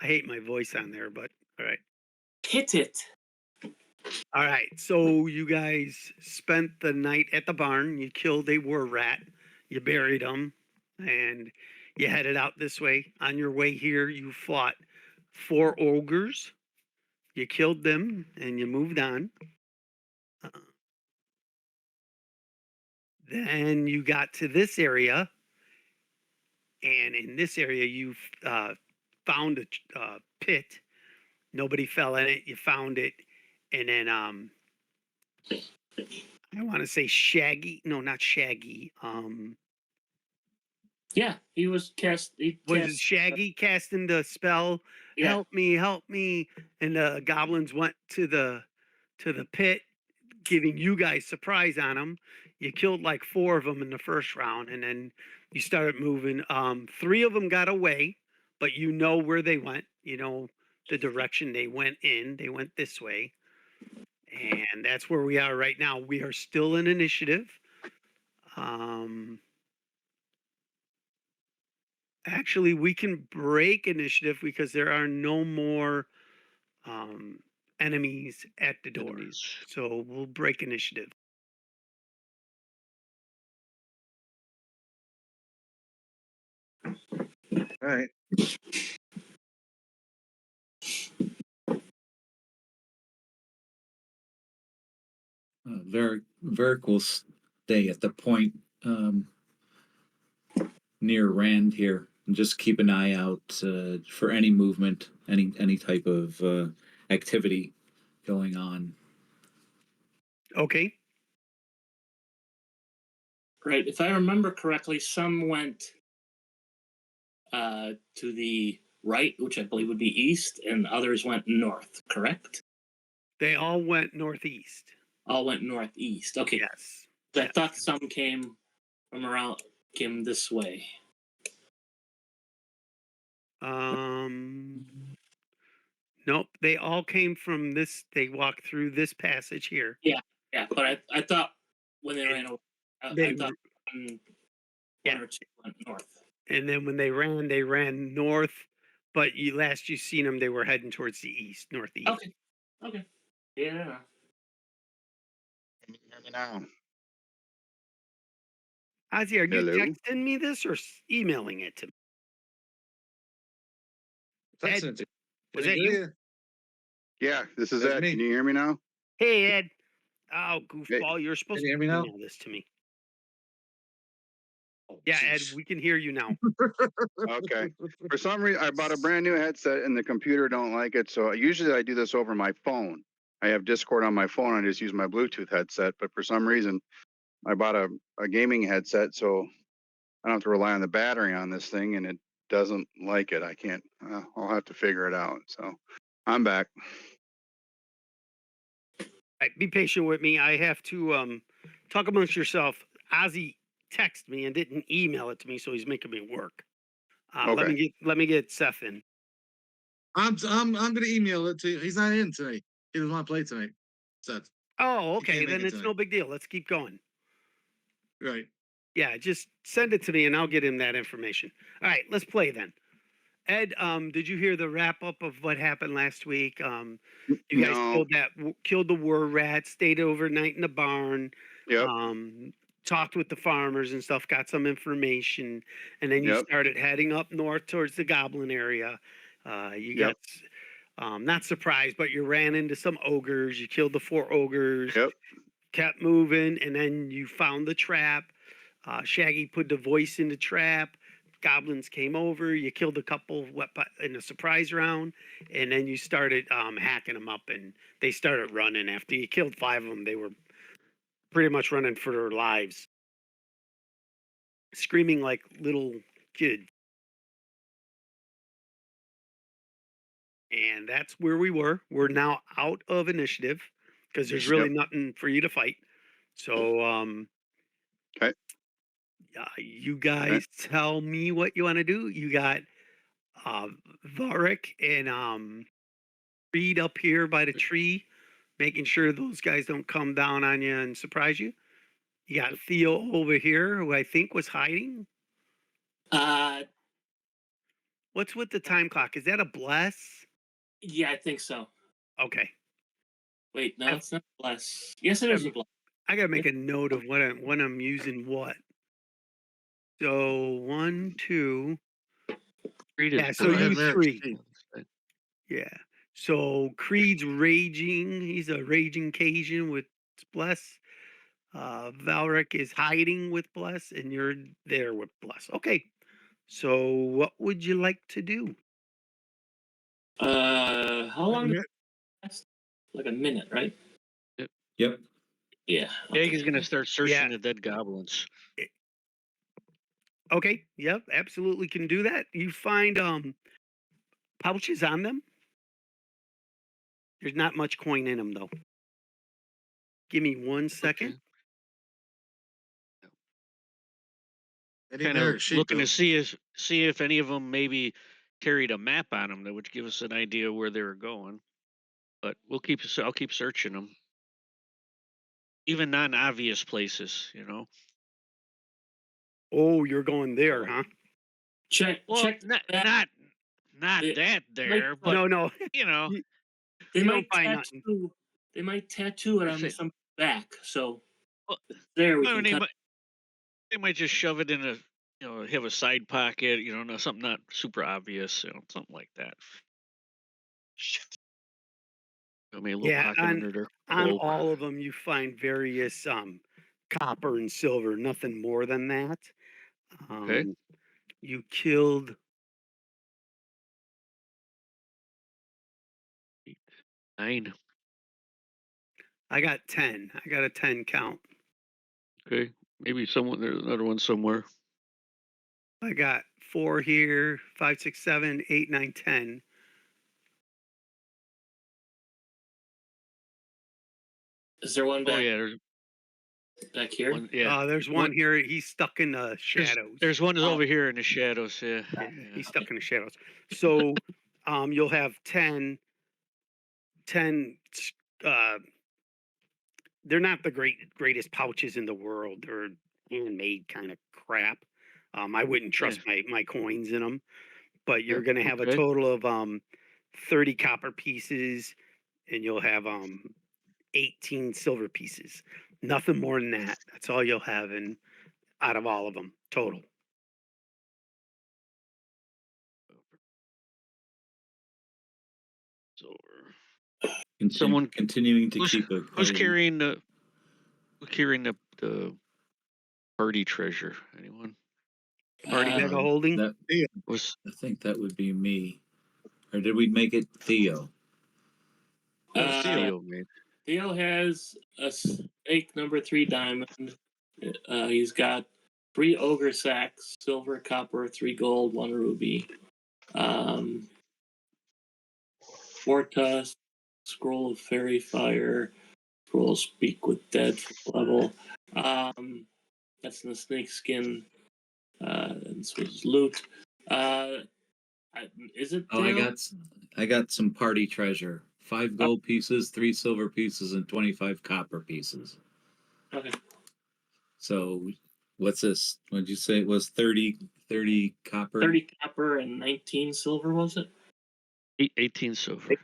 I hate my voice on there, but all right. Hit it. All right. So you guys spent the night at the barn. You killed a war rat. You buried him, and you headed out this way. On your way here, you fought 4 ogres. You killed them, and you moved on. Uh, then you got to this area, and in this area, you found a pit. Nobody fell in it. You found it, and then I want to say Shaggy. No, not Shaggy. Yeah, he was cast. He Was cast. Shaggy casting the spell? Yeah. Help me! And the goblins went to the pit, giving you guys surprise on them. You killed like 4 of them in the first round, and then you started moving. 3 of them got away, but you know where they went. You know the direction they went in. They went this way, and that's where we are right now. We are still in initiative. Um, Actually, we can break initiative because there are no more um, enemies at the door. Enemies. So we'll break initiative. All right. Varric will stay at the point near Rand here and just keep an eye out for any movement, any type of activity going on. Okay. Right. If I remember correctly, some went to the right, which I believe would be east, and others went north. Correct? They all went northeast. All went northeast. Okay. Yes. I thought some came came this way. Nope. They all came from this. They walked through this passage here. Yeah. But I thought when they ran away, I thought one or two went north. And then when they ran north. But last you seen them, they were heading towards the east, northeast. Okay. Yeah. Can you hear me now? Ozzy, are you Hello? texting me this or emailing it to me? Texting it to you. Was Can that hear you? Yeah, this is That's Ed. me. Can you hear me now? Hey, Ed. Oh, goofball, you're supposed Can you hear to me now? email this to me. Oh, Yeah, Ed, jeez. we can hear you now. Okay. For some reason, I bought a brand new headset and the computer don't like it. So usually I do this over my phone. I have Discord on my phone. I just use my Bluetooth headset. But for some reason, I bought a gaming headset, so I don't have to rely on the battery on this thing, and it doesn't like it. I can't. I'll have to figure it out. So I'm back. Right, be patient with me. I have to talk amongst yourself. Ozzy texted me and didn't email it to me, so he's making me work. Okay. Let me get Seth in. I'm gonna email it to you. He's not in tonight. He doesn't want to play tonight. Seth. Oh, He okay. can't make Then it it's no tonight. big deal. Let's keep going. Right. Yeah, just send it to me and I'll get him that information. All right, let's play then. Ed, did you hear the wrap up of what happened last week? You guys No. killed the war rat, stayed overnight in the barn, Yep. talked with the farmers and stuff, got some information, and then you Yep. started heading up north towards the goblin area. You Yep. got not surprised, but you ran into some ogres. You killed the 4 ogres. Yep. Kept moving, and then you found the trap. Shaggy put the voice in the trap. Goblins came over. You killed a couple in a surprise round, and then you started hacking them up, and they started running. After you killed 5 of them, they were pretty much running for their lives, screaming like little kids. And that's where we were. We're now out of initiative because there's really Yep. nothing for you to fight. So Okay. you guys tell me what you want to do. You got Varric and Reed up here by the tree, making sure those guys don't come down on you and surprise you. You got Theo over here, who I think was hiding. What's with the time clock? Is that a bless? Yeah, I think so. Okay. Wait, no, I- it's not bless. Yes, it is a bless. I gotta make a note of when I'm using what. So 1, 2. Creed Yeah, is so I don't have use blessed. Eric's 3. sheet. Yeah. So Creed's raging. He's a raging Cajun with bless. Valric is hiding with bless, and you're there with bless. Okay. So what would you like to do? How long? Yeah. Does it last? Like a minute, right? Yep. Yeah. Dag Okay. is gonna start Yeah. searching the dead goblins. Okay. Yep. Absolutely can do that. You find pouches on them. There's not much coin in them though. Give me 1 second. Okay. I didn't Kind have of Eric's sheet, looking though. to see if any of them maybe carried a map on them that would give us an idea where they were going. But I'll keep searching them, even non-obvious places. You know. Oh, you're going there, huh? Check. Well, Check not that. not They that might- there, but No, no. you know, You, They you don't might find nothing. tattoo. They might tattoo it I on say- some back. So well, there we I can mean, cut. they might just shove it in have a side pocket, something not super obvious, something like that. Shit. Maybe a little Yeah, pocket under their on cloak. all of them you find various copper and silver, nothing more than that. Okay. You killed 9. I got 10. I got a 10 count. Okay. Maybe there's another one somewhere. I got 4 here, 5, 6, 7, 8, 9, 10. Is there one Oh back yeah, there's back here? one. Yeah, There's one here. He's stuck in the shadows. there's one Oh. over here in the shadows. Yeah. Yeah, he's stuck in the shadows. So you'll have 10 uh they're not the greatest pouches in the world. They're handmade kind of crap. I wouldn't trust my coins in them, but you're going to have a Okay. total of 30 copper pieces, and you'll have 18 silver pieces. Nothing more than that. That's all you'll have in out of all of them total. So, Continu- Someone- continuing to who's- keep a who's party. carrying the party treasure? Anyone? Party Bag of holding. That was I think that would be me. Or did we make it Theo? Theo made. Theo has a snake number 3 diamond. He's got 3 ogre sacks, silver, copper, 3 gold, 1 ruby. 4 tusks, scroll of fairy fire, scroll of speak with dead level. That's in the snake skin. And this was loot. Is it? Oh, Theo? I got some party treasure. 5 gold pieces, 3 silver pieces, and 25 copper pieces. Okay. So what's this? What did you say it was? 30 copper? 30 copper and 19 silver, was it? 18 silver.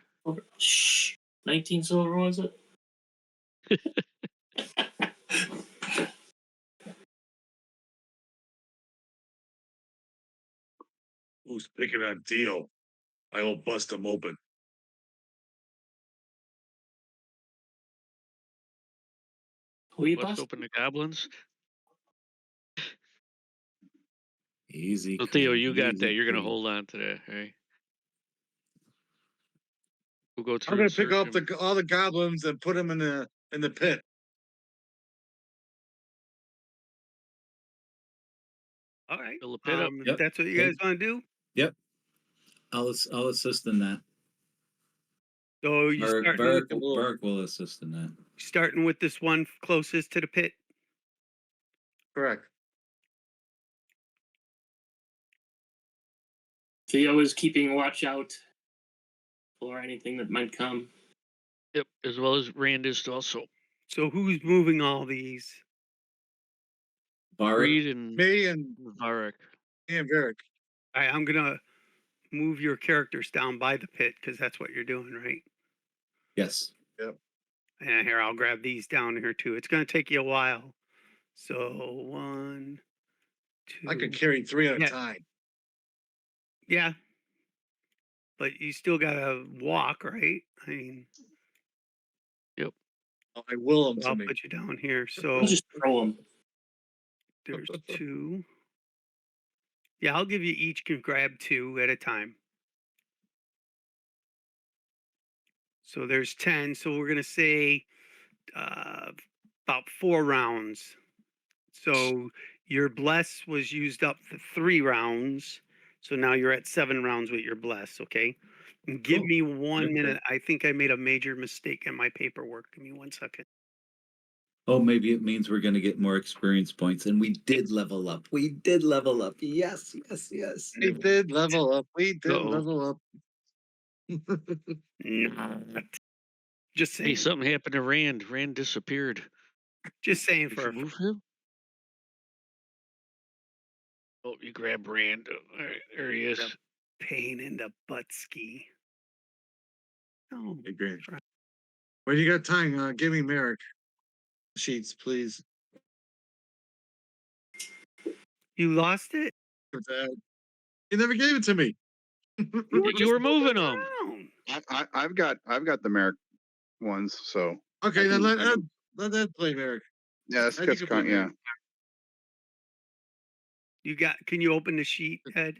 Shh. 19 silver, was it? Who's picking on Theo? I will bust him open. Who you Bust bust? open the goblins. Easy. So Theo, Creed, you got easy that. You're gonna Creed. hold on to that, right? We'll go through. I'm gonna and pick search up 'em. all the goblins and put them in the pit. All right. Fill the pit up. If Yep. that's what you guys want to do. Yep. I'll assist in that. So you Bark will assist in that. starting with this one closest to the pit. Correct. Theo is keeping watch out for anything that might come. Yep, as well as Rand is also. So who's moving all these? Bark. Reed and Me and Varric. Varric. All right, I'm gonna move your characters down by the pit because that's what you're doing, right? Yes. And here, I'll grab these down here too. It's going to take you a while. So 1, 2. I could carry 3 at a Yeah. time. Yeah. But you still got to walk, right? I mean, I will them to I'll me. put you down here. I'll So just throw them. there's 2. Yeah, I'll give you each can grab 2 at a time. So there's 10. So we're going to say about 4 rounds. So your bless was used up for 3 rounds. So now you're at 7 rounds with your bless. Okay. And give Cool. me 1 Okay. minute. I think I made a major mistake in my paperwork. Give me 1 second. Oh, maybe it means we're going to get more experience points. And we did level up. We did level up. Yes, yes, yes. We did level up. We did Uh-oh. level up. Not. Just Hey, saying. something happened to Rand. Rand disappeared. Just saying Did for you a move him? Oh, you grab Rand. All right, there he is. pain in the butt ski. Oh, Okay, great. right. When you got time, give me Merrick sheets, please. You lost it? For that. You never gave it to me. You were, You were moving them. around. I've got the Merrick ones, so Okay, then I can- let that play Merrick. yeah, that's I because think you play yeah. Merrick. You got, can you open the sheet, Ed?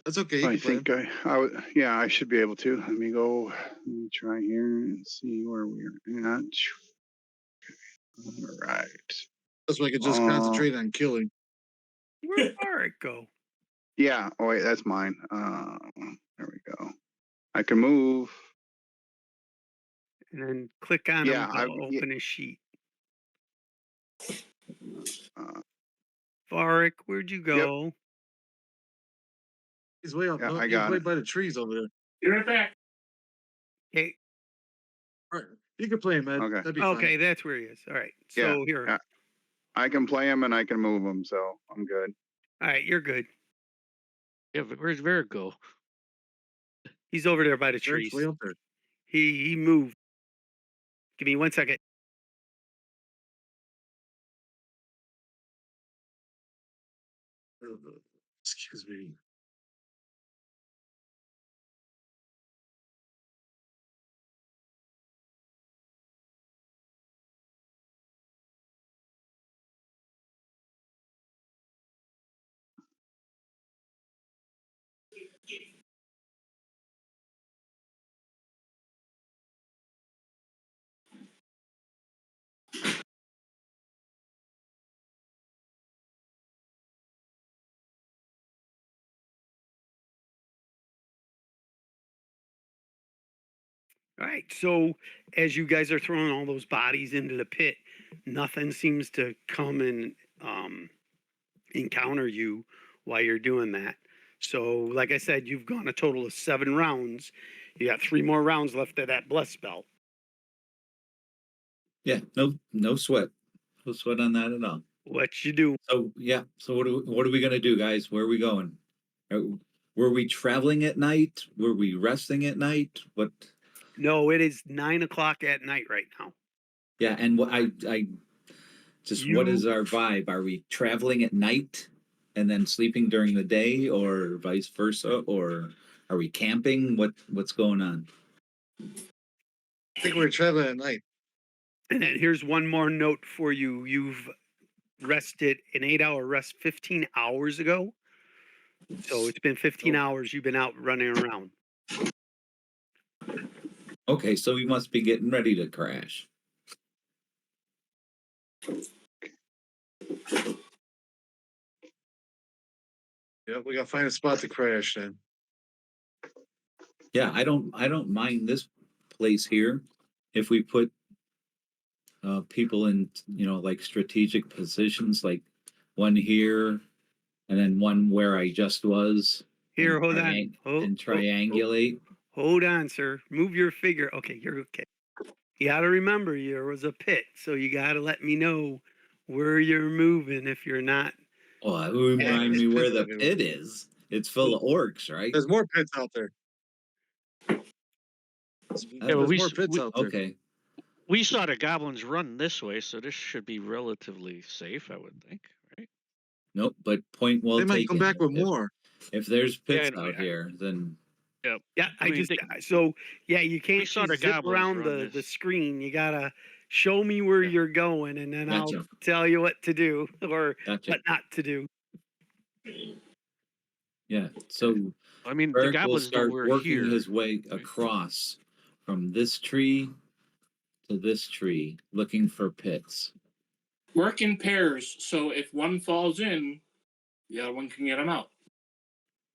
That's okay. You I can play him. think yeah, I should be able to. Let me go. Let me try here and see where we're at. All right. That's why I can just concentrate on killing. Where'd Barrett go? Yeah. Oh wait, that's mine. There we go. I can move. And then click on Yeah, him to open his sheet. Uh, Varric, where'd you go? He's way up. Yeah, I He's got way it. by the trees over there. Be right back. Hey, All right. You can play him, Ed. Okay. That'd be okay, fine. that's where he is. All right. Yeah, So here. yeah. I can play him and I can move him, so I'm good. All right, you're good. Yeah, but where's Varric go? He's over there by the Merrick's trees. way up there. He moved. Give me 1 second. Excuse me. All right. So as you guys are throwing all those bodies into the pit, nothing seems to come and encounter you while you're doing that. So, like I said, you've gone a total of 7 rounds. You got 3 more rounds left of that bless spell. Yeah, no sweat. No sweat on that at all. What you do? So yeah, so what are we gonna do, guys? Where are we going? Were we traveling at night? Were we resting at night? What? No, it is 9 o'clock at night right now. Yeah, and what I just what You is our vibe? Are we traveling at night and then sleeping during the day, or vice versa, or are we camping? What's going on? I think we're traveling at night. and then here's one more note for you. You've rested an 8-hour rest 15 hours ago. So it's been 15 hours you've been out running around. Okay, so we must be getting ready to crash. Yeah, we gotta find a spot to crash then. Yeah, I don't mind this place here if we put people in, like strategic positions, like one here and then one where I just was. Here, and hold on. and triangulate. Hold on, sir. Move your figure. Okay, you're okay. You got to remember there was a pit, so you got to let me know where you're moving if you're not. Oh, remind there's me where pits the everywhere. pit is. It's full of orcs, right? There's more pits out there. Yeah, but There's we more s- pits we, out there. Okay. we saw the goblins run this way, so this should be relatively safe, I would think, right? Nope. But point well They might come taken. back with If, more. if there's Yeah, pits I know, out here, then Yep. Yeah, I mean, they, so yeah, you can't saw the just zip goblins around run the this. screen. You gotta show me where Yeah. you're going, and then I'll gotcha. tell you what to do or Gotcha. what not to do. Yeah. So I mean, the Eric will goblins know start we're working here. his way across from this tree to this tree, looking for pits. Work in pairs, so if one falls in, the other one can get him out.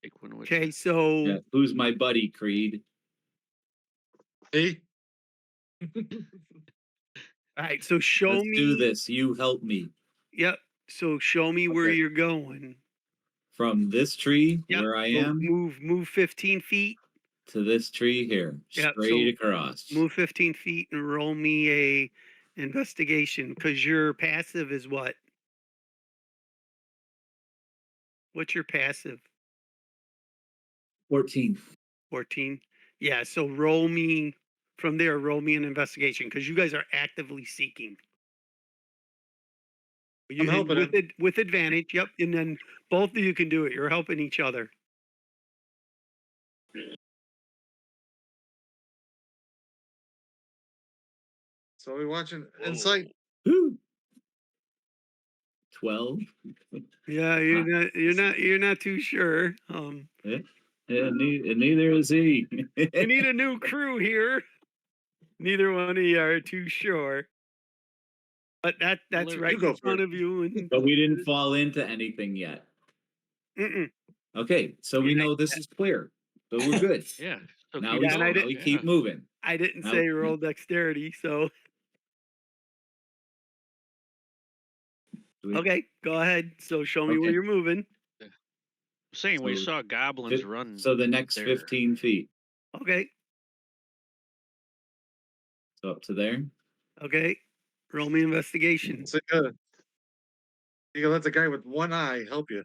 Take one with Okay, you. so Yeah. Who's my buddy, Creed? See? all right, so show Let's do me. this. You help me. Yep. So show me where Okay. you're going. From this tree Yep. where I So am move 15 feet. to this tree here, Yep. straight So across. move 15 feet and roll me a investigation because your passive is what? What's your passive? 14. 14. Yeah. So roll me from there. Roll me an investigation because you guys are actively seeking. You I'm helping with him. it with advantage. Yep. And then both of you can do it. You're helping each other. So we're watching Insight. Woo. 12. Yeah, you're not too sure. Yeah. And neither is he. We need a new crew here. Neither one of you are too sure. But that's Well, right You go in front first. of you. And But we didn't fall into anything yet. mm-mm. Okay, so we Yeah, know this is clear. So we're good. yeah. So Now keep we, Yeah, and I going. now we keep moving. I didn't Now, say roll dexterity, so do we- okay, go ahead. So show me where Okay. you're moving. I'm saying we So saw goblins run. So the next there. 15 feet. Okay, So up to there. okay. Roll me investigation. So you gotta let the guy with one eye help you.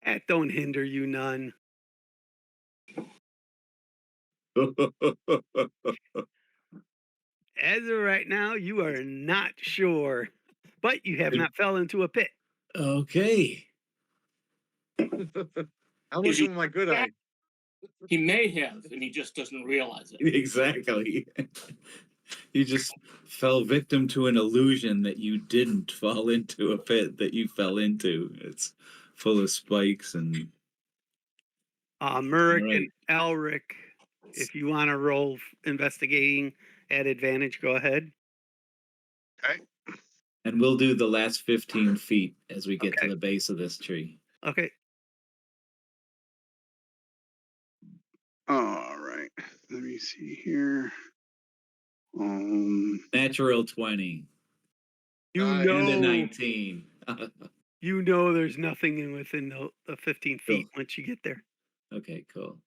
That don't hinder you none. As of right now, you are not sure, but you have not fell into a pit. Okay. I'm Is he- looking with my good eye. He may have, and he just doesn't realize it. Exactly. You just fell victim to an illusion that you didn't fall into a pit that you fell into. It's full of spikes and Murik All right. and Elric, if you want to roll investigating at advantage, go ahead. and we'll do the last 15 feet as we get Okay. to the base of this tree. Okay. All right. Let me see here. Natural 20 You Nice. and a know, 19. you know, there's nothing in within the 15 feet Cool. once you get there. Okay, cool.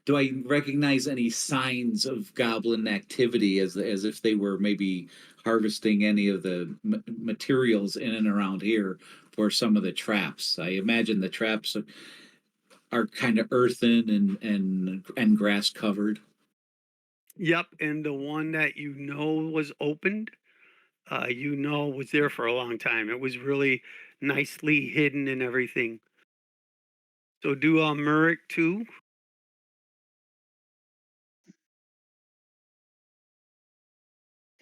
Do I recognize any signs of goblin activity as if they were maybe harvesting any of the materials in and around here for some of the traps? I imagine the traps are kind of earthen and grass covered. Yep, and the one that was opened, was there for a long time. It was really nicely hidden and everything. So do Murik too.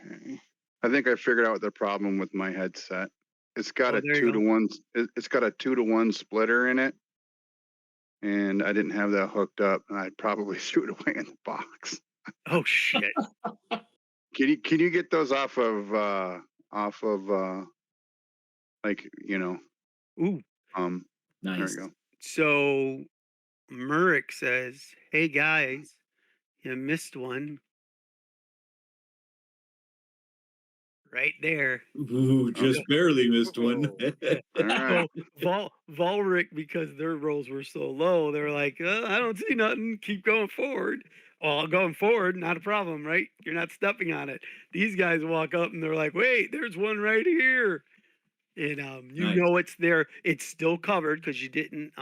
Okay. I think I figured out the problem with my headset. It's got Oh, a there you 2-to-1. It's got a 2-to-1 splitter in it, and I didn't have that hooked up, and I probably threw it away in the box. Oh shit! Can you get those off of like Ooh. there Nice. we go. So Murik says, "Hey guys, you missed one right there." Ooh, just barely missed one. All right. So Volric, because their rolls were so low, they're like, "I don't see nothing. Keep going forward." Well, going forward, not a problem, right? You're not stepping on it. These guys walk up and they're like, "Wait, there's one right here." and you Nice. know it's there. It's still covered because you didn't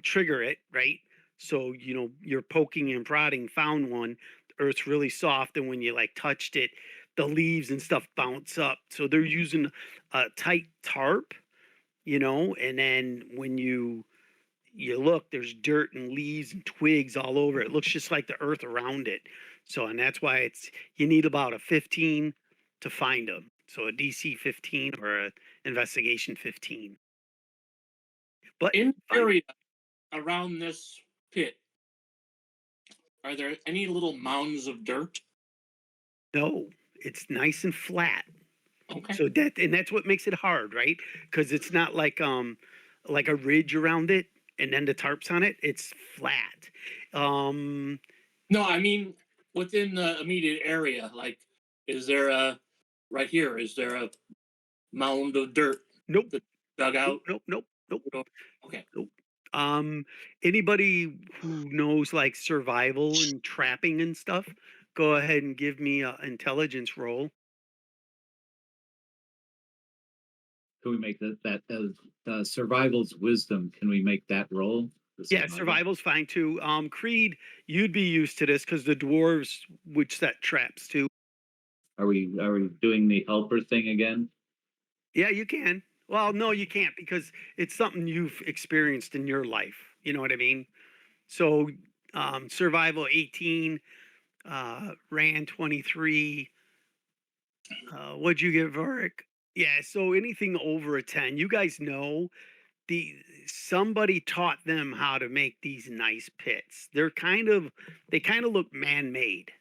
trigger it, right? So you're poking and prodding, found one. The earth's really soft, and when you like touched it, the leaves and stuff bounce up. So they're using a tight tarp, and then when you look, there's dirt and leaves and twigs all over. It looks just like the earth around it. So, and that's why you need about a 15 to find them. So a DC 15 or a investigation 15. But In the find area around this pit, are there any little mounds of dirt? no, it's nice and flat. Okay. So that's what makes it hard, right? Because it's not like a ridge around it and then the tarps on it. It's flat. Um, No, I mean within the immediate area. Like, is there a right here? Is there a mound of dirt nope, that dug nope, out? nope, nope, nope. Okay. Nope. Anybody who knows like survival and trapping and stuff, go ahead and give me a intelligence roll. Can we make that survival's wisdom? Can we make that roll? The Yeah, survival? survival's fine too. Creed, you'd be used to this because the dwarves would set traps too. Are we doing the helper thing again? Yeah, you can. Well, no, you can't because it's something you've experienced in your life. You know what I mean? So, survival 18, ran 23. What'd you get, Varric? Yeah, so anything over a 10, you guys know the somebody taught them how to make these nice pits. They kind of look man-made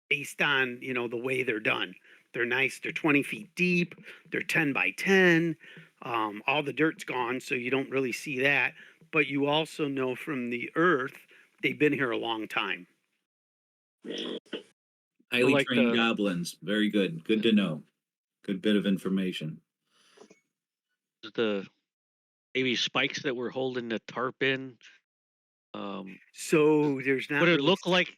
based on, the way they're done. They're nice, they're 20 feet deep, they're 10 by 10. All the dirt's gone, so you don't really see that. But you also know from the earth, they've been here a long time. Highly like trained goblins. Very good. Good to know. Good bit of information. the maybe spikes that were holding the tarp in. So there's not Would it really look like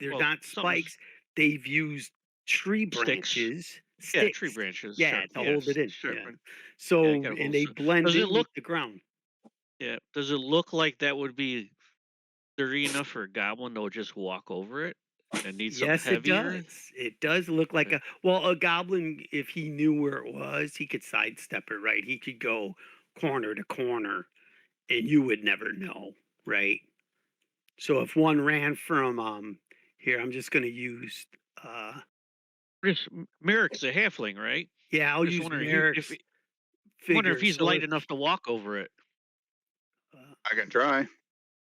they're well not something's spikes. They've used tree sticks? branches, Yeah, tree sticks, branches, yeah, sharp. to Yeah, hold it in. sharp. Yeah. Yeah, you So got to and hold. they So blend does it in with look? the ground. Yeah, does it look like that would be sturdy enough for a goblin to just walk over it and need something Yes, it heavier? does. It does look like Okay. a goblin, if he knew where it was, he could sidestep it, right? He could go corner to corner and you would never know, right? So if one ran from here, I'm just gonna use Just Merrick's a halfling, right? yeah, I'll Just use wondering Merrick's I'm wondering if figure. he's So light it's enough to walk over it uh, I can try.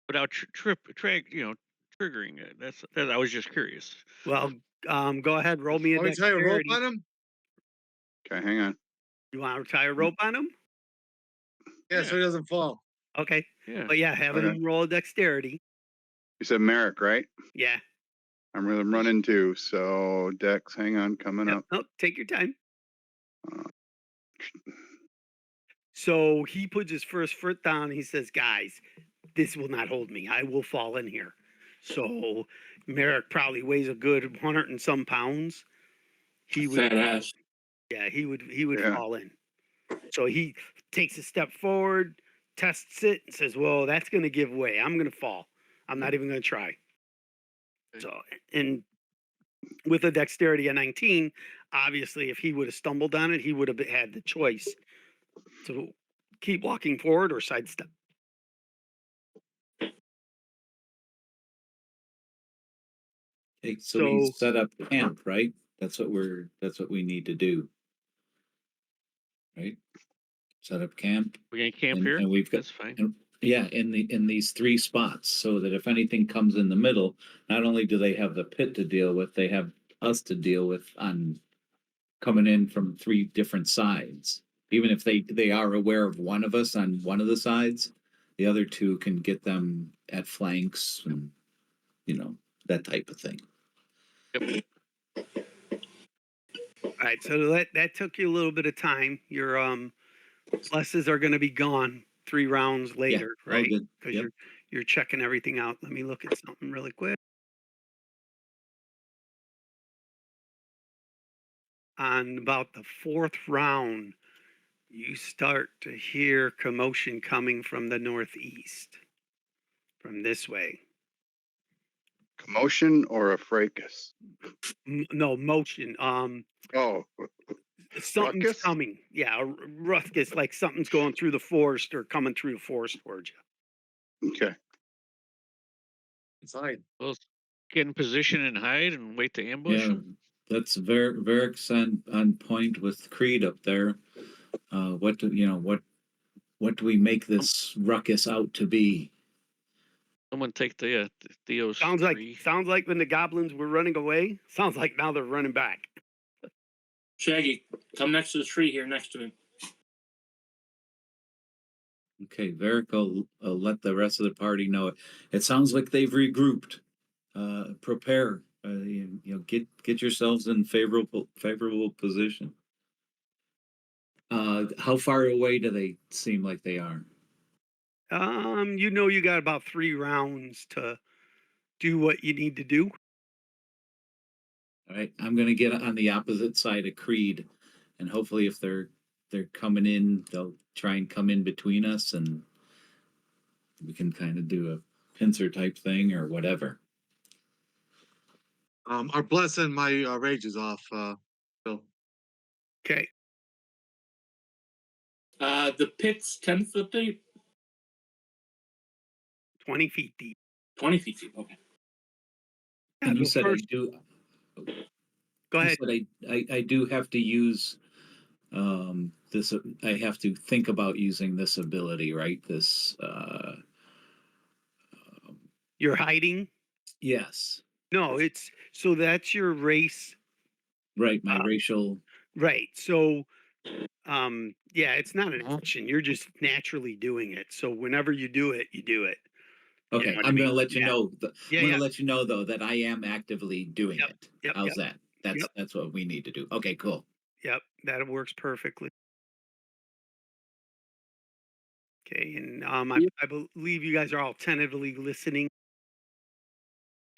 without triggering it. That I was just curious. well, go ahead, roll me a Want me to tie a rope dexterity. on him? Okay, hang on. You want to tie a rope on him? Yeah, so he doesn't fall. Okay. Yeah. But yeah, having Okay. him roll a dexterity. You said Merrick, right? Yeah. I'm really running too. So Dex, hang on, coming Yep. up. Oh, take your time. Uh, So he puts his first foot down. He says, guys, this will not hold me. I will fall in here. So Merrick probably weighs a good 100 and some pounds. He would, Fat ass. yeah, he would Yeah. fall in. So he takes a step forward, tests it, and says, well, that's going to give way. I'm going to fall. I'm not even going to try. Okay. So, and with a dexterity of 19, obviously, if he would have stumbled on it, he would have had the choice to keep walking forward or sidestep. Okay, so we So, set up camp, right? That's what we need to do. Right? Set up camp. We're gonna camp and, here. and we've got That's fine. and, yeah, in these three spots, so that if anything comes in the middle, not only do they have the pit to deal with, they have us to deal with on coming in from three different sides. Even if they are aware of one of us on one of the sides, the other two can get them at flanks and that type of thing. Yep. all right. So that took you a little bit of time. Your pluses are going to be gone 3 rounds later, all right? good. Because Yep. you're checking everything out. Let me look at something really quick. on about the fourth round, you start to hear commotion coming from the northeast, from this way. Commotion or a fracas? No motion. Oh, Something's ruckus? coming. Yeah, a ruckus, like something's going through the forest or coming through the forest towards you. Okay. Inside. Well, get in position and hide and wait to ambush Yeah, them. that's very on point with Creed up there. What do you know? What do we make this ruckus out to be? Someone take the Theo's tree. Sounds like when the goblins were running away. Sounds like now they're running back. Shaggy, come next to the tree here next to him. Okay, Varric will let the rest of the party know it. It sounds like they've regrouped. Prepare. Get yourselves in favorable position. How far away do they seem like they are? You got about 3 rounds to do what you need to do. All right, I'm gonna get on the opposite side of Creed, and hopefully, if they're coming in, they'll try and come in between us, and we can kind of do a pincer type thing or whatever. Our blessing, my rage is off. Bill. Okay. The pit's 10 foot deep, 20 feet deep. 20 feet deep. Okay. And you the said first, I do. go You ahead. said I do have to use this. I have to think about using this ability, right? This. You're hiding. Yes. No, it's so that's your race. Right. My Uh, racial. right. So, yeah, it's not an action. You're just naturally doing it. So whenever you do it, you do it. You know Okay, what I I'm gonna mean? let you Yeah. know. Yeah. I'm gonna Yeah. let you know though that I am actively doing Yep. it. Yep. How's Yep. that? Yep. That's what we need to do. Okay, cool. Yep. That works perfectly. Okay. And I believe you guys are all tentatively listening.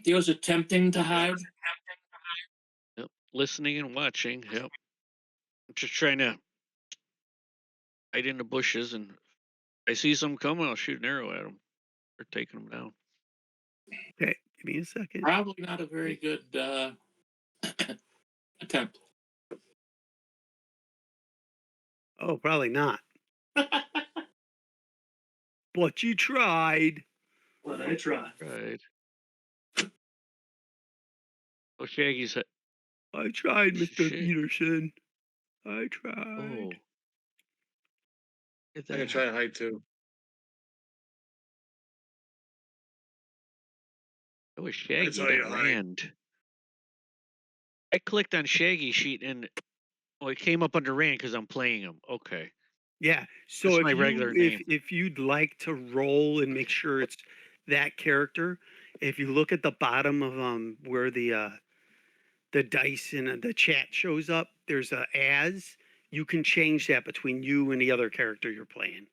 Theo's attempting to hide. Yep. Listening and watching. Yep. I'm just trying to hide in the bushes, and if I see some coming, I'll shoot an arrow at them or taking them down. Okay. Give me a second. Probably not a very good attempt. Oh, probably not. But you tried. Well, I try. Right. Oh, Shaggy's. I tried, Mr. Shit. Peterson. I tried. Oh. Get I can that. try to hide too. That was Shaggy tell you that to hide. ran. I clicked on Shaggy sheet and it came up under Rand because I'm playing him. Okay. Yeah. So That's if my you regular if name. if you'd like to roll and make sure it's that character, if you look at the bottom of where the dice in the chat shows up, there's a as. You can change that between you and the other character you're playing,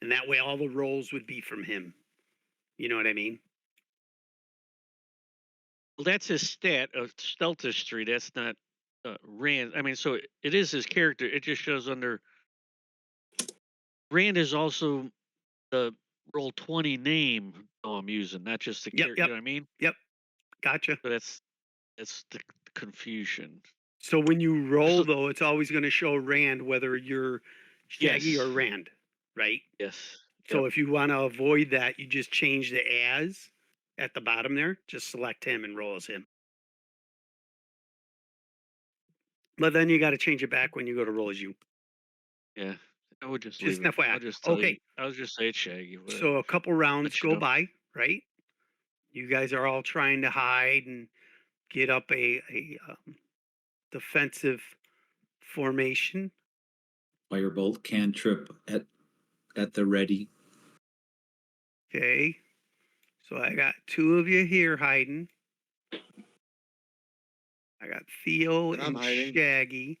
and that way all the rolls would be from him. You know what I mean? Well, that's his stat of stealth history. That's not Rand. I mean, so it is his character. It just shows under Rand is also the roll 20 name I'm using, not just the Yep. character. Yep. You know what I mean? Yep. Gotcha. So that's the confusion. So when you roll So- though, it's always going to show Rand whether you're Shaggy Yes. or Rand, right? Yes. So if you want to avoid that, you just change the as at the bottom there. Just select him and roll as him. But then you got to change it back when you go to roll as you. Yeah. I would just Just leave it. FYI. I'll just tell you. Okay. I'll just say it's Shaggy. Whatever. So a couple rounds Let you go know. by, right? You guys are all trying to hide and get up a defensive formation. Firebolt cantrip at the ready. Okay. So I got 2 of you here hiding. I got Theo And I'm and hiding. Shaggy.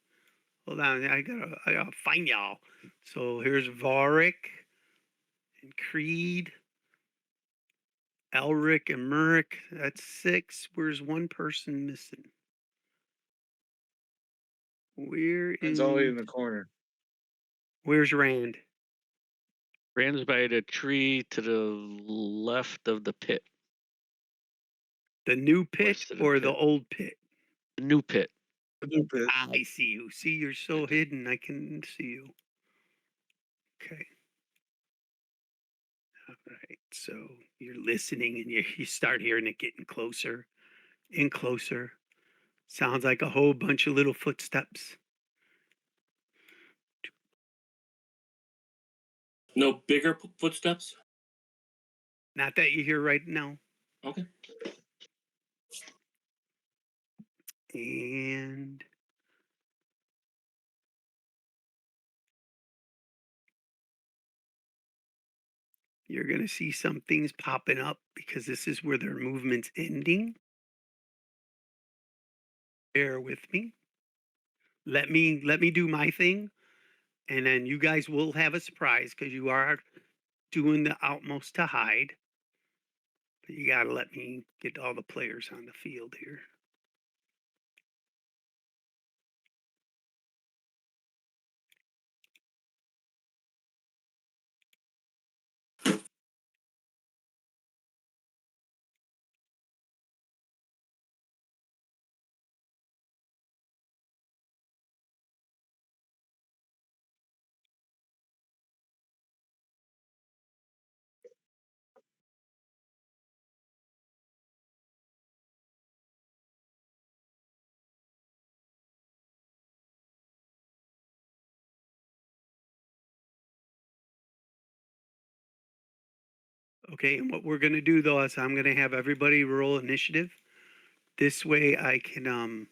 Hold on, I gotta find y'all. So here's Varric and Creed, Elric and Muric. That's 6. Where's one person missing? Where It's always in is the corner. where's Rand? Rand's by the tree to the left of the pit. The new pit West of the or the pit. old pit? The new pit. The new pit. I see you. See, you're so hidden. I can see you. Okay. All right. So you're listening and you start hearing it getting closer and closer. Sounds like a whole bunch of little footsteps. No bigger footsteps. Not that you hear right now. Okay. And you're going to see some things popping up because this is where their movement's ending. Bear with me. Let me do my thing, and then you guys will have a surprise because you are doing the utmost to hide. But you got to let me get all the players on the field here. Okay, and what we're going to do though is I'm going to have everybody roll initiative. This way I can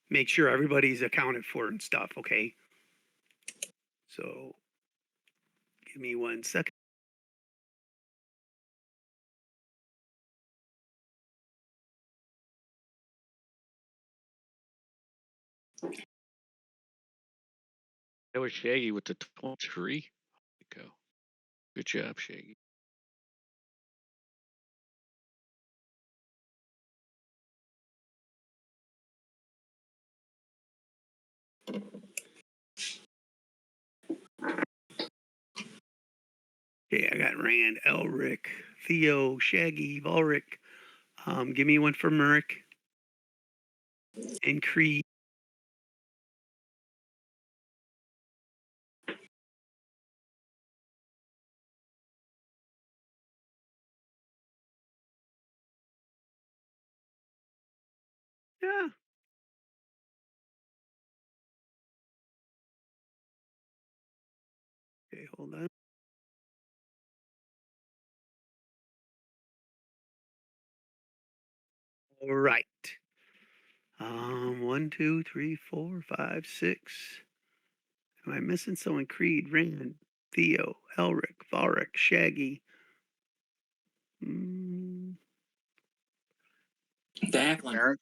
make sure everybody's accounted for and stuff, okay? So give me 1 second. That was Shaggy with the 23. Go. Good job, Shaggy. Okay, I got Rand, Elric, Theo, Shaggy, Volric. Give me one for Merrick and Creed. Yeah. Okay, hold on. All right. 1, 2, 3, 4, 5, 6. Am I missing someone? Creed, Rand, Theo, Elric, Volric, Shaggy. Mm, Backline. Merrick,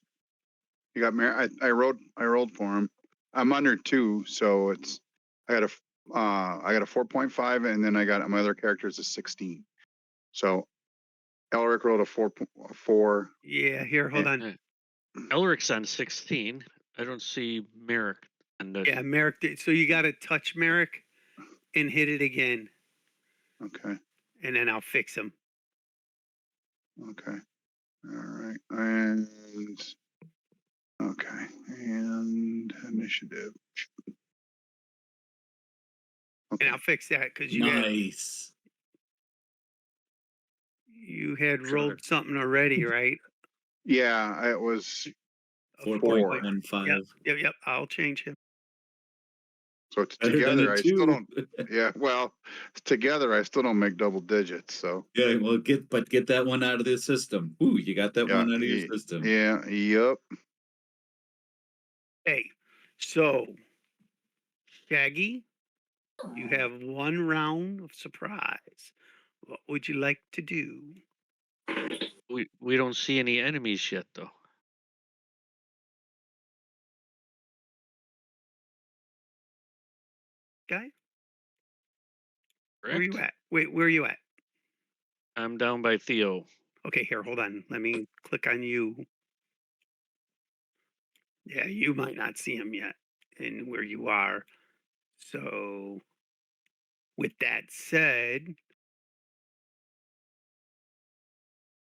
you got Merrick. I rolled for him. I'm under 2, so it's I got a 4.5, and then I got my other character is a 16. So Elric rolled a 4. yeah, here, hold on. Elric's on 16. I don't see Merrick on the. Yeah, Merrick did. So you got to touch Merrick and hit it again, Okay. and then I'll fix him. Okay. All right. And okay. And initiative. Okay. And I'll fix that because you Nice. had rolled something already, right? Yeah, it was A 4.15. Yep. I'll change him. so it's Better than together. a I still 2. don't. Yeah, well, together I still don't make double digits. So Yeah, well, get that one out of the system. Ooh, you got that yeah, one out of your system. yeah, yep. Hey, so Shaggy, you have 1 round of surprise. What would you like to do? We don't see any enemies yet, though. Guy, Correct? where you at? Wait, where are you at? I'm down by Theo. Okay, here, hold on. Let me click on you. Yeah, you might not see him yet in where you are. So, with that said,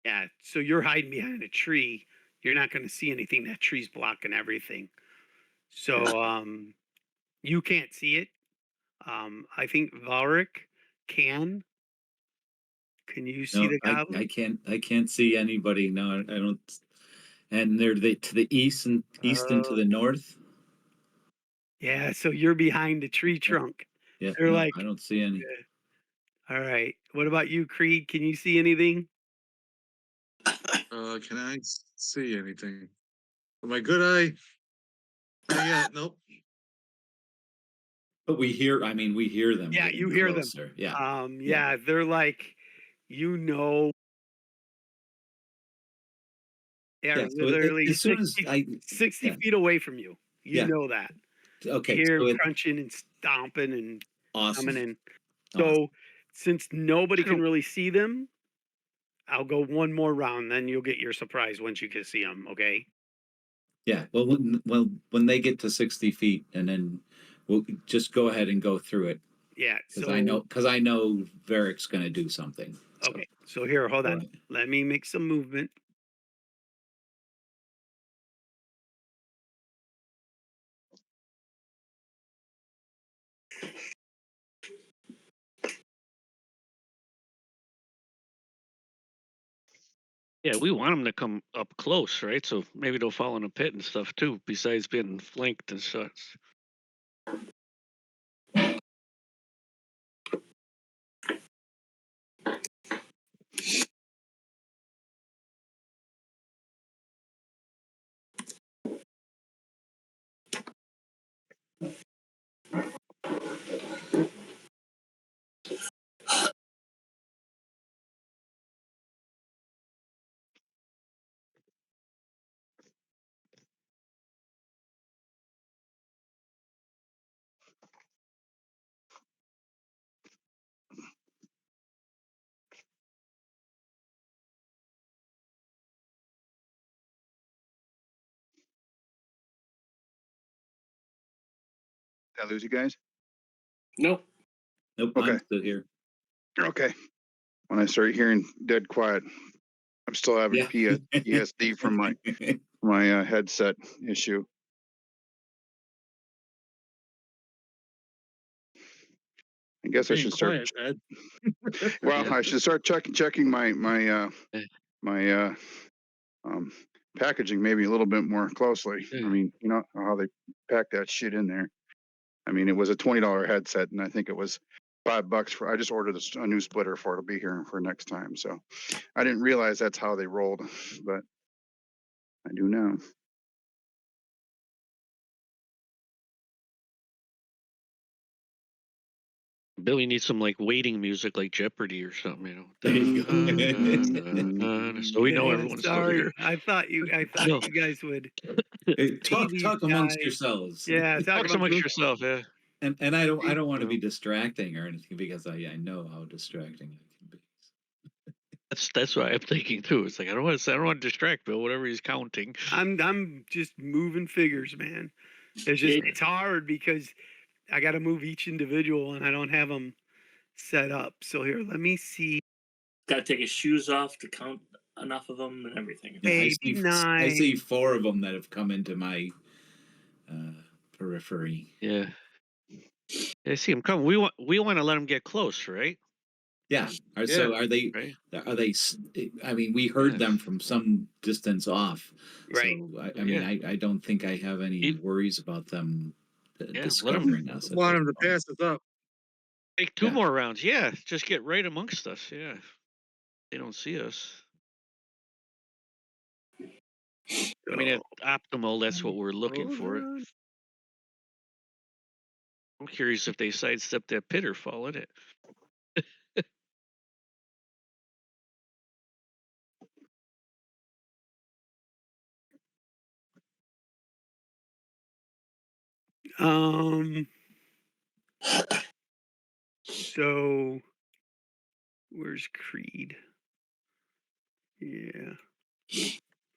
yeah, so you're hiding behind a tree. You're not going to see anything. That tree's blocking everything. So, you can't see it. I think Valric can. Can you see No, the goblin? I can't see anybody. No, I don't. And they're to the east and to Uh, the north. yeah, so you're behind the tree Yeah, trunk. yeah. They're No, like, I don't see any. all right. What about you, Creed? Can you see anything? Can I see anything? With my good eye? Not yet. Nope. But we hear. I mean, we hear them Yeah, getting you hear them. closer. Yeah, yeah, Yeah, they're like, you know, they're yeah. So literally as soon as 60 yeah, feet away from you. You yeah. know that. You Okay, hear so him it crunching and stomping and coming awesome, in. awesome. So, since nobody I can don't. really see them, I'll go one more round. Then you'll get your surprise once you can see them. Okay. Yeah. When they get to 60 feet, and then we'll just go ahead and go through it Yeah. because So, I know Varric's going to do something. So okay. So, here, hold go on. ahead. Let me make some movement. Yeah, we want them to come up close, right? So maybe they'll fall in a pit and stuff too. Besides being flanked and such. Did I lose you guys? Nope. Nope, Okay. I'm still here. Okay. When I start hearing dead quiet, I'm still having Yeah. PSD from my headset issue. I guess I Being should start. quiet, Ed. Well, Yeah. I should start checking Eh, my packaging maybe a little bit more closely. I eh. mean, you know how they pack that shit in there. I mean, it was a $20 headset, and I think it was $5 for. I just ordered a new splitter for it. It'll be here for next time. So I didn't realize that's how they rolled, but I do now. Billy needs some like waiting music, like Jeopardy or something, you know. There you Dun, go. dun, dun, dun, so we know Yeah, everyone's still sorry. here. I thought No, you guys would Hey, see these talk amongst guys. yourselves. Yeah, talk talk about amongst yourself. Yeah, And I don't want to no, be distracting or anything because I know how distracting I can be. that's what I'm thinking too. It's like I don't want to distract Bill. Whatever he's counting. I'm just moving figures, man. It's just Yeah, it's hard because I got to move each individual and I don't have them set up. So here, let me see. got to take his shoes off to count enough of them and everything. Yeah, Baby I nine. see four of them that have come into my periphery. Yeah, I see him coming. We want to let him get close, right? Yeah. Yeah. So are they? Right. Are they? I mean, we heard Yeah. them from some distance off. Right. So I mean, Yeah. I don't think I have any You, worries about them yeah. Let him discovering us at Want this him to point. pass us up. take two Yeah. more rounds. Yeah, just get right amongst us. Yeah, they don't see us. I mean, So at optimal, that's what we're looking hold for. on. I'm curious if they sidestep that pit or fall in it. Um. So where's Creed? Yeah,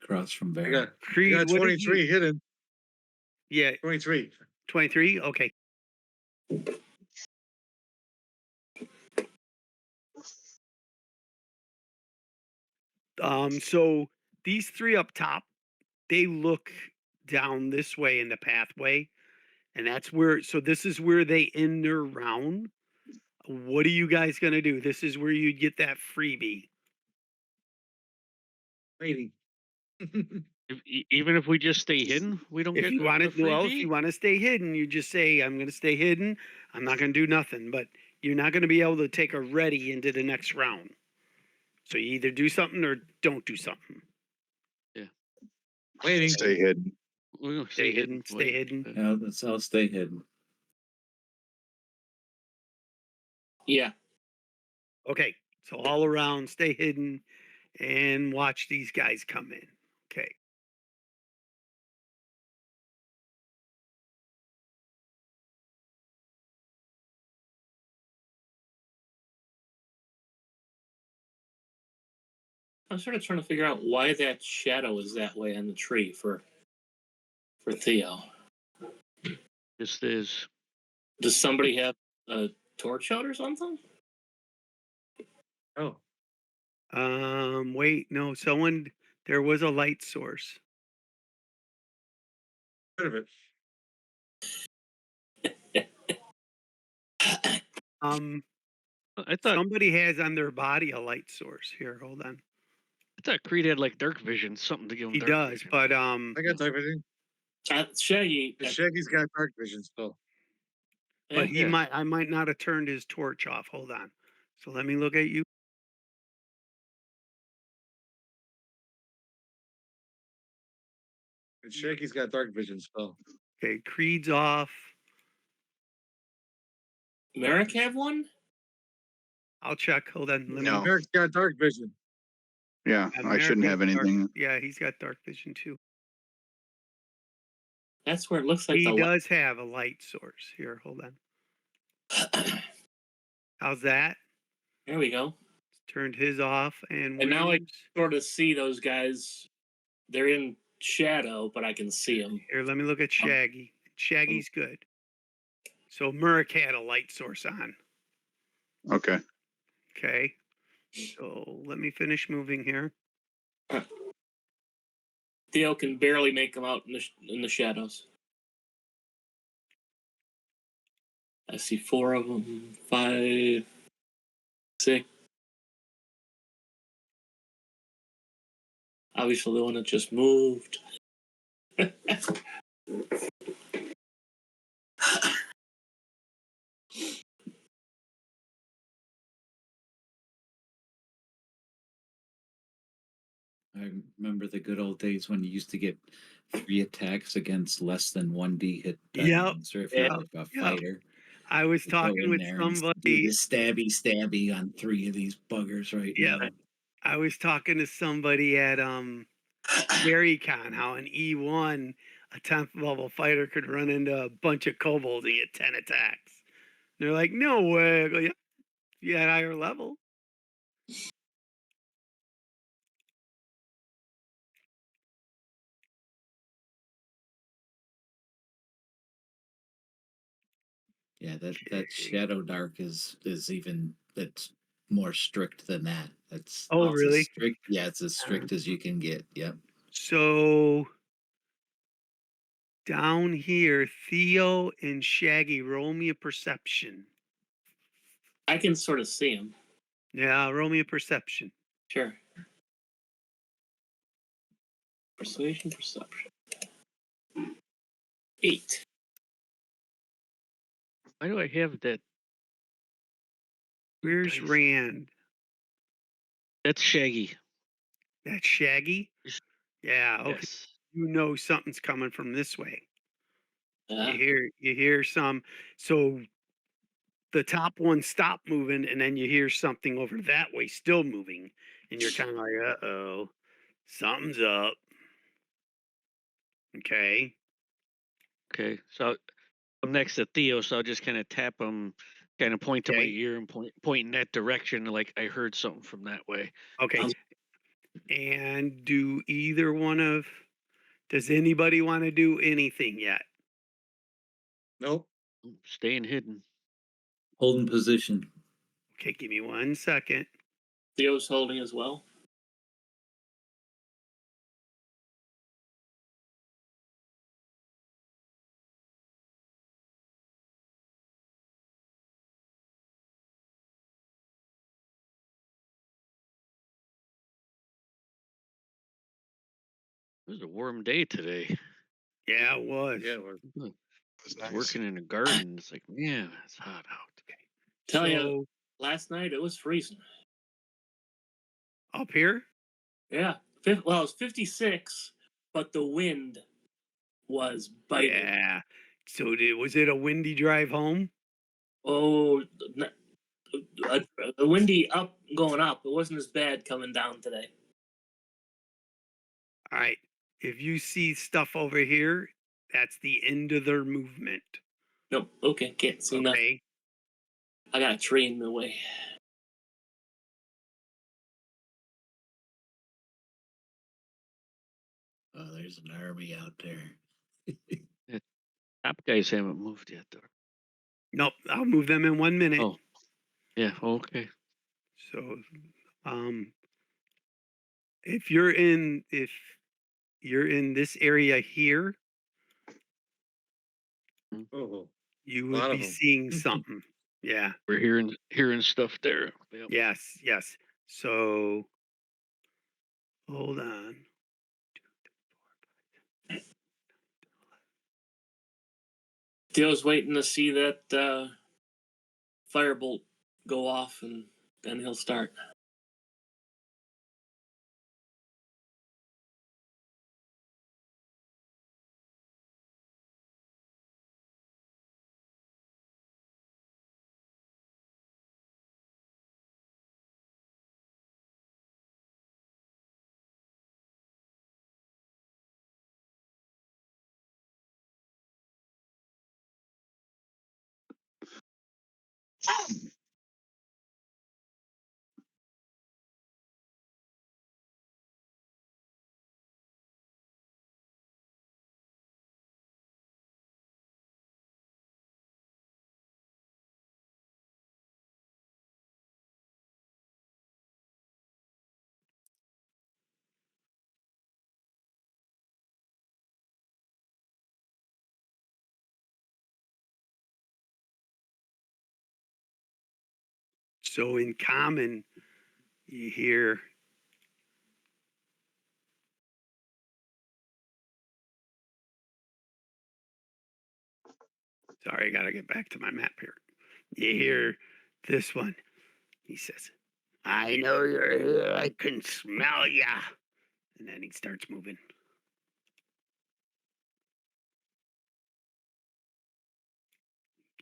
Across from I Barry. got Creed. What did you? 23 hidden. Yeah, 23. 23. Okay. So these three up top, they look down this way in the pathway, and that's where. So this is where they end their round. What are you guys gonna do? This is where you get that freebie. Waiting. Even if we just stay hidden, we don't If get you want the it, well, if freebie. you want to stay hidden, you just say, "I'm going to stay hidden. I'm not going to do nothing." But you're not going to be able to take a ready into the next round. So you either do something or don't do something. Waiting. Stay hidden. We're gonna Stay hidden. Stay wait. hidden. I'll stay hidden. Yeah. Okay. So all around, stay hidden, and watch these guys come in. Okay. I'm sort of trying to figure out why that shadow is that way on the tree for Theo. This is Does somebody have a torch out or something? Oh, Wait, no, someone. There was a light source. rid of it. I thought Somebody has on their body a light source. Here, hold on. Creed had like dark vision, something to give him He dark does, vision. but I got dark vision. Shaggy. The Shaggy's got dark vision still. but he Yeah. might. I might not have turned his torch off. Hold on. So let me look at you. The Shaggy's got dark vision still. Okay, Creed's off. Merrick have one? I'll check. Hold on. Let me. No. Eric's got dark vision. Yeah, I shouldn't have America's dark- anything. Yeah, he's got dark vision too. That's where it looks like He the does have a light source. Here, hold on. How's that? There we go. Turned his off, and And now I where's- sort of see those guys. They're in shadow, but I can see them. here. Let me look at Shaggy. Shaggy's good. So Merrick had a light source on. Okay. Okay. So let me finish moving here. Theo can barely make them out in the shadows. I see 4 of them, 5, 6. Obviously, the one that just moved. I remember the good old days when you used to get 3 attacks against less than 1D hit Yep, enemies, or if you're yep, a yep. fighter. I was You go talking in with there and do somebody. the stabby on 3 of these buggers right Yeah, now. I was talking to somebody at GaryCon how an E1, a 10th level fighter could run into a bunch of kobolds and get 10 attacks. They're like, no way. I go, yeah, you had higher level. Yeah, that Shadow Dark is even that's more strict than that. That's Oh, it's as really? strict. Yeah, it's as strict as you can get. Yep. So down here, Theo and Shaggy, roll me a perception. I can sort of see them. Yeah, roll me a perception. Sure. Persuasion, perception. 8. Why do I have that? Where's Dice. Rand? That's Shaggy. That's Shaggy? Yes. Yeah, okay. Yes. You know something's coming from this way. Yeah. You hear some. So the top one stopped moving, and then you hear something over that way still moving, and you're kind of like, "Uh-oh, something's up." Okay. Okay. So I'm next to Theo, so I'll just kind of tap him, kind of point to my Okay. ear and point in that direction, like I heard something from that way. Okay. Um, And do either one of does anybody want to do anything yet? Nope. Staying hidden. Holding position. Okay, give me 1 second. Theo's holding as well. It was a warm day today. Yeah, it was. Yeah, we're It's nice. Working in a garden, it's like, man, it's hot out. Tell you, So last night it was freezing. up here, Yeah. Well, it was 56, but the wind was biting. yeah. So was it a windy drive home? Oh, a windy up going up. It wasn't as bad coming down today. All right. If you see stuff over here, that's the end of their movement. Nope. Okay, can't see nothing. Okay. I got a tree in the way. Oh, there's an army out there. Top guys haven't moved yet, though. Nope. I'll move them in 1 minute. Oh, yeah. Okay. So, if you're in this area here, oh, you lot would of be 'em. seeing something. Yeah. We're hearing stuff there. Yep. Yes. Yes. So, hold on. Theo's waiting to see that firebolt go off, and then he'll start. So in common, you hear sorry, I gotta get back to my map here. You hear this one. He says, I know you're here, I can smell ya. And then he starts moving.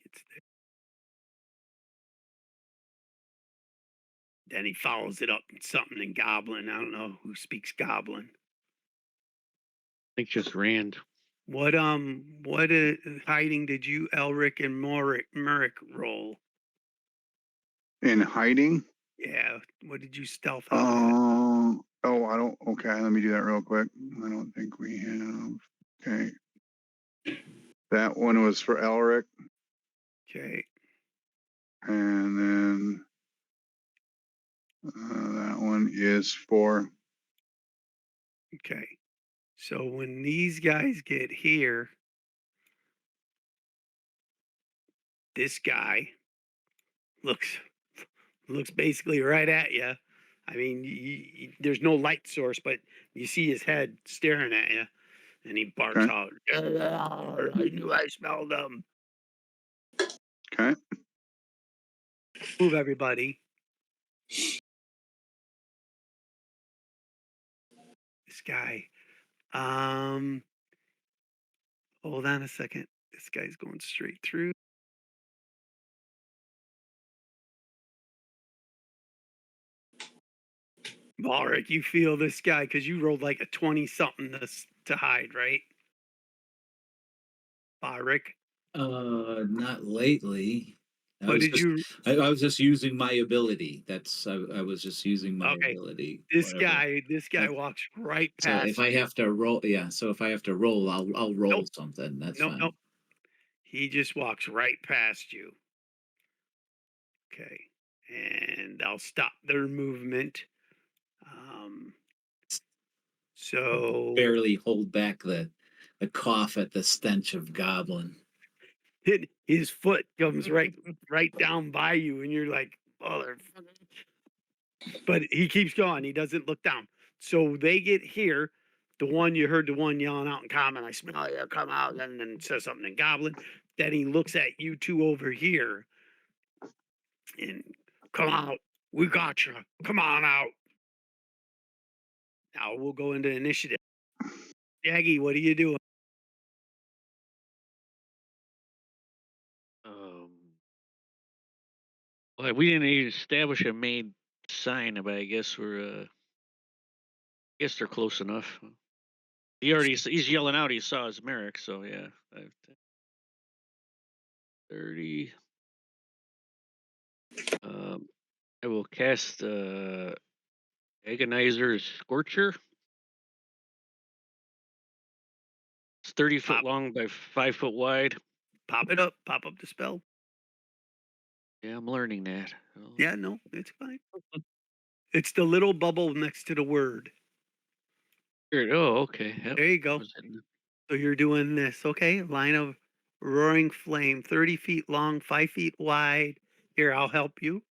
Gets there. Then he follows it up with something in Goblin. I don't know who speaks Goblin. I think just Rand. What hiding did you, Elric and Murick roll? In hiding? Yeah, what did you stealth out at? Oh, I don't. Okay, let me do that real quick. I don't think we have. Okay, that one was for Elric, Okay, and then that one is for. okay. So when these guys get here, this guy looks basically right at you. I mean, there's no light source, but you see his head staring at you, and he barks Okay. out, I knew I smelled them. Okay. Move, everybody. This guy. Hold on a second. This guy's going straight through. Balric, you feel this guy because you rolled like a 20 something to hide, right? Balric. Not lately. What did you? I was just using my ability. I was just using my Okay. ability. This whatever. guy walks right So past. if I have to roll, yeah. So if I have to roll, I'll roll Nope. something. That's Nope. fine. Nope. He just walks right past you. Okay. And I'll stop their movement. So Barely hold back the cough at the stench of goblin. his foot comes right down by you, and you're like, motherfucker. But he keeps going. He doesn't look down. So they get here. The one you heard, the one yelling out in common, I smell you, come out, and then says something in goblin. Then he looks at you two over here and come out. We got you. Come on out. Now we'll go into initiative. Jaggy, what are you doing? Well, we didn't even establish a main sign, but I guess I guess they're close enough. He's yelling out. He saw his Merrick, so yeah. 30. I will cast Agonizer's Scorcher. It's 30 foot Pop. long by 5 foot wide. Pop it up. Pop up the spell. Yeah, I'm learning that. Yeah, no, it's fine. It's the little bubble next to the word. Oh, okay. Yep. There you go. Was it- So you're doing this, okay? Line of roaring flame, 30 feet long, 5 feet wide. Here, I'll help you.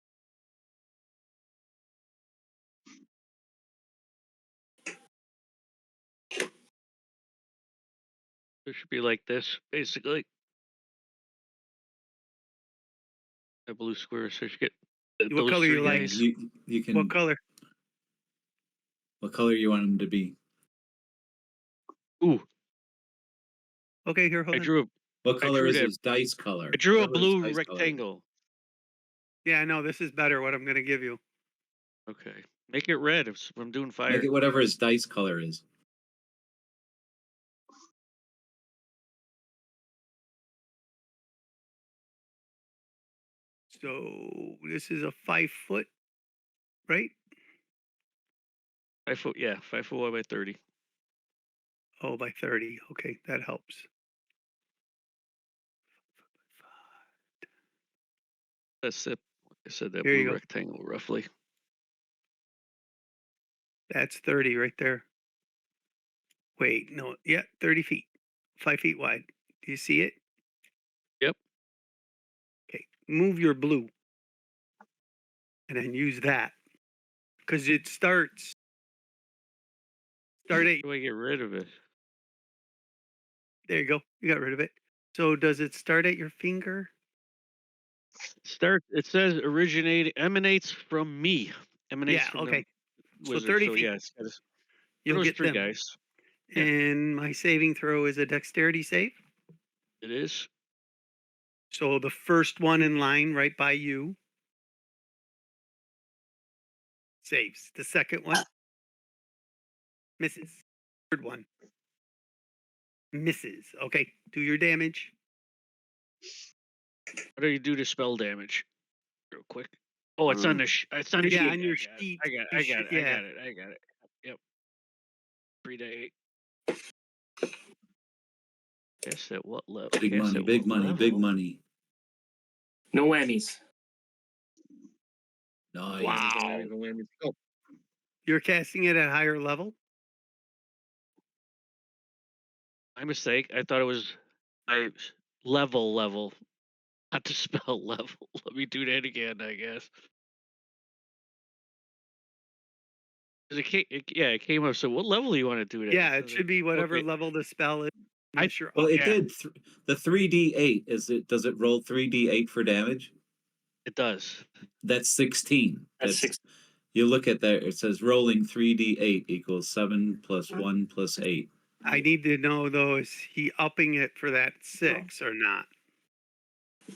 It should be like this, basically. A blue square, so you should get What those color you three like? guys. You can. What color? What color you want them to be? Ooh, Okay, here, I hold on. drew What color drew is that- his dice color? a blue What color is dice color? rectangle. Yeah, no, this is better. What I'm going to give you. Okay, make it red if I'm doing fire. Make it whatever his dice color is. So this is a 5 foot, right? 5 foot, yeah, 5 foot wide by 30. Oh, by 30. Okay, that helps. That's it. Like I said, that Here you blue go. rectangle, roughly. That's 30 right there. Wait, no, yeah, 30 feet, 5 feet wide. Do you see it? Yep. Okay, move your blue and then use that because it starts. Start at, How do I get rid of it? there you go. You got rid of it. So does it start at your finger? It says emanates from me. Emanates Yeah, from okay. the So wizard. 30 So feet. yeah, it's for You'll those get three them. guys. Yeah. And my saving throw is a dexterity save. It is. So the first one in line right by you saves. The second one misses. Third one misses. Okay, do your damage. What do you do to spell damage? Real quick. Oh, it's on the it's on the Yeah, sheet. on your I got sheet. it. I got you it. should- I got it. I got it. Yep. 3 to 8. Guess at what level? Big money, big money, big money. No whammies. Nice. Wow. Oh, You're casting it at higher level. My mistake. I thought it was level, not to spell level. Let me do that again, I guess. 'Cause it came up. So, what level do you want to do that? Yeah, it should be whatever okay. level the spell is. I- Unless you're Well, it Yeah. did the 3d8. Does it roll 3d8 for damage? It does. That's 16. That's 6. You look at there. It says rolling 3d8 equals 7 plus 1 plus 8. I need to know though, is he upping it for that 6 or not?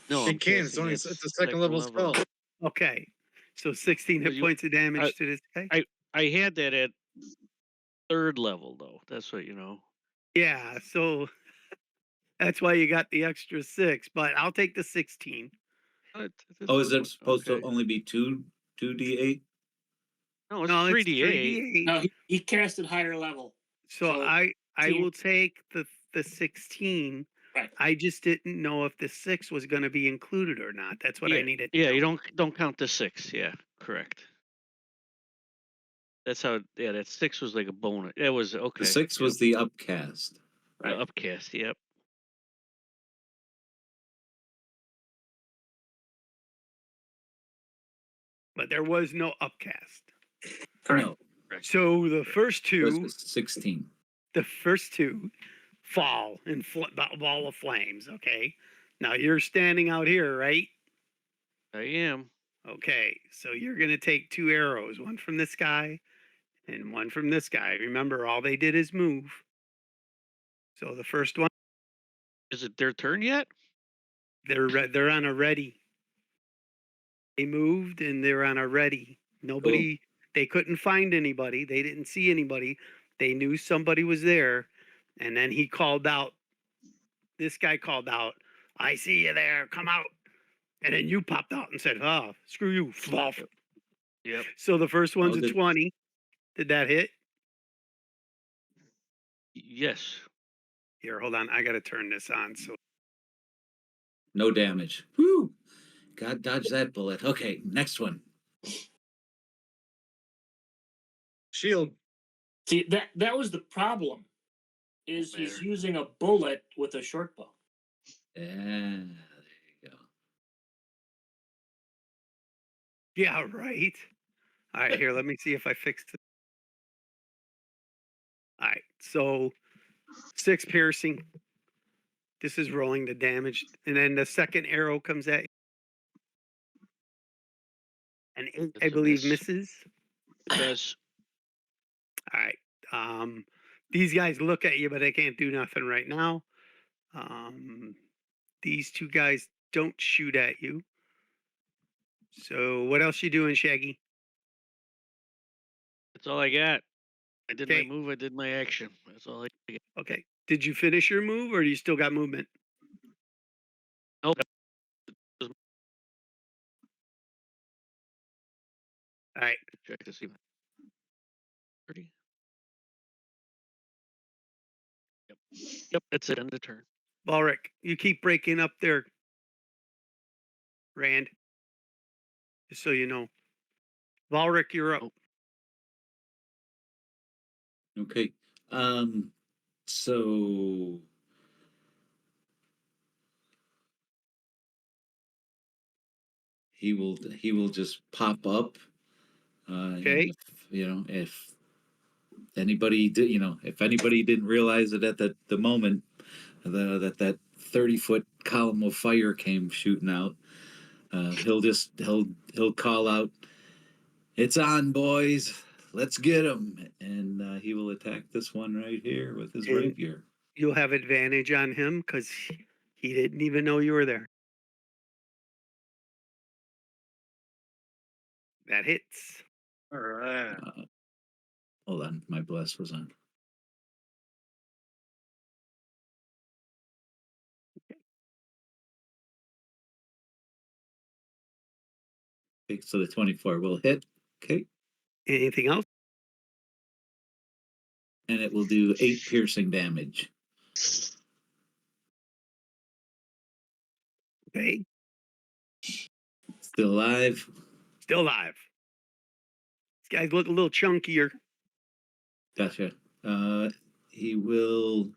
No, I'm it can. It's casting only it it's a second level spell. Okay. So 16 hit You- points of damage to this guy? I had that at 3rd level though. That's what you know. Yeah, so that's why you got the extra 6, but I'll take the 16. Oh, is it supposed Okay. to only be 2d8? No, it's No, 3d8. 3d8. No, he cast it higher level. So so I 16. will take the 16 Right. I just didn't know if the 6 was gonna be included or not. That's what I Yeah, needed to yeah. know. You don't count the 6. Yeah, correct. That's how. Yeah, that 6 was like a bonus. It was The okay. 6 Yep. was the upcast. Right. Upcast. Yep. But there was no upcast. Correct. No, Correct. So the first it was 2 16. the first 2 fall in ball of flames, okay? Now you're standing out here, right? I am. Okay, so you're gonna take 2 arrows, one from this guy and one from this guy. Remember, all they did is move. So the first one, Is it their turn yet? they're on a ready. They moved and they're on a ready. Nobody, they couldn't find anybody. They didn't see anybody. They knew somebody was there, and then he called out. This guy called out, "I see you there. Come out." And then you popped out and said, "Oh, screw you." Fluff. Yep. So the first one's Oh, a did- 20. Did that hit? Yes. Here, hold on. I got to turn this on. So No damage. Woo! God dodge that bullet. Okay, next one. Shield. See, that was the problem. Is he's Matter. using a bullet with a short bow. Yeah, there you go. yeah, right. All right, here, let me see if I fixed it. All right, so 6 piercing. This is rolling the damage. And then the second arrow comes at you. An 8, That's I a believe, miss. misses. It does. All right. These guys look at you, but they can't do nothing right now. These 2 guys don't shoot at you. So what else you doing, Shaggy? That's all I got. I did my Okay. move. I did my action. That's all I got. Okay. Did you finish your move or do you still got movement? Nope. All right. Check to see. 30. Yep. Yep. That's it. End of turn. Balric, you keep breaking up there, Rand. Just so you know. Valric, you're up. Oh. Okay. So he will just pop up. Okay. If anybody did, if anybody didn't realize it at the moment, that 30-foot column of fire came shooting out, he'll call out, "It's on, boys! Let's get him!" And he will attack this one right here with his And rapier. you'll have advantage on him because he didn't even know you were there. That hits. All right. Hold on, my bless was on. Okay, so the 24 will hit. Okay, Anything else? and it will do 8 piercing damage. Okay. Still alive. Still alive. These guys look a little chunkier. Gotcha. He will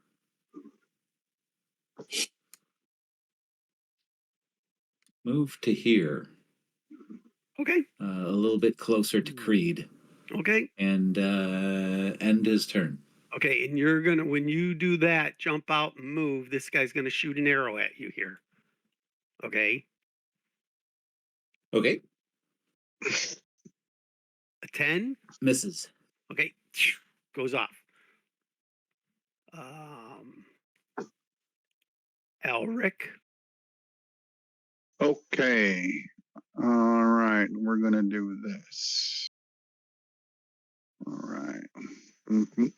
move to here, Okay. a little bit closer to Creed, Okay. and end his turn. Okay. And you're going to, when you do that, jump out and move, this guy's going to shoot an arrow at you here. Okay. Okay, A 10. misses. Okay. Goes off. Um, Elric. Okay. All right. We're going to do this. All right. Mhm.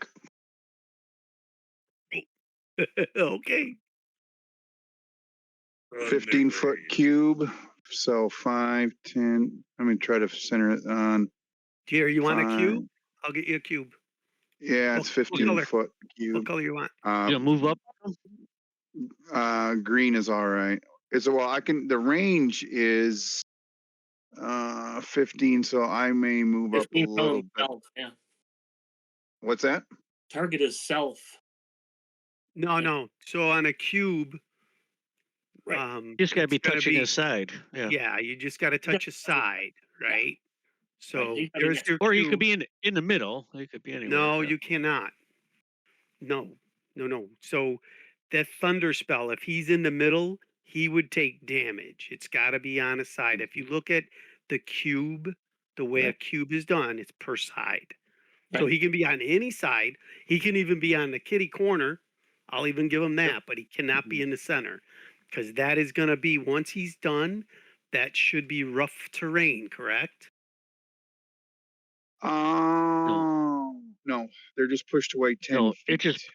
okay. 15-foot cube. So 5, 10. Let me try to center it on Here, you want a 5. cube? I'll get you a cube. Yeah, it's What color? 15-foot What cube. color you want? You gonna move up? Green is all right. It's well, the range is 15, so I may move up a 15 little pound bit. self. Yeah. What's that? Target is self. No, Yeah. no. So on a cube, Right. Just got to it's be gonna touching be his side. Yeah. yeah. You just got to touch a side, Yeah. right? Right. So He's gotta there's get your Or you could cube. be in the middle. You could be anywhere. No, Yeah. you cannot. No, no, no. So that thunder spell, if he's in the middle, he would take damage. It's got to be on a side. If you look at the cube, the way a Right. cube is done, it's per side. So Right. he can be on any side. He can even be on the kitty corner. I'll even give him Yep. that, but he cannot be Mhm. in the center because that is going to be, once he's done, that should be rough terrain, correct? No, No, they're just pushed away 10 no, it feet. just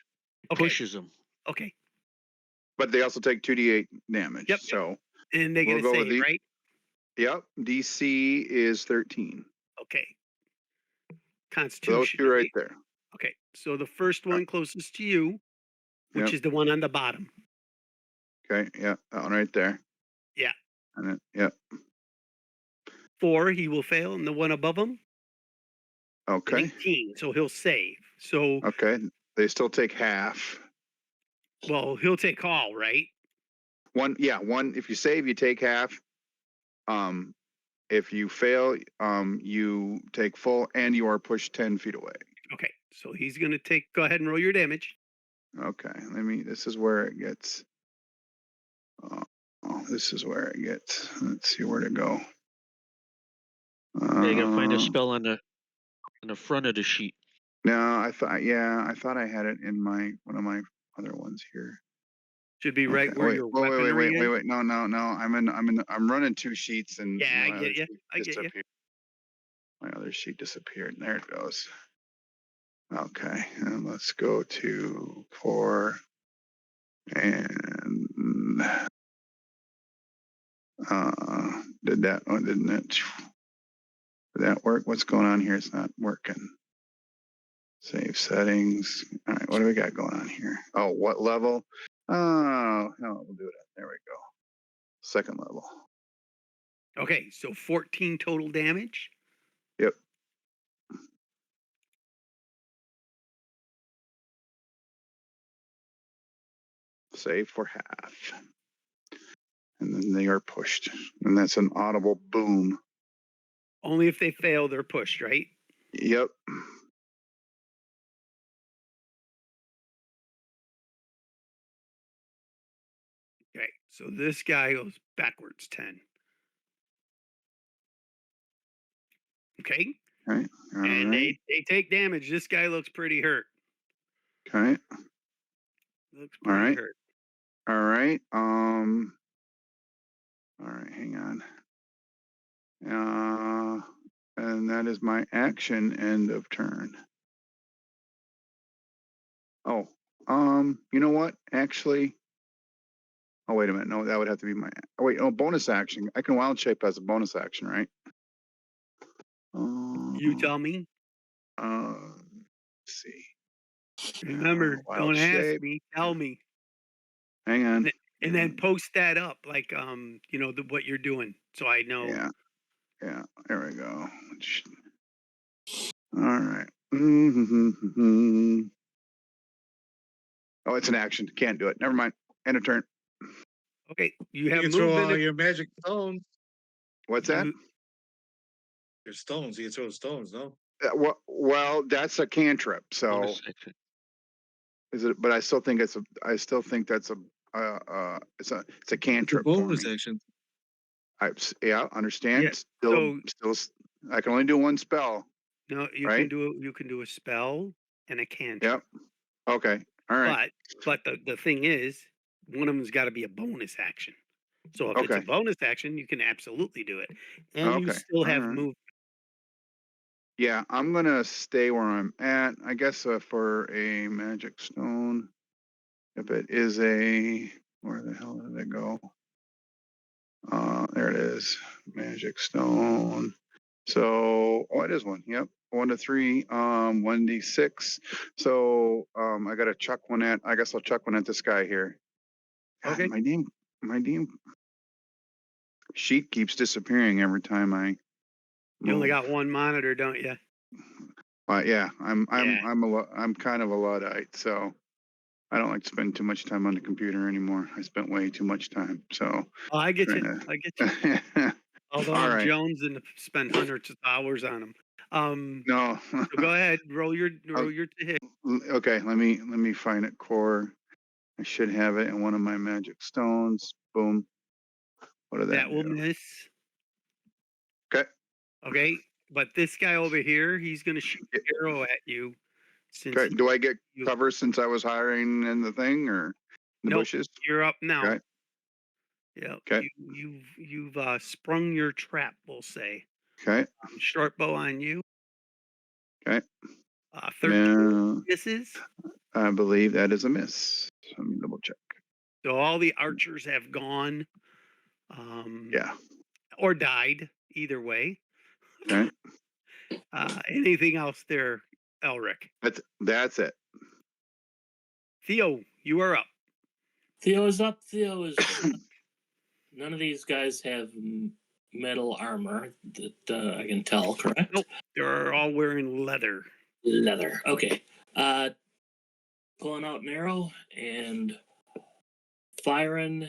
Okay. pushes him. Okay. But they also take 2d8 damage. Yep. So And they get we'll a go with save, the right? yep. DC is 13. Okay. Those Constitution, two right right? there. Okay. So the first Yep. one closest to you, which Yep. is the one on the bottom. Okay. Yeah. That one right there. Yeah. And then, yep. 4, he will fail, and the one above him, an Okay. 18. So he'll save. So, Okay. They still take half. well, he'll take all, right? One. Yeah. One. If you save, you take half. Um, if you fail, you take full, and you are pushed 10 feet away. Okay. So he's going to take, go ahead and roll your damage. Okay. This is where it gets. This is where it gets. Let's see where to go. Yeah, you got to find a spell on the front of the sheet. No, I thought I had it in one of my other ones here. Should be Okay. right where your weaponry is. Wait. No. I'm running two sheets and Yeah, I my get other you. sheet I get you. disappeared. My other sheet disappeared. And there it goes. Okay. And let's go to 4 and did that one, didn't it? Did that work? What's going on here? It's not working. Save settings. All right, what do we got going on here? Oh, what level? Oh, no, we'll do it. There we go. Second level. Okay. So 14 total damage. Yep. Save for half. And then they are pushed. And that's an audible boom. Only if they fail, they're pushed, right? Yep. Okay. So this guy goes backwards 10. Okay. Okay. All And right. they take damage. This guy looks pretty hurt. Okay. Looks All pretty right. hurt. All right. All right. Hang on. And that is my action. End of turn. Oh. You know what? Actually. Oh, wait a minute. No, that would have to be my. Oh, wait. Oh, bonus action. I can wild shape as a bonus action, right? You tell me. Let's see. Remember, Wild don't ask shape. me. Tell me. Hang on. And then post that up, like what you're doing, so I know. Yeah. Yeah. There we go. All right. Mm-hmm. Oh, it's an action. Can't do it. Never mind. End of turn. Okay, you You have can throw movement. your magic stones. What's that? Your stones. You can throw stones, no? Well, that's a cantrip. So Bonus action. is it? But I still think it's a. I still think that's a. It's a It's a cantrip for bonus me. action. Yeah, understand. Yeah, Still, I can only do one spell. No, you Right? can do a spell and a cantrip. Yep. Okay. All right. But the thing is, one of them's got to be a bonus action. So if it's a Okay. bonus action, you can absolutely do it, and you Okay. still All have right. movement. Yeah, I'm gonna stay where I'm at. I guess for a magic stone, if it is a, where the hell did it go? There it is, magic stone. So, oh, it is one. Yep, 1 to 3, 1d6. So, I gotta chuck one at. I guess I'll chuck one at this guy here. God, Okay. my name sheet keeps disappearing every time I You only move. got one monitor, don't you? Yeah, Yeah. I'm kind of a Luddite, so I don't like to spend too much time on the computer anymore. I spent way too much time, so Oh, I get you. trying I get you. to. Although All I'm right, Jones and spend hundreds of hours on them. no, So go ahead, roll I'll- your to hit. okay. Let me find it. Core. I should have it in one of my magic stones. Boom. What did that That will do? miss. Okay. Okay. But this guy over here, he's gonna shoot Yeah, an arrow at you since okay. Do I get you cover since I was hiring in the thing or the nope, bushes? you're up now. Okay. Yep. Okay. You've sprung your trap, we'll say. Okay. Short bow on you. Okay. 13 Now, misses. I believe that is a miss. Let me double check. So all the archers have gone, Yeah. or died, either way. Okay. Anything else there, Elric? That's it. Theo, you are up. Theo is up. Theo is. None of these guys have metal armor that I can tell, correct? Nope, they're all wearing leather. Leather. Okay. Pulling out an arrow and firing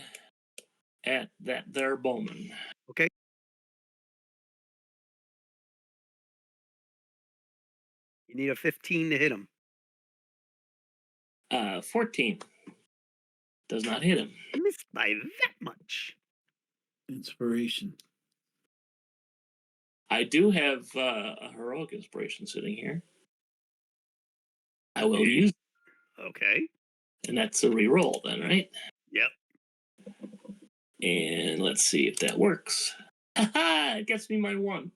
at that there bowman. Okay. You need a 15 to hit him. 14 does not hit him. Missed by that much. Inspiration. I do have a heroic inspiration sitting here. I will use, Okay. and that's a reroll then, right? Yep. And let's see if that works. It gets me my 1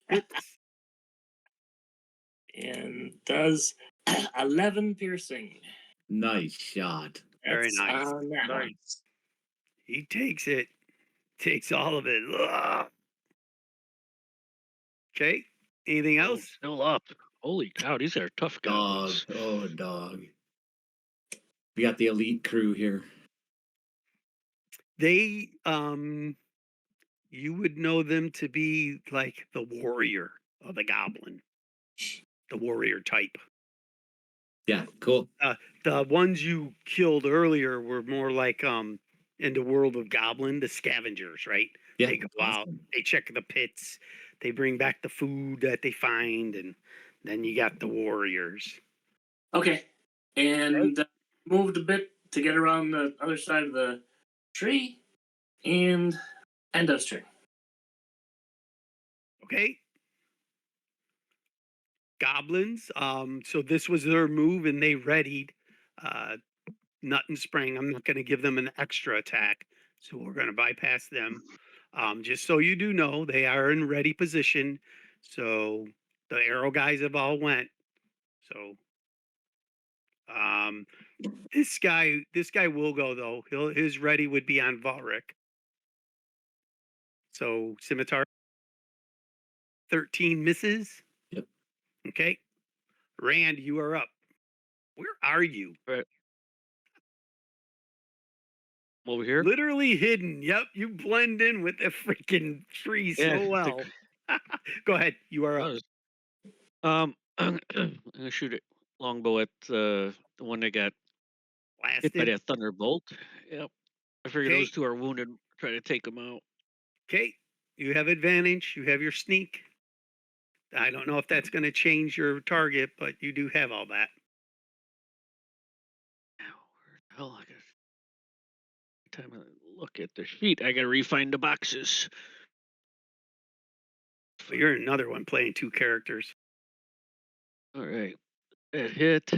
Hits. and does 11 piercing. Nice shot. Very That's nice. on that one. Nice. He takes it. Takes all of it. Ugh. Okay. Anything Oh, else? still up. Holy cow, these are tough Dog. goblins. Oh, dog. We got the elite crew here. They you would know them to be like the warrior of the goblin. The warrior type. Yeah, cool. The ones you killed earlier were more like in the world of goblin, the scavengers, right? Yeah. They go out, they check the pits, they bring back the food that they find, and then you got the warriors. Okay. And moved a bit to get around the other side of the tree and end of turn. Okay. Goblins. So this was their move and they readied. Nut and Spring. I'm not gonna give them an extra attack. So we're gonna bypass them. Just so you do know, they are in ready position. So the arrow guys have all went. So um this guy will go though. His ready would be on Valric. So scimitar 13 misses. Yep. Okay. Rand, you are up. Where are you? Right. Over here? Literally hidden. Yep, you blend in with the freaking tree Yeah. so well. Go ahead. You are up. Was. I'm gonna shoot it longbow at the one that got hit by Blasted. that thunderbolt. Yep. I figure Okay. those two are wounded. Try to take them out. Okay. You have advantage. You have your sneak. I don't know if that's going to change your target, but you do have all that. Now, where the hell I got time I look at the sheet? I gotta refine the boxes. But you're another one playing two characters. All right. That hit.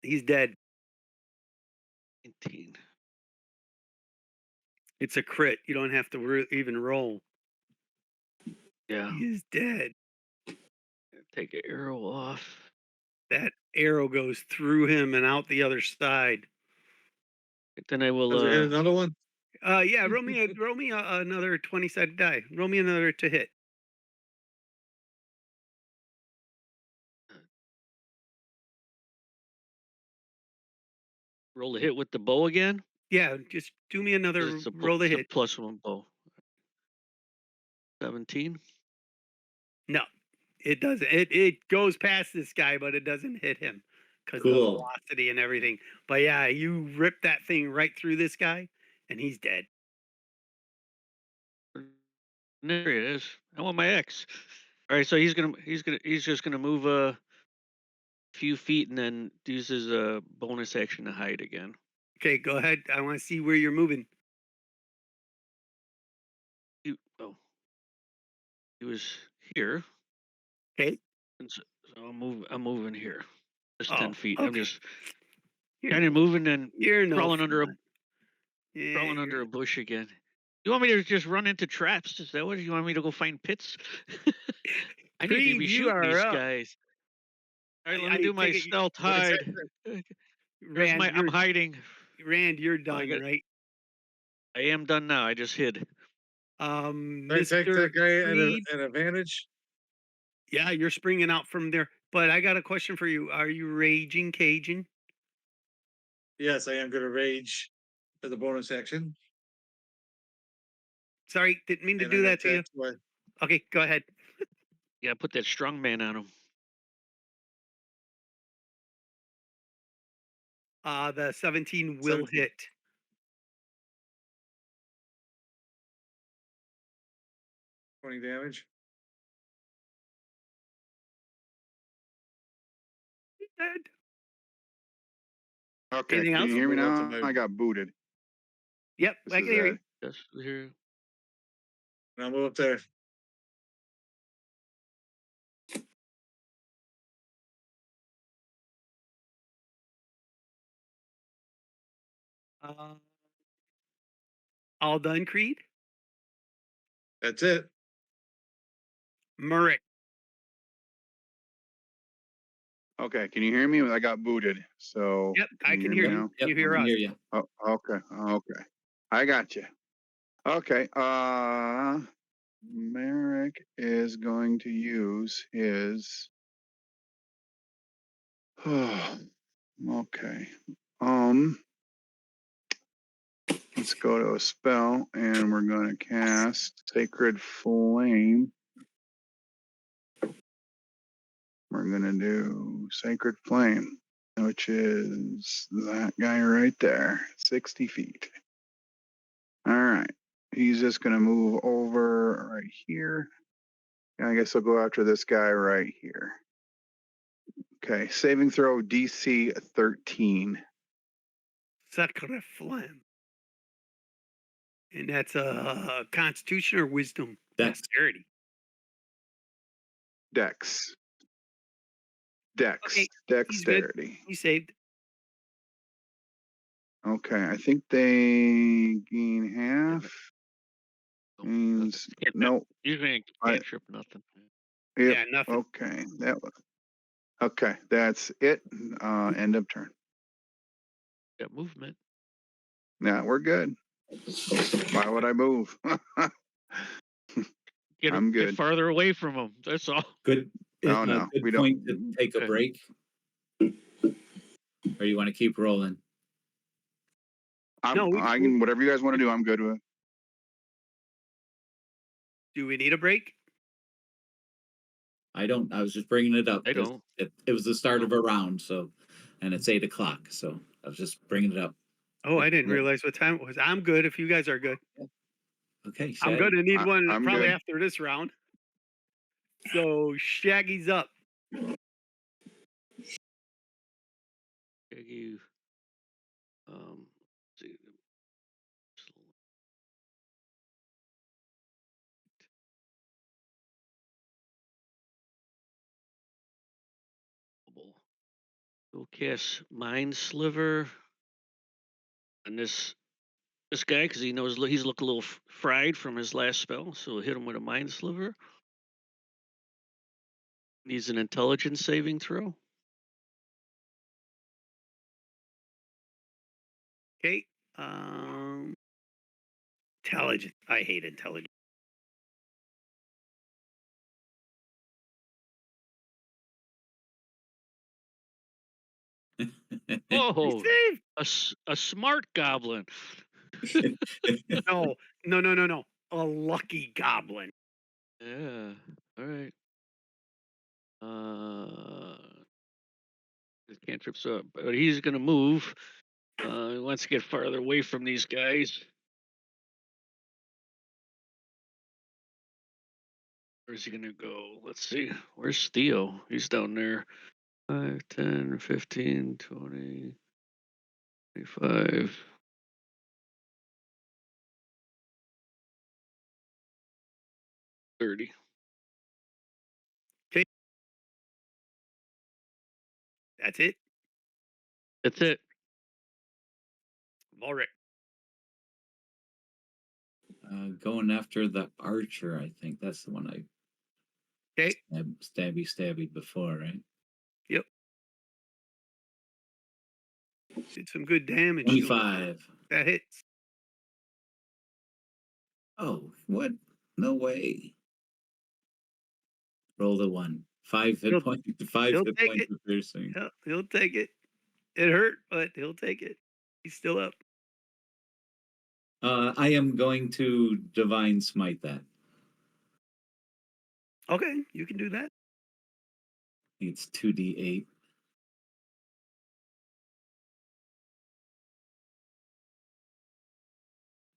He's dead. 19. It's a crit. You don't have to even roll. Yeah. He is dead. Take an arrow off. That arrow goes through him and out the other side. Then I will Does it hit another one? Yeah, roll me another 20-sided die. Roll me another to hit. Roll the hit with the bow again. Yeah, just do me 'Cause another It's a, roll the it's a hit. +1 bow. 17. No, it doesn't. It goes past this guy, but it doesn't hit him because the Cool. velocity and everything. But yeah, you rip that thing right through this guy, and he's dead. There it is. I want my X. All right, so he's just gonna move a few feet and then use his bonus action to hide again. Okay, go ahead. I want to see where you're moving. Oh, he was here, Okay. and so I'm moving here, just Oh, 10 feet. I'm okay. just You're kind of no, moving and you're no crawling under a fun. Yeah, crawling under you're a bush again. You want me to just run into traps? Is that what you want me to go find pits? I need to Creed. be You shooting are these up. guys. All right, let me I do my take it, stealth hide. There's Rand. I'm hiding. You're Oh, done, right? I am done now. I just hid. Can I take Mr. that guy at Creed. an advantage? Yeah, you're springing out from there. But I got a question for you. Are you raging Cajun? Yes, I am going to rage as a bonus action, Sorry, didn't mean to and I'm do going that to to you. attack twice. Okay, go ahead. Yeah, put that strong man on him. The 17 will 17. hit. 20 damage. Dead. Okay, Anything can else? you hear me Move up to now? my- I got booted. Yep, This I is can hear you. Yes, here. And I'll move up there. Uh, all done, Creed? That's it. Murray. Okay, can you hear me? I got booted. So Yep, I can you hear me you. now? Can Yep, you I hear can us? hear you. Oh, okay, okay. I got you. Okay, Merrick is going to use his. Okay. Let's go to a spell, and we're going to cast Sacred Flame. We're going to do Sacred Flame, which is that guy right there, 60 feet. All right. He's just going to move over right here. And I guess I'll go after this guy right here. Okay. Saving throw DC 13. Sacre Flame. And that's a Constitution or Wisdom? Dex. Dexterity. Dex. Okay, he's good. Dexterity. He saved. Okay. I think they gain half. Oh, Means Can't, no. you can't I- trip nothing. Yep. Yeah, nothing. Okay. That was. Okay. That's it. End of turn. Got movement. Yeah, we're good. Why would I move? I'm Get good. farther away from him. That's all. Good. Oh, no, Good we point don't. to take a Okay. break. Or you want to keep rolling? No, I can, whatever you guys want to do, I'm good with. do we need a break? I don't. I was just bringing it up. I 'cause don't. It was the start of a round, so, and it's 8 o'clock, so I was just bringing it up. Oh, I didn't Yeah. realize what time it was. I'm good if you guys are good. Okay, I'm Shag. gonna need one I'm probably good. after this round. So Shaggy's up. You, see, we'll cast Mind Sliver on this guy because he knows he's looked a little fried from his last spell, so we'll hit him with a Mind Sliver. Needs an Intelligence saving throw. Okay. Intelligence. I hate intelligence. Oh, Saved. a smart goblin. No, no, no, no, no. A lucky goblin. Yeah. All right. His cantrip's up, but he's gonna move. He wants to get farther away from these guys. Where's he gonna go? Let's see. Where's Theo? He's down there. 5, 10, 15, 20, 25. 30. Okay, that's it. That's it. Ulrich. Going after the archer, I think that's the one I Okay. stabby before, right? Yep. Did some good damage to him. 25. That hits. Oh, what? No way. Roll the one. 5 hit He'll, points. 5 he'll hit take points it. of piercing. He'll take it. It hurt, but he'll take it. He's still up. I am going to divine smite that. Okay, you can do that. It's 2d8.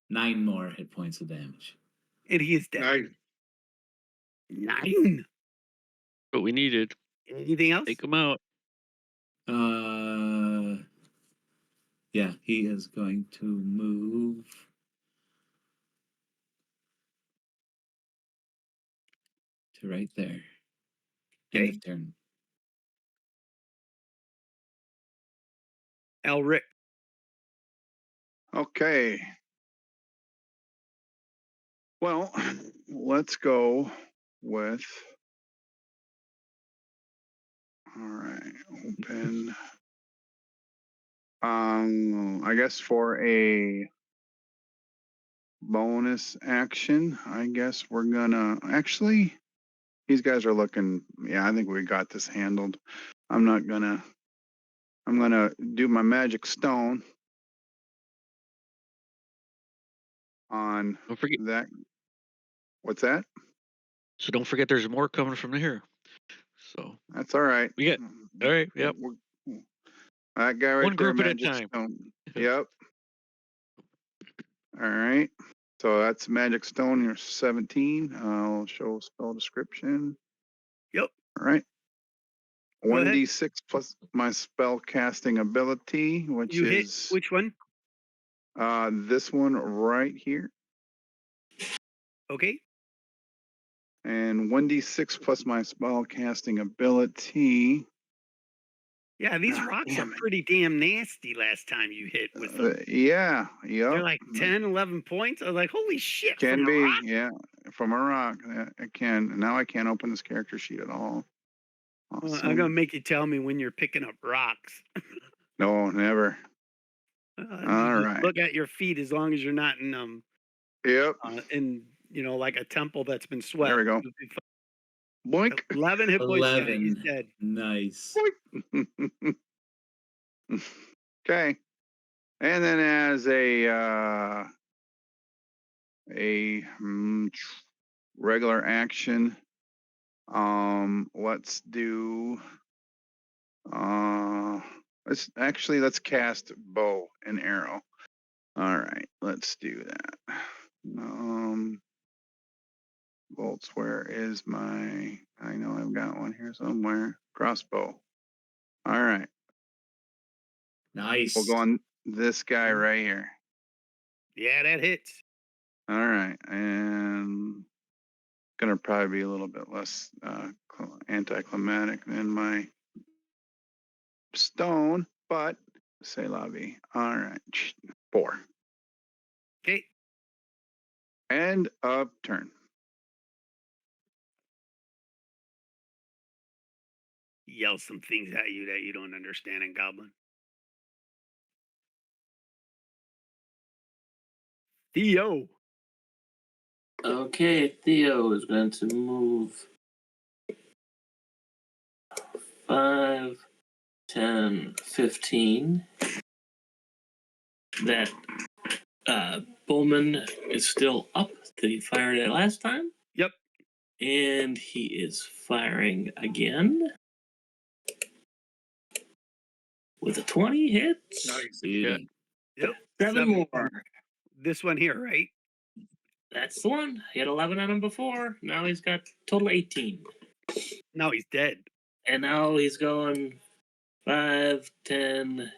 Nine more hit points of damage. And he is dead. Nice. 9. What we needed. Anything else? Take him out. Yeah, he is going to move to right there. End Okay. of turn. Elric. Okay. Well, let's go with. All right, open. I guess for a bonus action, I guess we're gonna actually. These guys are looking. Yeah, I think we got this handled. I'm gonna do my magic stone on Don't forget. that. What's that? So don't forget, there's more coming from here. So That's all right. we get. All right. Yep. That guy right One there, group at a magic time. stone. Yep. All right. So that's magic stone. You're 17. I'll show spell description. Yep. All right. Go ahead. 1d6 plus my spell casting ability, which You hit is which one? this one right here. Okay. And 1d6 plus my spell casting ability. Yeah, these Ah, rocks are damn it. pretty damn nasty last time you hit with them. Yeah. They're Yep. like 10, 11 points. I was like, holy shit. Can From a be. rock? Yeah. From a rock. I can. Now I can't open this character sheet at all. Well, Awesome. I'm going to make you tell me when you're picking up rocks. No, never. You All just right. look at your feet as long as you're not Yep. in like a temple that's been swept. There we go. You'll be fine. Boink. 11 hit points. Yeah, he's 11. dead. Nice. Okay. And then as a regular action, let's do let's cast bow and arrow. All right, let's do that. Bolts, where is my, I know I've got one here somewhere. Crossbow. All right. Nice. We'll go on this guy right here. Yeah, that hits. All right. And gonna probably be a little bit less anticlimactic than my stone, but say la vie. All right. 4. Okay. End of turn. Yell some things at you that you don't understand in Goblin. Theo. Okay, Theo is going to move 5, 10, 15. That Bowman is still up. Did he fire it last time? Yep. And he is firing again. With a 20 hits. Nice. Beauty. Yep. 7 more. This one here, right? That's the one. He had 11 on him before. Now he's got total 18. Now he's dead. And now he's going 5, 10,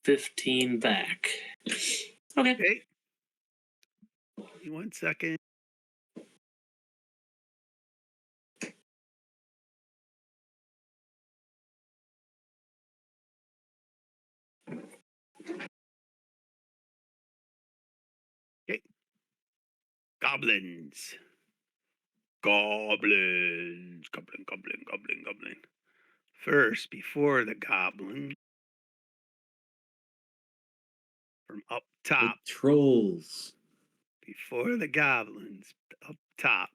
15 back. Okay. Okay. Give me 1 second. Okay. Goblins. Goblins. Goblin. First, before the goblin, from up The top, trolls. before the goblins, up top,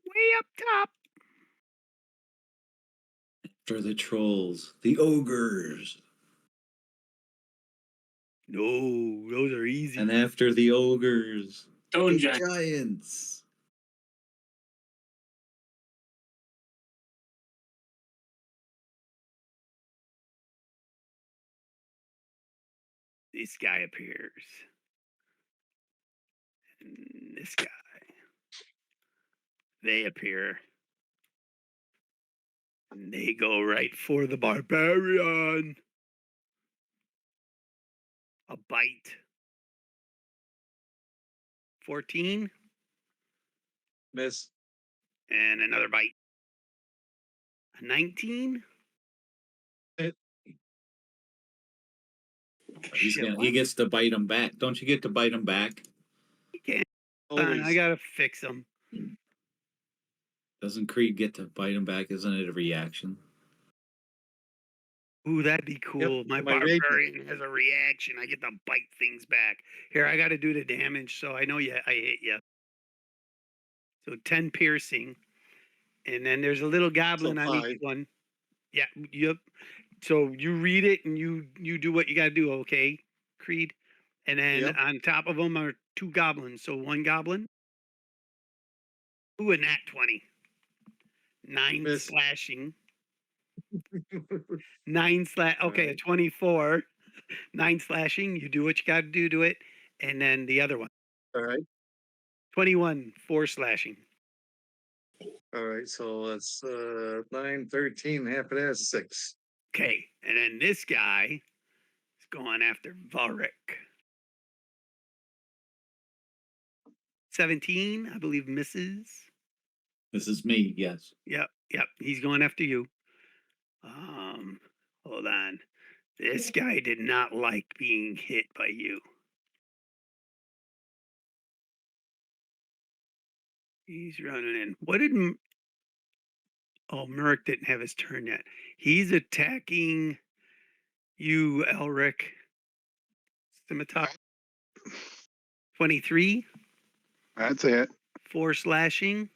way up top. After the trolls. The ogres. No, those are easy. And after the ogres. Stone The Giant. giants. This guy appears. And this guy. They appear. And they go right for the barbarian. A bite. 14. Miss. And another bite. A 19. He gets to bite him back. Don't you get to bite him back? He can't. I Always. gotta fix him. Doesn't Creed get to bite him back? Isn't it a reaction? Ooh, that'd be cool. My my rapier. barbarian has a reaction. I get to bite things back. Here, I got to do the damage, so I know I hit you. So 10 piercing, and then there's a little goblin on 5. each one. Yeah, yep. So you read it and you do what you got to do, okay, Creed? And then Yep. on top of them are 2 goblins. So 1 goblin. Ooh, a nat 20. 9 Miss. slashing. 9 slash. Okay, a 24. 9 slashing. You do what you got to do to it. And then the other one. All right. 21, 4 slashing. All right. So that's 9, 13. Half of that is 6. Okay. And then this guy is going after Varric. 17, I believe, misses. This is me, yes. Yep. He's going after you. Hold on. This guy did not like being hit by you. He's running in. What did? Oh, Merrick didn't have his turn yet. He's attacking you, Elric. Scimitar. 23, That's it. 4 slashing.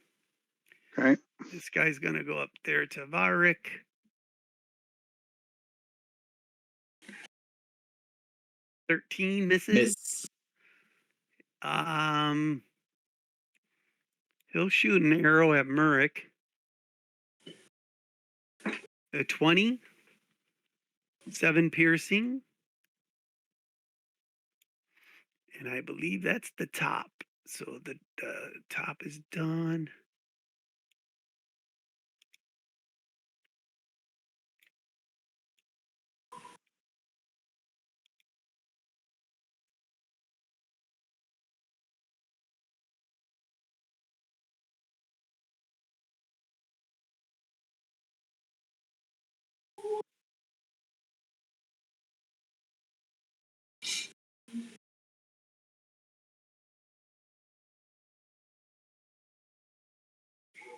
Okay. This guy's gonna go up there to Varric. 13 misses. Miss. He'll shoot an arrow at Merrick. A 20. 7 piercing. And I believe that's the top. So the top is done.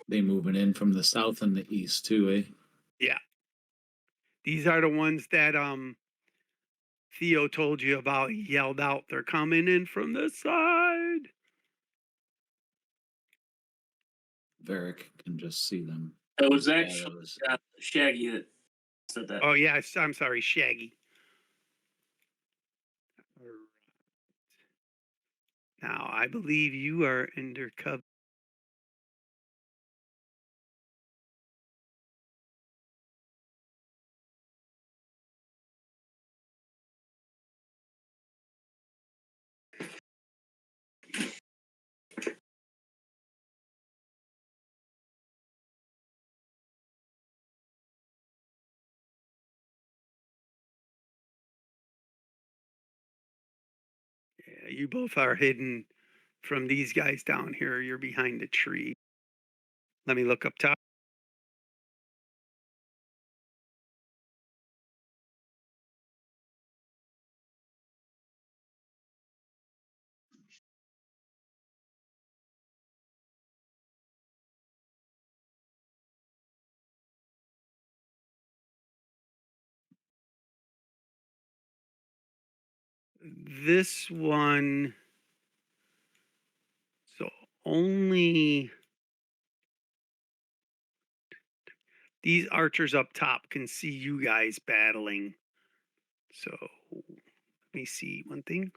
They moving in from the south and the east too, eh? Yeah. These are the ones that Theo told you about. He yelled out, they're coming in from the side. Varric can just see them. It was actually Shadows. Shaggy that said that. Oh yeah, I'm sorry, Shaggy. Alright. Now I believe you are under cover. Yeah, you both are hidden from these guys down here. You're behind a tree. Let me look up top. This one, so only these archers up top can see you guys battling. So let me see one thing.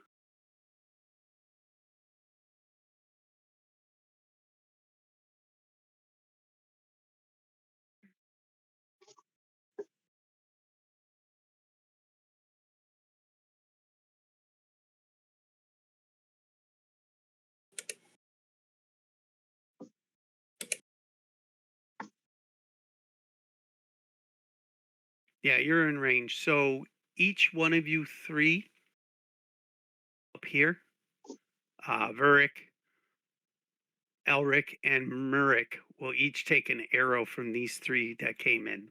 Yeah, you're in range. So each one of you three up here, Vurik, Elric, and Murik will each take an arrow from these three that came in.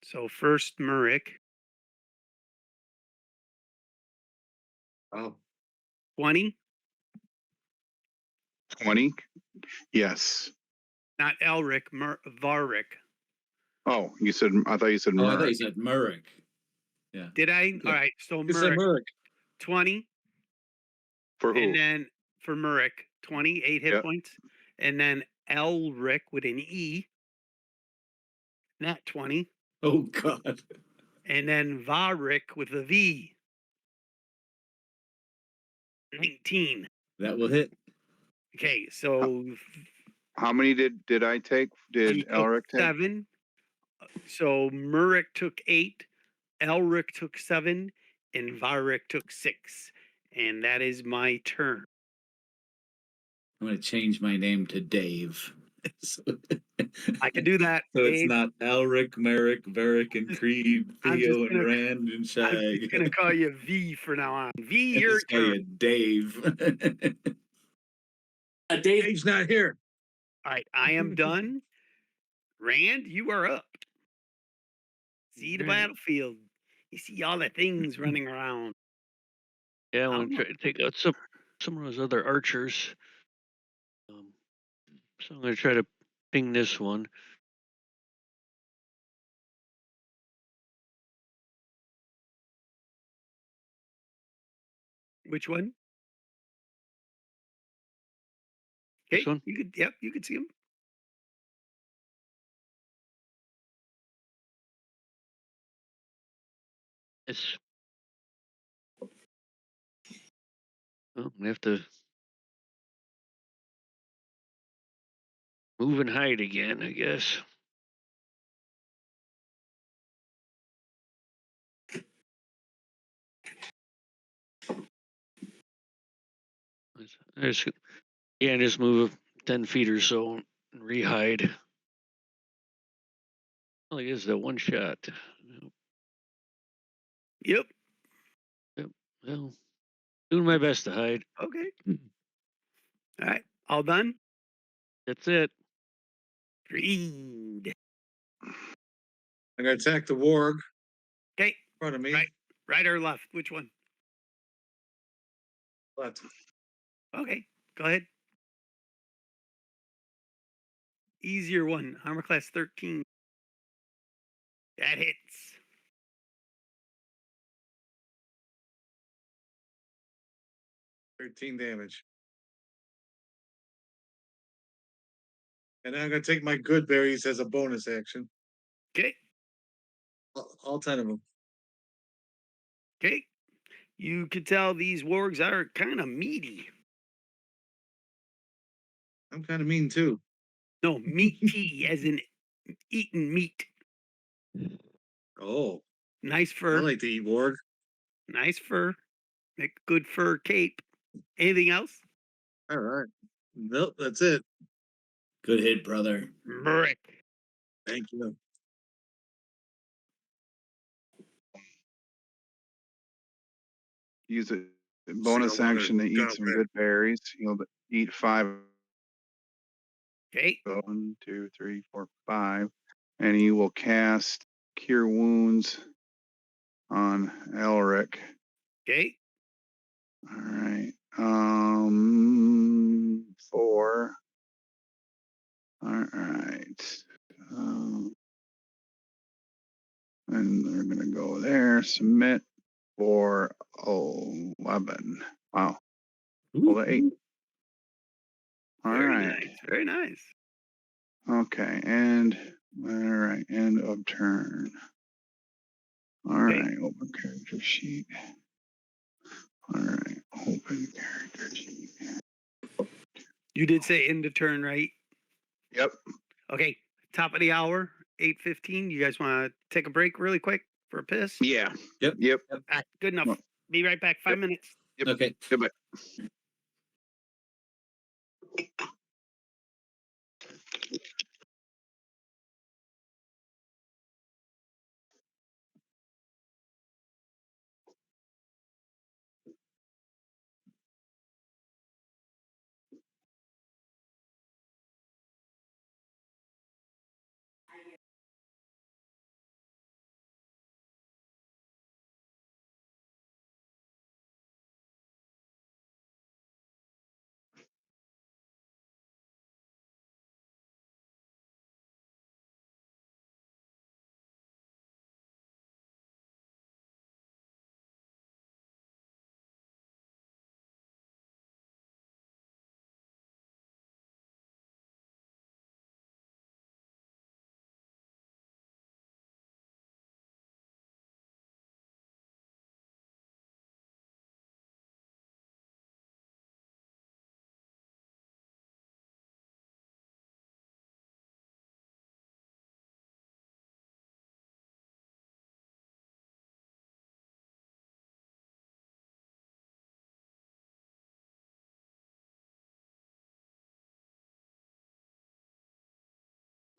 So first Murik, Oh, 20, 20? Yes. not Elric, Varik. Oh, I thought you said Oh, I thought Murray. you said Murick. Yeah. Did I? Good. All right. So you said Murik, Merrick. 20. For who? And then for Murik, 28 hit Yep. points. And then Elric with an E, not 20. Oh God. And then Varik with a V, 19. That will hit. Okay, so How many did I take? you Did took Elric take? 7. So Murik took 8, Elric took 7, and Varik took 6. And that is my turn. I'm gonna change my name to Dave. So, I can do that. so it's Dave. not Alric, Merrick, Varric, and Creed, I'm just Theo, and gonna Rand, and I'm just Shag. gonna call you V for now on. V, I your just call turn. you Dave. Dave, Dave's not here. All right, I am done. Rand, you are up. See the Alright. battlefield. You see all the things running around. Yeah, I want I'm to try to take out some of those other archers. So I'm going to try to ping this one. Which one? This Okay, one. you could see him. It's. Well, we have to move and hide again, I guess. Just move 10 feet or so and re-hide. Well, I guess that one shot. Yep. Yep. Well, doing my best to hide. Okay. All right. All done? That's it. Read. I'm gonna attack the warg in Okay. front of me. Right or left? Which one? Left. Okay. Go ahead. Easier one. Armor class 13. That hits. 13 damage. And then I'm gonna take my good berries as a bonus action. Okay. All 10 of them. Okay. You could tell these wargs are kind of meaty. I'm kind of mean too. No, meaty as in eating meat. Oh, Nice I fur. like to eat warg. Nice fur. Make a good fur cape. Anything else? All right. Nope, that's it. Good hit, brother. Brick. Thank you. Use a See, bonus I wanna action to eat dump some it. good berries. You'll eat 5. Okay. 1, 2, 3, 4, 5. And you will cast Cure Wounds on Elric. Okay. All right. 4. All right. And they're gonna go there. Submit for 11. Wow. Roll the 8. All Very right. nice. Very nice. Okay. And all right. End of turn. All Okay. right. Open character sheet. All right. Open character sheet. You did say end of turn, right? Yep. Okay. Top of the hour, 8:15. You guys want to take a break really quick for a piss? Yeah. Yep. Yep. Ah, good enough. Well, Be right back. 5 yep. minutes. Yep. Okay. Goodbye.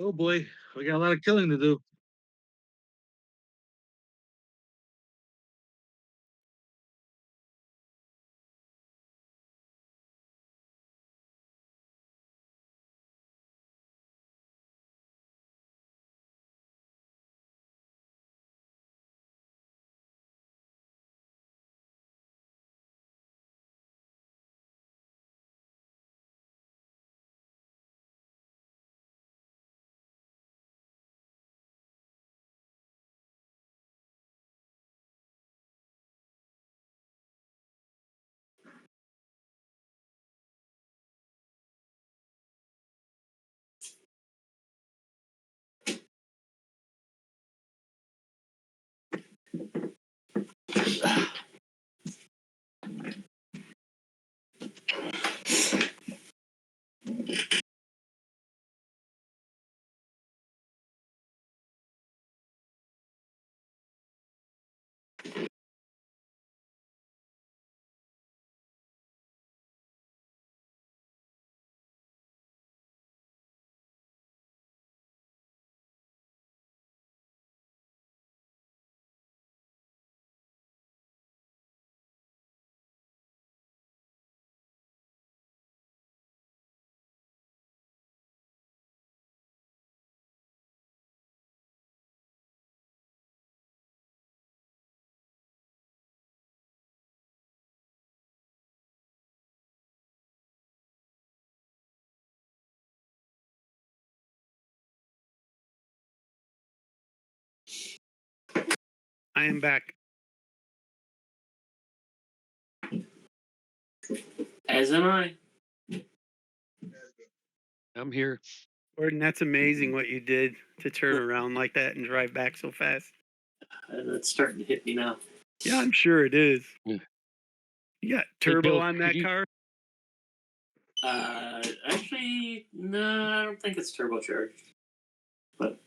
Oh boy, we got a lot of killing to do. I am back. As am I. I'm here. Gordon, that's amazing what you did to turn around like that and drive back so fast. That's starting to hit me now. Yeah, I'm sure it is. Yeah. You got Hey, turbo Bill, on could that you- car? Actually, no, I don't think it's turbocharged. But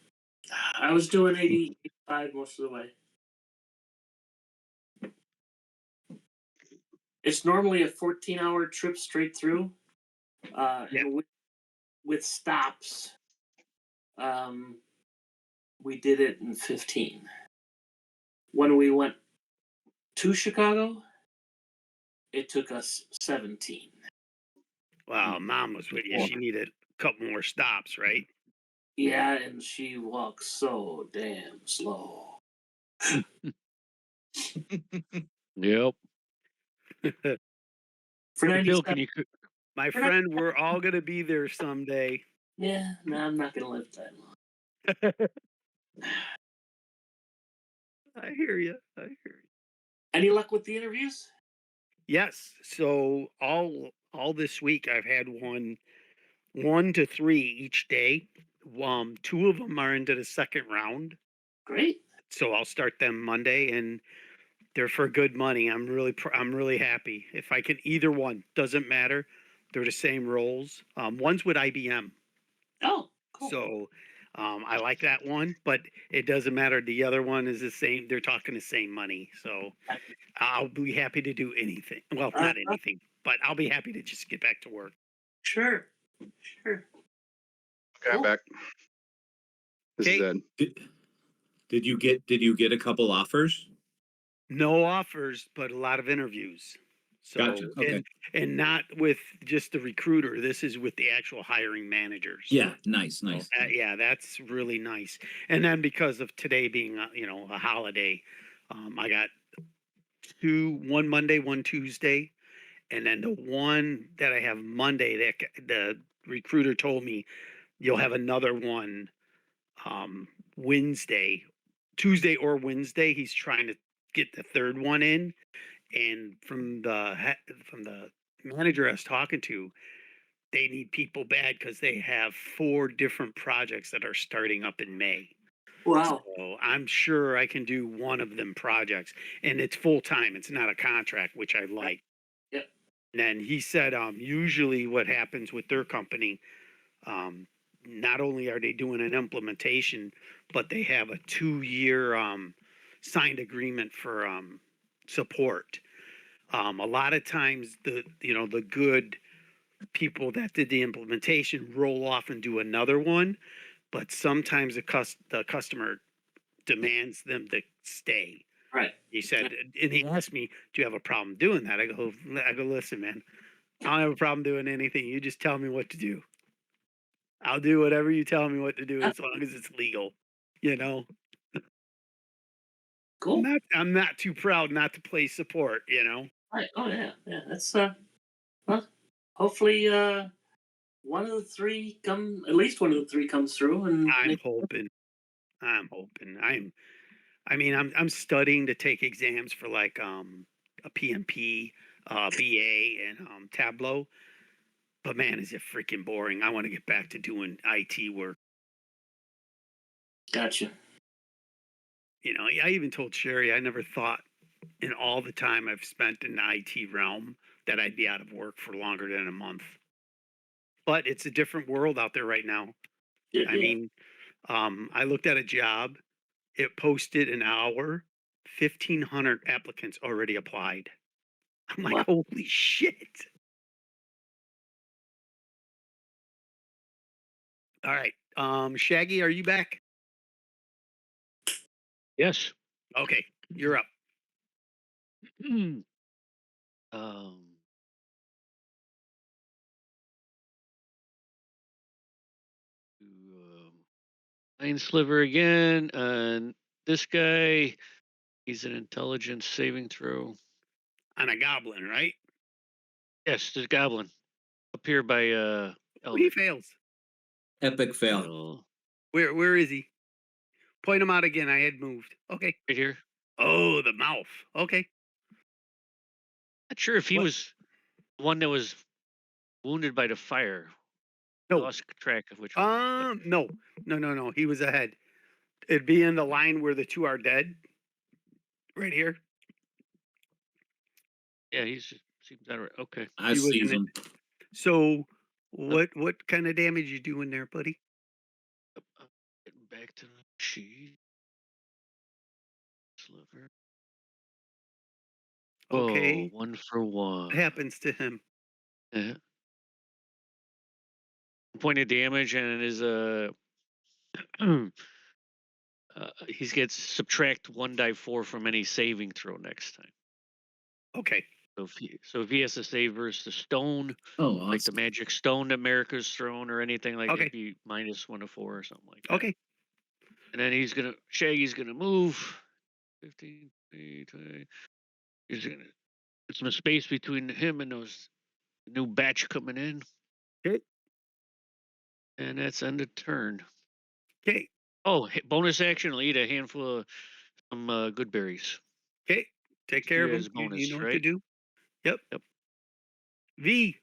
I was doing 80, 85 most of the way. It's normally a 14-hour trip straight through. Yeah. And with stops, we did it in 15. When we went to Chicago, it took us 17. Wow, mom was with you. She needed a couple more stops, right? Yeah, and she walks so damn slow. Yep. For Hey, Bill, 97, can you? My friend, we're all gonna be there someday. yeah, no, I'm not gonna live that long. I hear you. I hear you. Any luck with the interviews? Yes. So all this week I've had one to three each day. Two of them are into the second round. Great. So I'll start them Monday, and they're for good money. I'm really happy. If I can either one, doesn't matter. They're the same roles. One's with IBM. Oh, cool. So I like that one, but it doesn't matter. The other one is the same. They're talking the same money. So I'll be happy to do anything. Well, not anything, but I'll be happy to just get back to work. Sure. Okay, Cool. I'm back. This is Okay. Ed. Did you get a couple offers? No offers, but a lot of interviews. So Gotcha, okay. and not with just the recruiter. This is with the actual hiring managers. Yeah, nice. So, yeah, that's really nice. And then because of today being a holiday, I got one Monday, one Tuesday, and then the one that I have Monday that the recruiter told me you'll have another one Wednesday, Tuesday or Wednesday. He's trying to get the third one in, and from the manager I was talking to, they need people bad because they have 4 different projects that are starting up in May. Wow. So I'm sure I can do one of them projects, and it's full time. It's not a contract, which I like. Yep. And then he said, usually what happens with their company, not only are they doing an implementation, but they have a 2-year signed agreement for support. A lot of times the good people that did the implementation roll off and do another one, but sometimes the customer demands them to stay. Right. He said, and he asked me, "Do you have a problem doing that?" I go, "Listen, man, I don't have a problem doing anything. You just tell me what to do. I'll do whatever you tell me what to do as long as it's legal." You know, Cool. I'm not too proud not to play support. Right. Oh yeah. Yeah. That's well, hopefully one of the three at least one of the three comes through and I'm hoping. I'm hoping. I'm studying to take exams for like a PMP, BA, and Tableau. But man, is it freaking boring. I want to get back to doing IT work. Gotcha. I even told Sherry I never thought in all the time I've spent in the IT realm that I'd be out of work for longer than a month. But it's a different world out there right now. Yeah. I mean, I looked at a job, it posted an hour, 1,500 applicants already applied. I'm like, Wow. holy shit. All right. Shaggy, are you back? Yes. Okay, you're up. um. Line sliver again, and this guy, he's an intelligence saving throw. On a goblin, right? Yes, the goblin up here by He elevator. fails. Epic fail. Well, Where is he? Point him out again. I had moved. Okay. right here. Oh, the mouth. Okay. Not sure if he What? was the one that was wounded by the fire. I No. lost track of which one. No. He was ahead. It'd be in the line where the 2 are dead. right here. Yeah, he's just seems all right. Okay. I He was sees in it. him. So what kind of damage you doing there, buddy? Getting back to the sheet. Sliver. Oh, Okay. 1 for What 1. happens to him? Yeah. Point of damage and his he gets subtract 1 die 4 from any saving throw next time. Okay. So if he has to save versus the stone, Oh, like the awesome. magic stone that America's thrown or anything like that, Okay. it'd be -1 to 4 or something like that. Okay. And then Shaggy's gonna move 15, 20. He's gonna put some space between him and those new batch coming in. Okay. And that's end of turn. Okay. Oh, bonus action, I'll eat a handful of some good berries. Okay. Take care of You him. as You bonus, know what to right? do. Yep. Yep. V.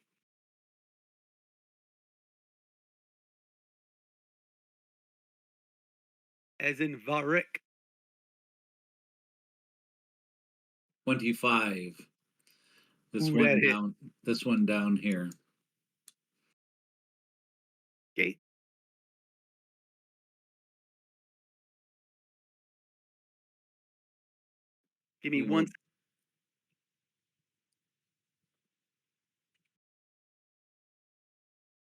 As in Varik. 25. This Ooh, one that hit. down. This one down here. Okay. Give me He one. will-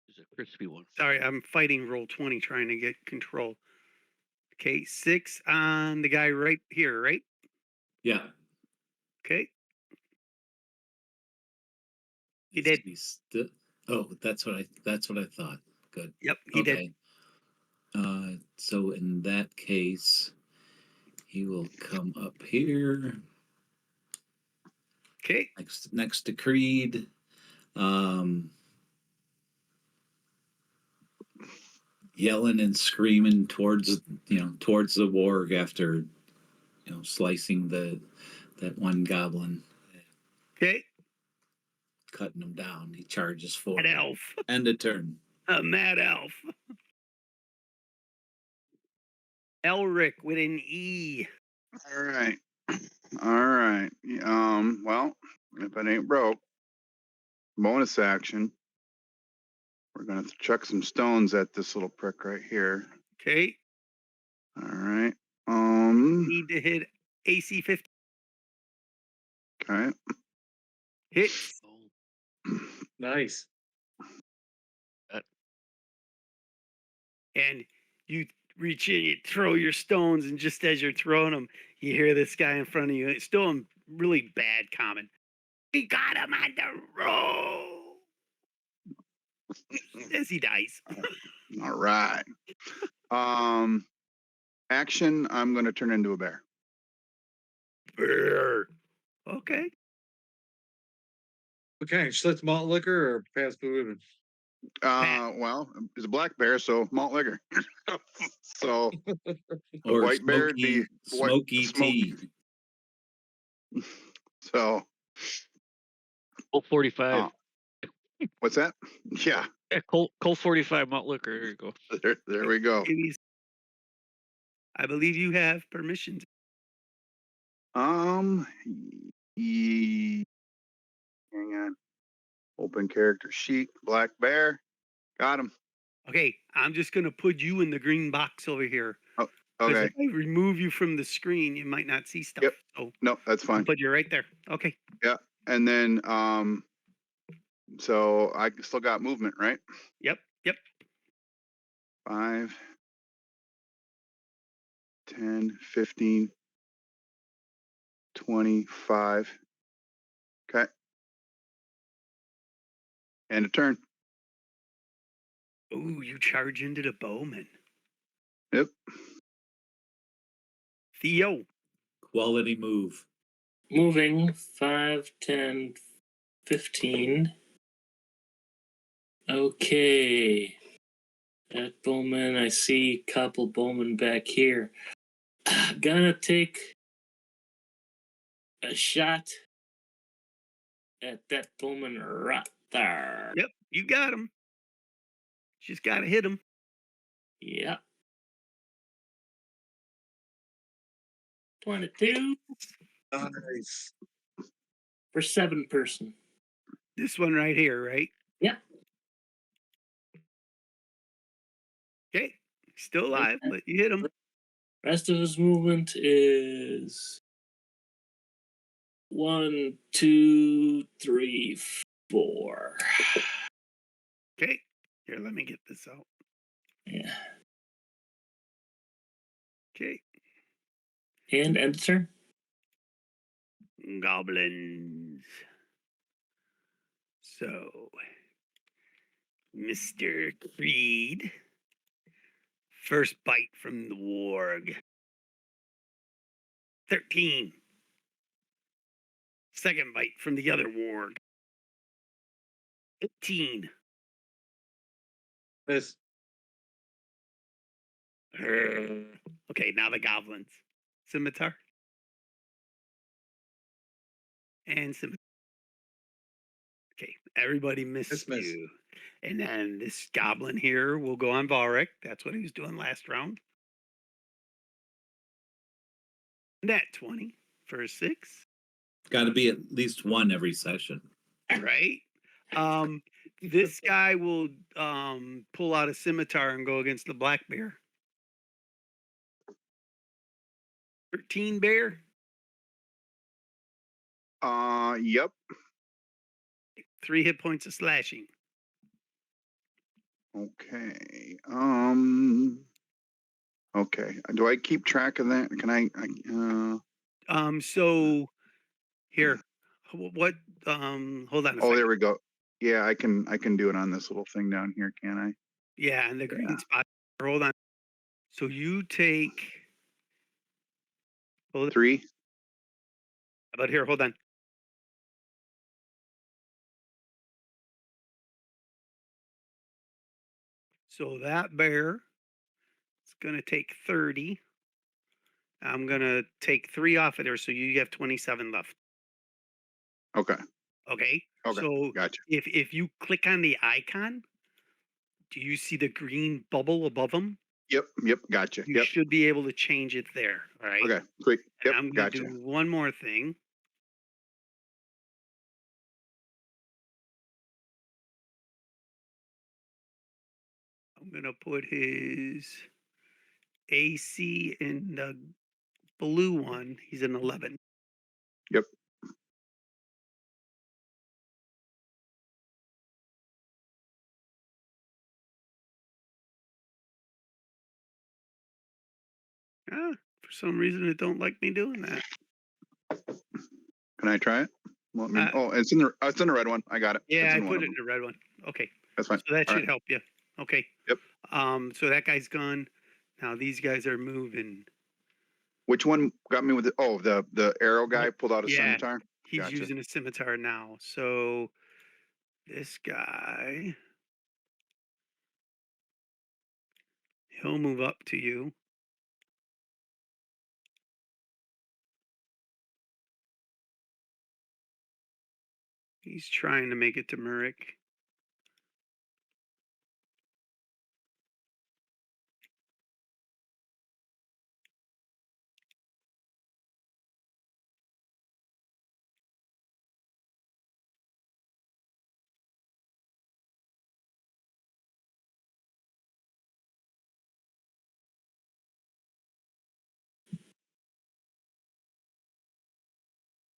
It's a crispy one. Sorry, I'm fighting roll 20 trying to get control. Okay, 6 on the guy right here, right? Yeah. Okay. He Is did. he still? Oh, that's what I thought. Good. Yep, he did. Okay. So in that case, he will come up here Okay. next to Creed. Yelling and screaming towards the warg after slicing that one goblin, Okay. cutting him down. He charges Mad forward. elf. End of turn. A mad elf. Elric with an E. All right. All right. Well, if it ain't broke, bonus action. We're gonna chuck some stones at this little prick right here. Okay. All right. Need to hit AC 50. Okay. Hits. Oh, Nice. And you reach in, you throw your stones, and just as you're throwing them, you hear this guy in front of you. It's still in really bad common. We got him on the roll. As he dies. All right. Action. I'm gonna turn into a bear. Brr. Okay. Okay, select malt liquor or fast food. Well, it's a black bear, so malt liquor. So the Or white bear would be smoky tea. So Colt 45. what's that? Yeah, Yeah, Colt 45 malt liquor. There you go. there we go. I believe you have permission. Hang on. Open character sheet, black bear. Got him. Okay, I'm just gonna put you in the green box over here. Oh, Because okay. if I remove you from the screen, you might not see stuff. Yep. So No, that's I'll fine. put you right there. Okay. Yeah. And then so I still got movement, right? Yep. Yep. 5, 10, 15, 25. Okay. And a turn. Ooh, you charge into the bowman. Yep. Theo. Quality move. Moving 5, 10, 15. Okay. At Bowman, I see a couple Bowman back here. Gonna take a shot at that Bowman right there. Yep. You got him. Just gotta hit him. Yep. 22. Nice. for 7-person. This one right here, right? Yeah. Okay. Still alive, but you hit him. Rest of his movement is 1, 2, 3, 4. Okay. Here, let me get this out. Yeah. Okay. And end turn. Goblins. So, Mr. Creed. First bite from the warg. 13. Second bite from the other warg. 18. Miss. Okay, now the goblins. Scimitar. And scimitar. Okay, everybody missed Miss. you. And then this goblin here will go on Valric. That's what he was doing last round. Net 20 for a 6. Got to be at least one every session. Right? This guy will pull out a scimitar and go against the black bear. 13 bear. Yep. 3 hit points of slashing. Okay. Okay. Do I keep track of that? Can So here, what? Hold on a oh, second. there we go. Yeah, I can do it on this little thing down here, can I? Yeah, and the green spot. Hold on. So you take. Hold 3. about here. Hold on. So that bear is going to take 30. I'm going to take 3 off of there. So you have 27 left. Okay. Okay. Okay. So Gotcha. if you click on the icon, do you see the green bubble above them? Yep. Yep. Gotcha. You Yep. should be able to change it there. All right. Okay. Sweet. And Yep. I'm going to Gotcha. do one more thing. I'm going to put his AC in the blue one. He's an 11. Yep. Ah, for some reason, it don't like me doing that. Can I try it? Well, Uh, oh, it's in the red one. I got it. Yeah, It's I in one put of it in them. the red one. Okay. That's fine. So that All should right. help you. Okay. Yep. So that guy's gone. Now these guys are moving. Which one got me with the? Oh, the arrow guy pulled out a Yeah, scimitar. he's Gotcha. using a scimitar now. So this guy, he'll move up to you. He's trying to make it to Murik.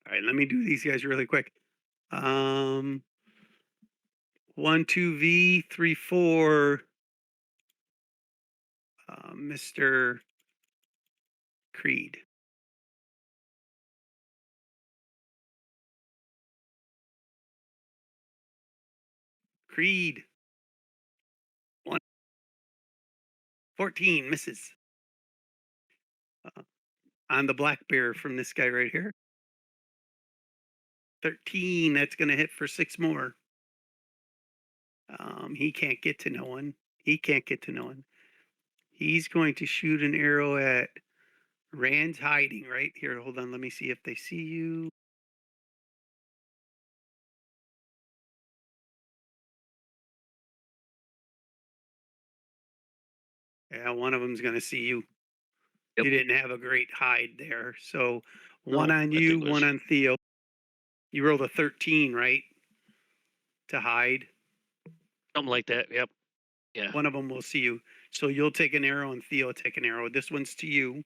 All right, let me do these guys really quick. 1, 2V, 3, 4. Mr. Creed. Creed. 1. 14 misses. On the black bear from this guy right here. 13. That's going to hit for 6 more. He can't get to no one. He can't get to no one. He's going to shoot an arrow at Rand's hiding right here. Hold on. Let me see if they see you. Yeah, one of them's going to see you. Yep. You didn't have a great hide there. So One No, on I think you, it was one on Theo. You rolled a 13, right? To hide. something like that. Yep. Yeah. One of them will see you. So you'll take an arrow and Theo will take an arrow. This one's to you.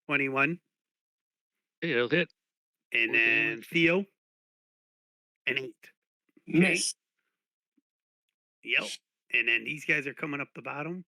21. Hey, it'll hit. And 4 then damage. Theo, an 8. Miss. Yep. And then these guys are coming up the bottom.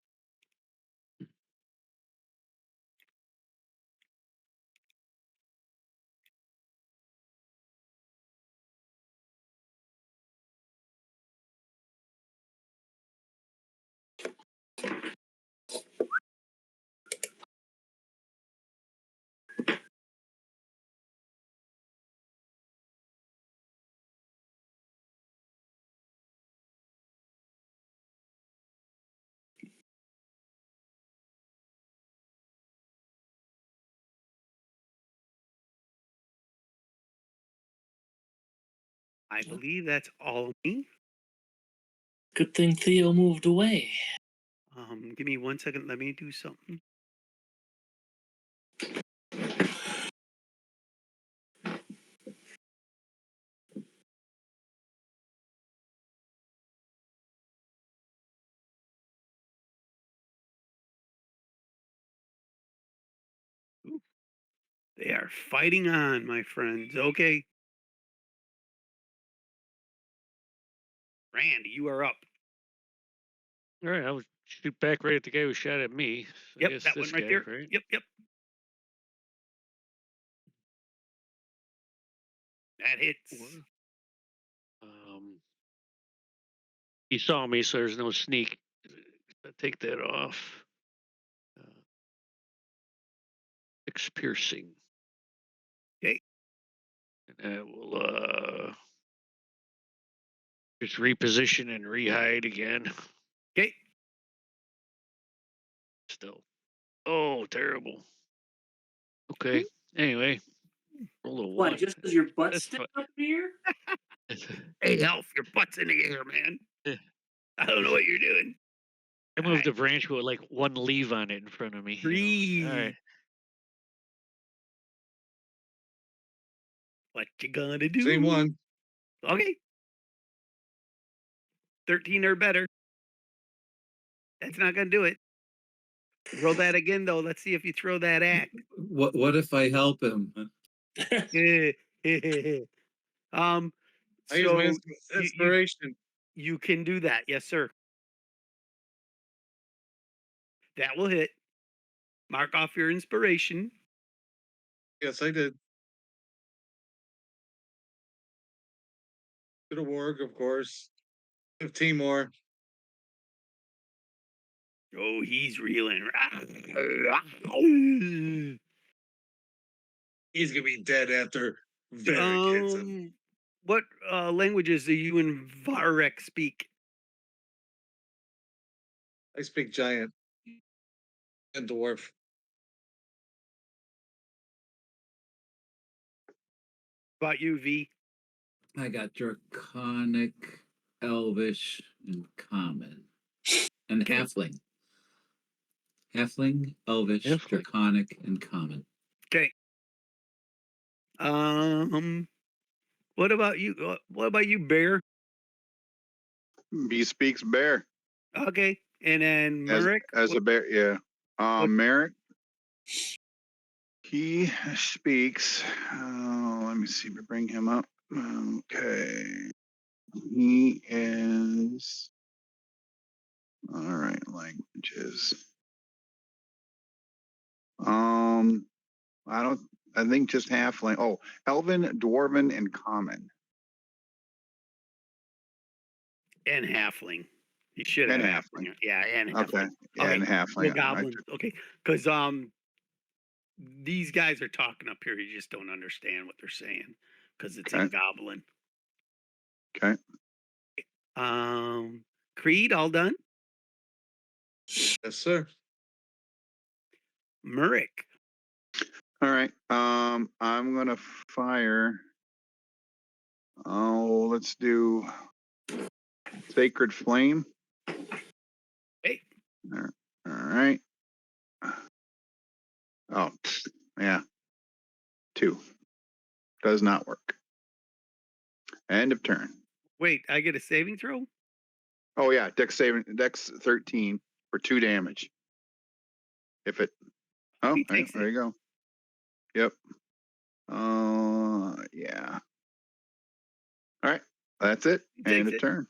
I believe that's all of me. Good thing Theo moved away. Give me 1 second. Let me do something. Ooh, they are fighting on, my friends. Okay. Randy, you are up. All right, I would shoot back right at the guy who shot at me. I Yep, guess that this one right guy, there. right? Yep. That hits. Um, he saw me, so there's no sneak. I'll take that off. 6 piercing. Okay. And I will just reposition and rehide again. Okay. Still. Oh, terrible. Okay. Anyway, roll a What, 1. just because your butt's That's sticking up here? Hey, Elf, your butt's in the air, man. I don't know what you're doing. I moved the branch with like 1 leaf on it in front of me. You know? Breathe. All right. What you gonna do? Same one. Okay. 13 or better. That's not gonna do it. Roll that again, though. Let's see if you throw that axe. What if I help him? I use my So inspiration. you can do that, yes, sir. That will hit. Mark off your inspiration. Yes, I did. It'll work, of course. 15 more. Oh, he's reeling. He's gonna be dead after Varric hits him. What languages do you and Varek speak? I speak giant and dwarf. About you, V? I got draconic, elvish, and common, and Okay. halfling. Halfling, elvish, Halfling. draconic, and common. Okay. What about you? What about you, Bear? He speaks bear Okay. And then as Merrick? as a bear. Yeah. What- Merrick. He speaks. Let me see. We bring him up. Okay. He is. All right. Languages. I don't. I think just halfling. Oh, Elven, Dwarven, and Common. And halfling. You should And have halfling. Yeah, and Okay. halfling. Yeah, Okay. and Well, halfling. goblins. Okay. Because these guys are talking up here. You just don't understand what they're saying because it's in Okay. goblin. Okay. Creed, all done. Yes, sir. Merrick. All right. I'm gonna fire. Oh, let's do Sacred Flame. Hey. All right. Oh, yeah. 2. Does not work. End of turn. Wait, I get a saving throw? Oh yeah, Dex 13 for 2 damage. If it. Oh, He yeah, takes there it. you go. Yep. Yeah. All right. That's it. He End takes of it. turn.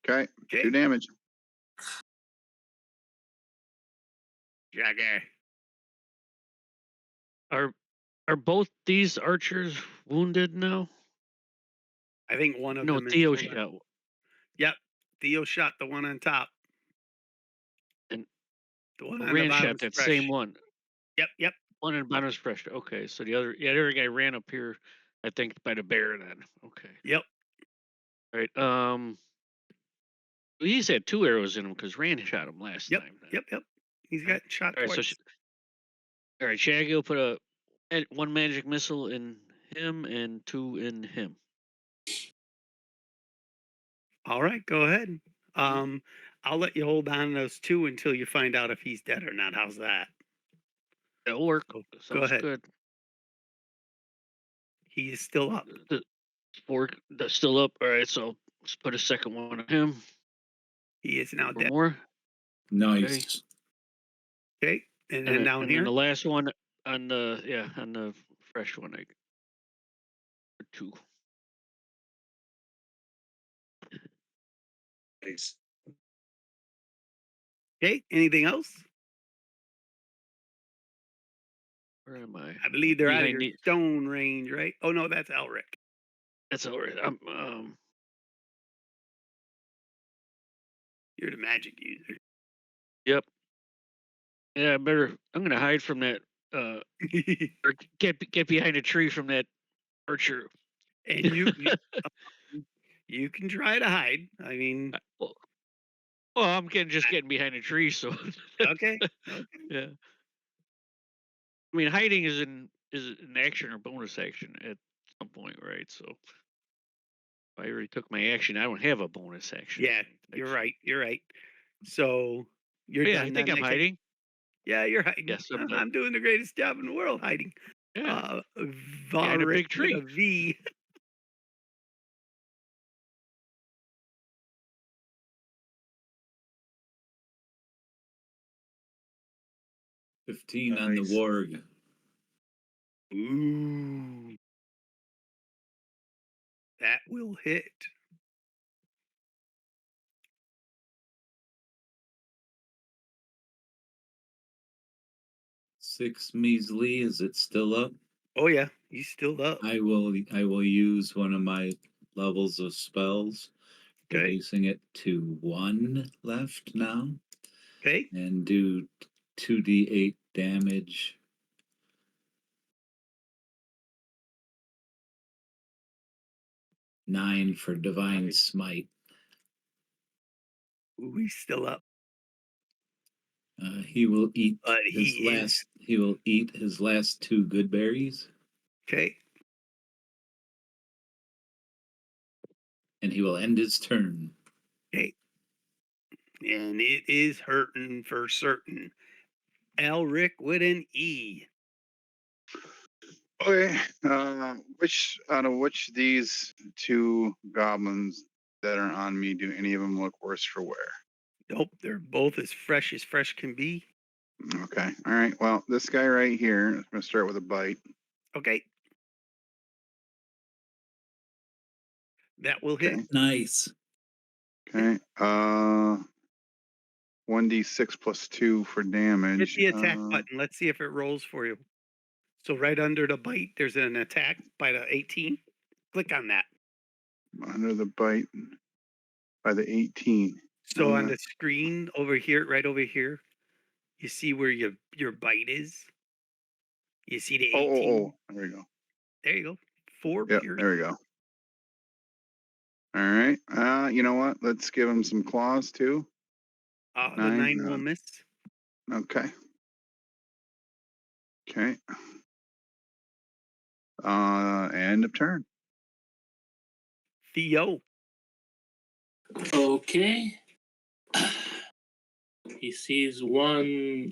Okay. 2 Okay. damage. Jagger. Are both these archers wounded now? I think one of No, them is Theo still shot. Yep. Theo shot the one on top. And The one on the Rand bottom shot is that fresh. same one. Yep. One in the bottom is fresh. Okay, so the other guy ran up here, I think, by the bear then. Okay. Yep. All right. He's had 2 arrows in him because Rand shot him last Yep. time. Then. Yep. He's All got right. shot All right. twice. All right. Shaggy will put one magic missile in him and 2 in him. All right, go ahead. I'll let you hold on to those 2 until you find out if he's dead or not. How's that? That'll work. Go Sounds ahead. good. He is still up. The fork that's still up. All right. So let's put a second one on him. He is now One dead. more. Nice. Okay. And then down and here. then the last one on the fresh one. 2. Nice. Okay. Anything else? Where am I? I believe they're out of Behind your the. stone range, right? Oh no, that's Elric. That's all right. You're the magic user. Yep. Yeah, I'm gonna hide from that. Or get behind a tree from that archer. And you can try to hide. I mean, Well, I'm getting behind a tree, so okay. yeah. I mean, hiding is an action or bonus action at some point, right? So if I already took my action, I don't have a bonus action. Yeah, you're right. You're right. So you're But yeah, I done think then. I'm hiding. Yeah, you're hiding. Yes, I'm done. I'm doing the greatest job in the world hiding. Yeah, behind a Varric big with tree. a V. $15 on the Nice. warg. Ooh. That will hit. Six measly. Is it still up? Oh yeah, he's still up. I will use one of my levels of spells, Okay. reducing it to 1 left now, Okay. and do 2d8 damage. 9 for divine Nice. smite. Ooh, he's still up. He will eat But his he is last. He will eat his last 2 good berries, okay. and he will end his turn. Okay. And it is hurting for certain. Elric with an E. Okay. Which these 2 goblins that are on me do any of them look worse for wear? Nope, they're both as fresh can be. Okay. All right. Well, this guy right here, I'm gonna start with a bite. Okay. That will hit. Okay. Nice. Okay. 1d6 plus 2 for Hit damage. the attack button. Let's see if it rolls for you. So right under the bite, there's an attack by the 18. Click on that. Under the bite by the 18. So on the screen over here, right over here, you see where your bite is. You see the 18. Oh, there we go. There you go. 4 Yep, pierce. there we go. All right. You know what? Let's give him some claws too. The 9 will miss. Okay. Okay. End of turn. Theo. Okay. He sees one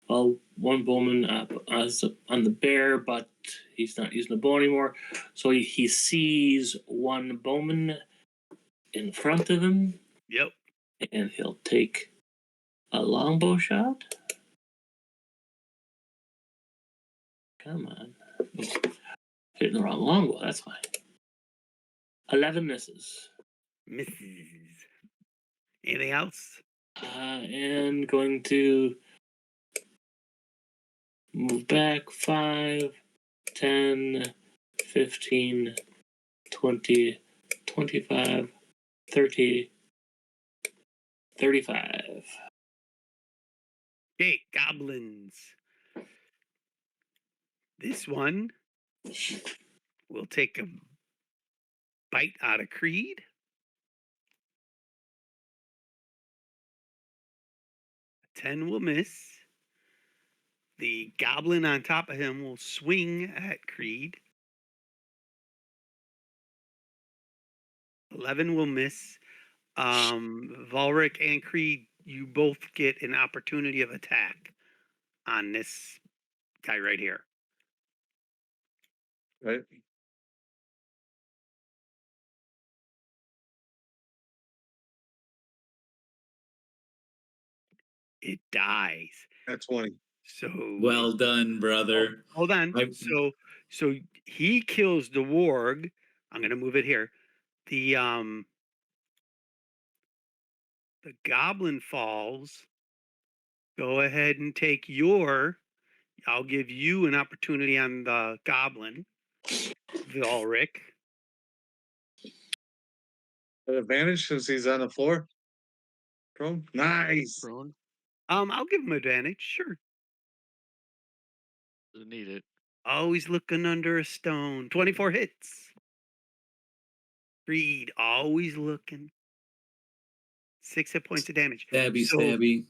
Well, one bowman on the bear, but he's not using the bow anymore. So he sees one bowman in front of him, Yep. and he'll take a longbow shot. Come on. Hitting the wrong longbow, that's fine. 11 misses. Misses. Anything else? And going to move back 5, 10, 15, 20, 25, 30, 35. Okay, goblins. This one will take a bite out of Creed. A 10 will miss. The goblin on top of him will swing at Creed. 11 will miss. Volric and Creed, you both get an opportunity of attack on this guy right here. Right. It dies. That's 20. So Well done, brother. hold on. I- So he kills the warg. I'm gonna move it here. The goblin falls. Go ahead and take your. I'll give you an opportunity on the goblin, Vilric. An advantage since he's on the floor. Prone. Nice. Prone. I'll give him advantage. Sure. Doesn't need it. Always looking under a stone. 24 hits. Creed, always looking. 6 hit points of damage. Stabby, So stabby.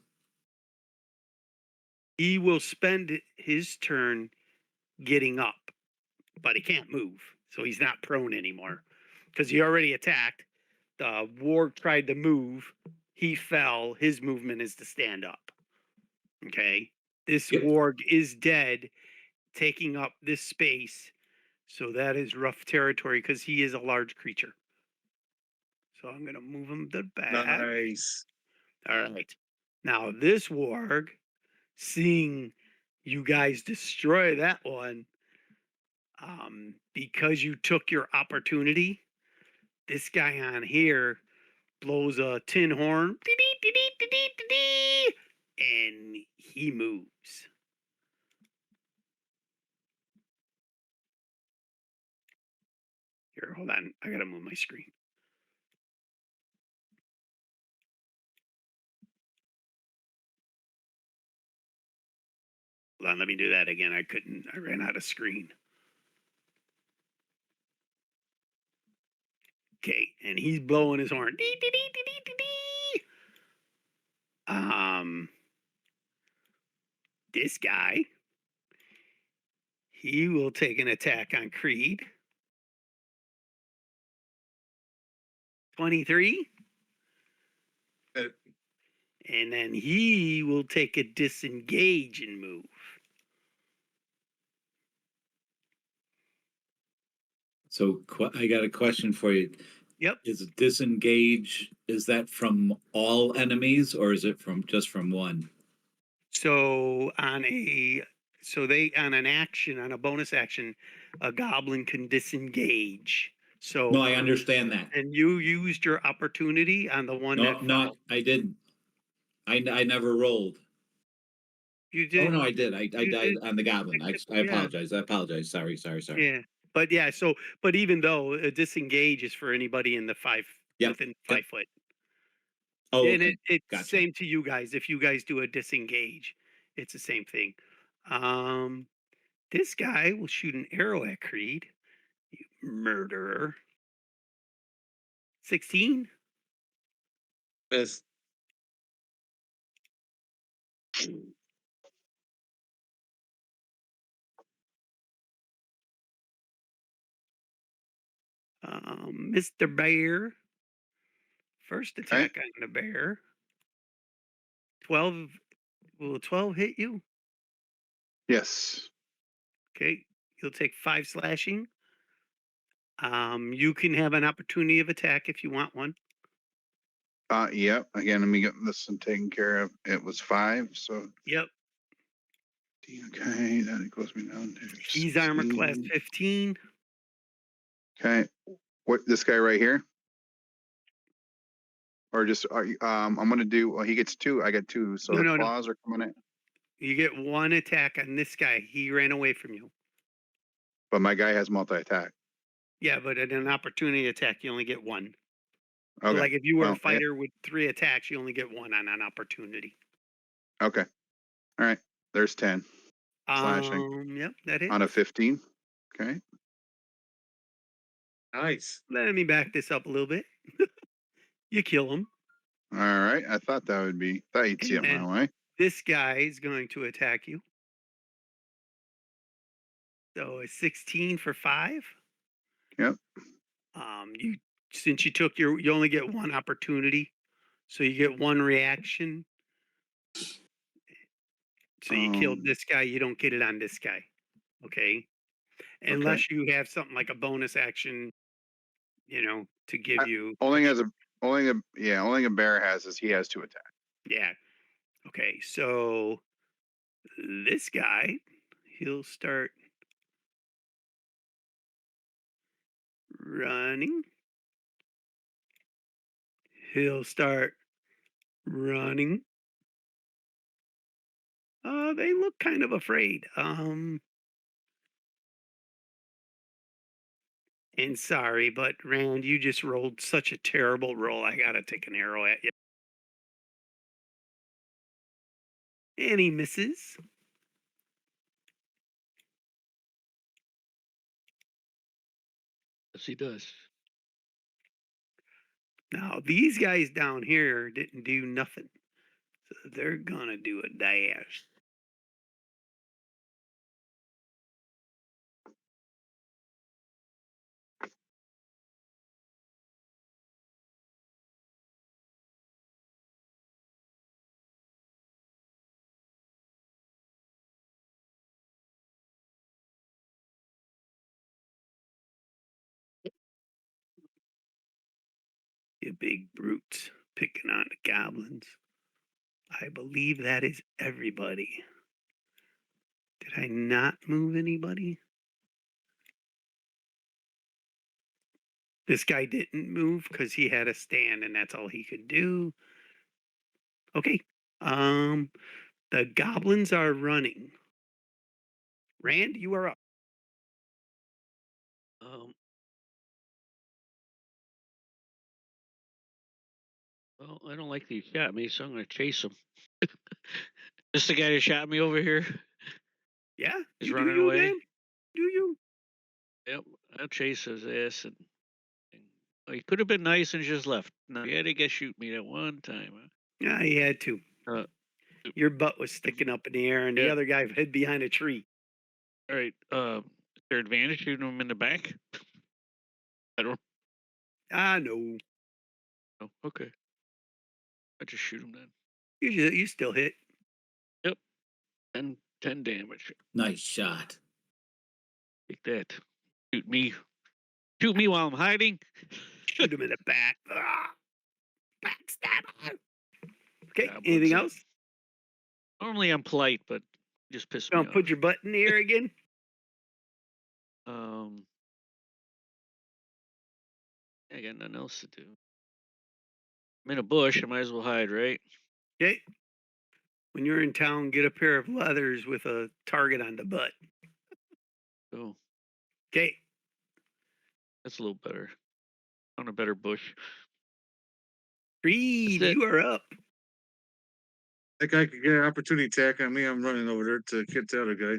he will spend his turn getting up, but he can't move. So he's not prone anymore because he already attacked. The warg tried to move. He fell. His movement is to stand up. Okay. This Yep. warg is dead, taking up this space. So that is rough territory because he is a large creature. So I'm going to move him to the back. Nice. All right. Now this warg, seeing you guys destroy that one, because you took your opportunity, this guy on here blows a tin horn, and he moves. Here, hold on. I gotta move my screen. Hold on, let me do that again. I ran out of screen. Okay, and he's blowing his horn. This guy, he will take an attack on Creed. 23. And then he will take a disengage and move. So I got a question for you. Yep. Is disengage, is that from all enemies or is it just from one? So on an action, on a bonus action, a goblin can disengage. So No, I understand that. and you used your opportunity on the one that fell. I didn't. I never rolled. You Oh did. no, I did. I You died did. on the goblin. I Yeah. apologize. I apologize. Sorry. Yeah. But yeah, but even though a disengage is for anybody in the Yep. within Yep. 5 foot. Oh, And okay. it's Gotcha. same to you guys. If you guys do a disengage, it's the same thing. This guy will shoot an arrow at Creed. You murderer. 16. Miss. Mr. Bear. First Okay. attack on the bear. 12. Will 12 hit you? Yes. Okay, you'll take 5 slashing. You can have an opportunity of attack if you want one. Yep. Again, let me get this one taken care of. It was 5, so Yep, okay, that goes me down to he's armor class 16. 15. Okay, what this guy right here, or just I'm gonna do. Well, he gets 2. I get 2, so No, the no, no. claws are coming in. You get 1 attack on this guy. He ran away from you. But my guy has multi attack. Yeah, but at an opportunity attack, you only get 1. So, Okay. like, if you were a Well, I got- fighter with 3 attacks, you only get 1 on an opportunity. okay. All right. There's 10 slashing Yep, that on a hits. 15. Okay. Nice. Let me back this up a little bit. You kill him, All right. I thought that would be. Thought you'd see and it my then way. this guy is going to attack you. So a 16 for 5. Yep. You since you took you only get 1 opportunity, so you get 1 reaction. So you killed Um. this guy, you don't get it on this guy. Okay. Okay. Unless you have something like a bonus action, to give you Only has extra. only a bear has is he has 2 attacks. Yeah. Okay. So this guy, he'll start running. He'll start running. They look kind of afraid. And sorry, but Rand, you just rolled such a terrible roll. I gotta take an arrow at you. And he misses. Yes, he does. Now these guys down here didn't do nothing. So they're gonna do a dash. You big brutes picking on the goblins. I believe that is everybody. Did I not move anybody? This guy didn't move because he had a stand and that's all he could do. Okay. Um, the goblins are running. Rand, you are up. Um, well, I don't like that he shot me, so I'm going to chase him. Just the guy that shot me over here Yeah, is you do running you, away. man. Do you? Yep, I'll chase his ass. And he could have been nice and just left. No, he had to get shoot me that one time. Yeah, he had to. Uh, Your butt was sticking up in the air, and the yeah. other guy hid behind a tree. All right. Is there advantage shooting him in the back? I don't Ah, no, know. Okay. I just shoot him then. you still hit. Yep. 10 damage. Nice shot. Take that. Shoot me. Shoot me while I'm hiding. Shoot him in the back. Ah, backstabber. Okay, Goblins anything are- else? Normally I'm polite, but just pissed me Don't put off. your butt in the air again. I got nothing else to do. I'm in a bush. I might as well hide, right? Okay. When you're in town, get a pair of leathers with a target on the butt. Oh, Okay. that's a little better. On a better bush. Reed, That's it. you are up. That guy could get an opportunity attack on me. I'm running over there to get the other guy.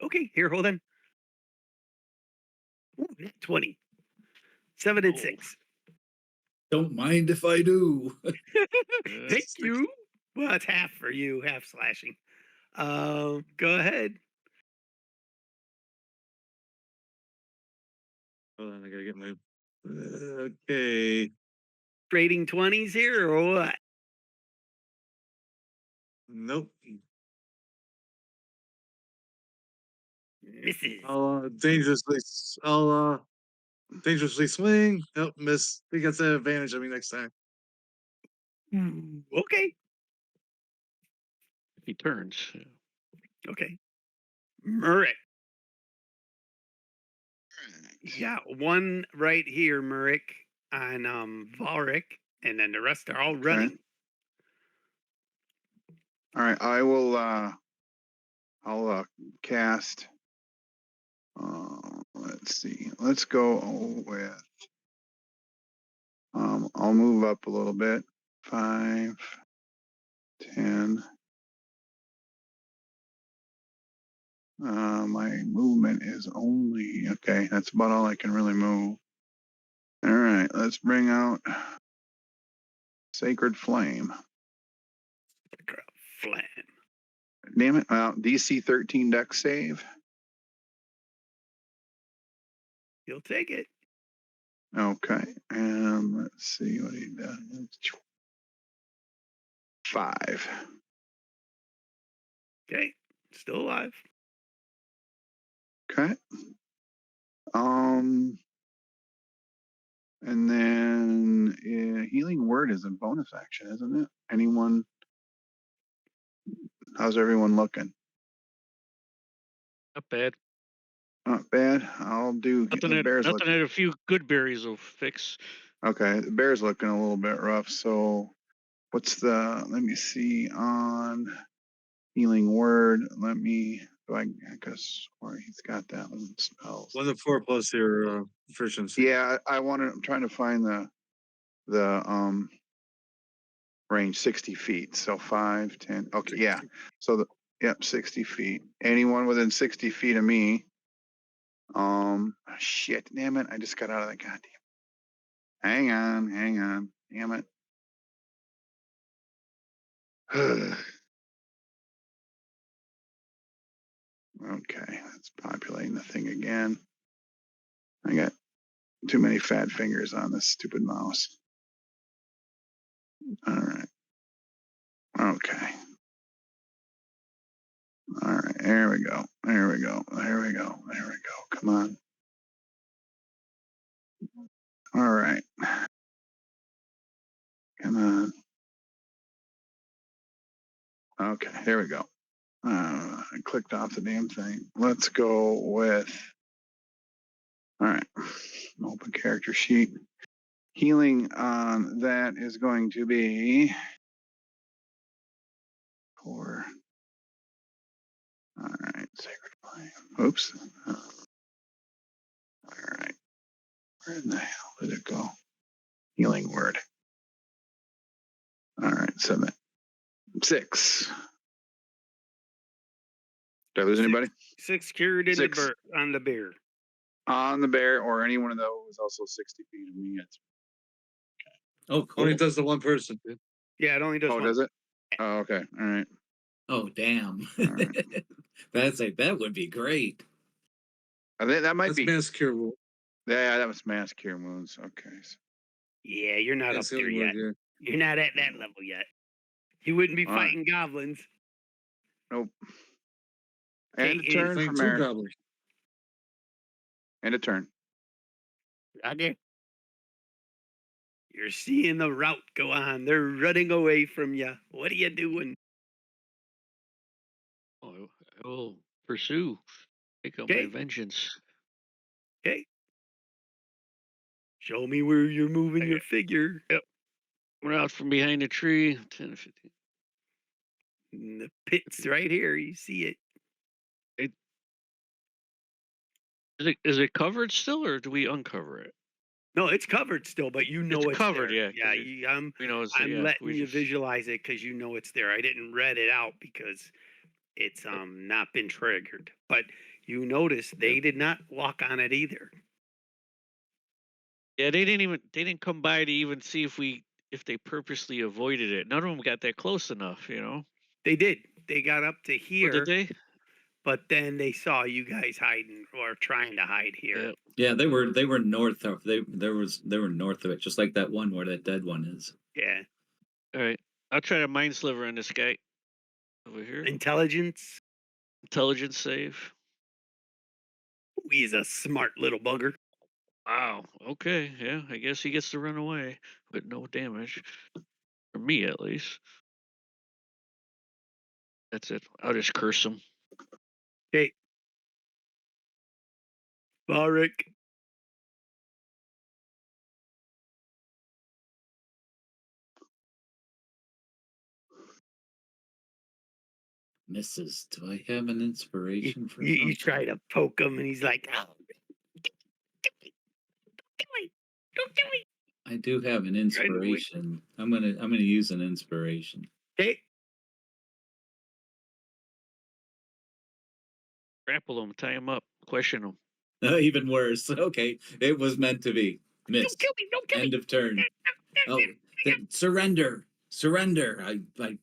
Okay, here, hold on. Ooh, nat 20. 7 and Oh. 6. Don't mind if I do. Thank you. Well, it's half for you, half slashing. Go ahead. Hold on, I gotta get my. Okay. Trading 20s here or what? Nope. Misses. I'll dangerously swing. Nope, miss. He gets an advantage of me next time. Okay. If he turns. Okay. Murrick. Yeah, one right here, Murrick, on Valric, and then the rest are all running. All right, I will. I'll cast. Let's see. Let's go with. I'll move up a little bit. 5, 10. My movement is only okay. That's about all I can really move. All right, let's bring out Sacred Flame. Flame. Damn it! DC 13 deck save. You'll take it. Okay, and let's see what he does. 5. Okay. Still alive. Okay. And then Healing Word is a bonus action, isn't it? Anyone? How's everyone looking? Not bad. Not bad. I'll do Nothing the that Bears nothing looking. that a few good berries will fix. Okay, the Bears looking a little bit rough. So what's the? Let me see on Healing Word. Let me. Do I guess or he's got that one spells. 1 to 4 plus your efficiency. Yeah, I want to. I'm trying to find the range 60 feet. So 5, 10. Okay, yeah. So yep, 60 feet. Anyone within 60 feet of me. Shit, damn it! I just got out of the goddamn. Hang on, damn it. Okay, that's populating the thing again. I got too many fat fingers on this stupid mouse. All right. Okay. All right. There we go. There we go. There we go. There we go. Come on. All right. Come on. Okay. There we go. I clicked off the damn thing. Let's go with. All right. Open character sheet. Healing on that is going to be 4. All right. Sacred Flame. Oops. All right. Where in the hell did it go? Healing Word. All right. 7. 6. Did I lose anybody? 6 cured in 6. on the bear. On the bear or any one of those also 60 feet of me. It's, Oh, cool. Only does the one person. Dude. Yeah, it only does one. does it? Oh, okay. All right. Oh, damn. All right. That would be great. I think that might That's be. mass cure rule. Yeah, that was mass cure wounds. Okay. Yeah, you're not up That's the there only yet. word, You're not at that level yet. You wouldn't be All right. fighting goblins. Nope. Okay, And a turn Fight from 2 Aaron. goblins. And a turn. Okay. You're seeing the route go on. They're running away from you. What are you doing? Oh, I will pursue. Take out my Okay. vengeance. Okay. Show me where you're moving your Okay. figure. Yep. Went out from behind a tree. 10 to 15. And the pit's right here. You see it. Is it covered still, or do we uncover it? No, it's covered still, but you know it's covered, there. yeah, 'cause I'm we know it's I'm yeah. letting We you just visualize it because you know it's there. I didn't read it out because it's not been triggered. But you notice they did not walk on it either. yeah. They didn't come by to even see if they purposely avoided it. None of them got that close enough, you know. They did. They got up to Or here, did they? but then they saw you guys hiding or trying to hide here. Yeah. Yeah, they were north of they were north of it, just like that one where that dead one is. Yeah. All right. I'll try to mind sliver on this guy over here. Intelligence. Intelligence save. He's a smart little bugger. Wow. Okay. Yeah. I guess he gets to run away with no damage. For me, at least. That's it. I'll just curse him. Okay. Varric. Misses. Do I have an You, inspiration for you something? try to poke him, and he's like, "Oh, don't do it! Don't do it!" I do have an Trying to wait. inspiration. I'm gonna use an inspiration. Okay. Grapple him, tie him up, question him. Even worse. Okay, it was meant to be. Don't Miss. kill me! Don't kill me! End of turn. Oh, then surrender. Surrender. I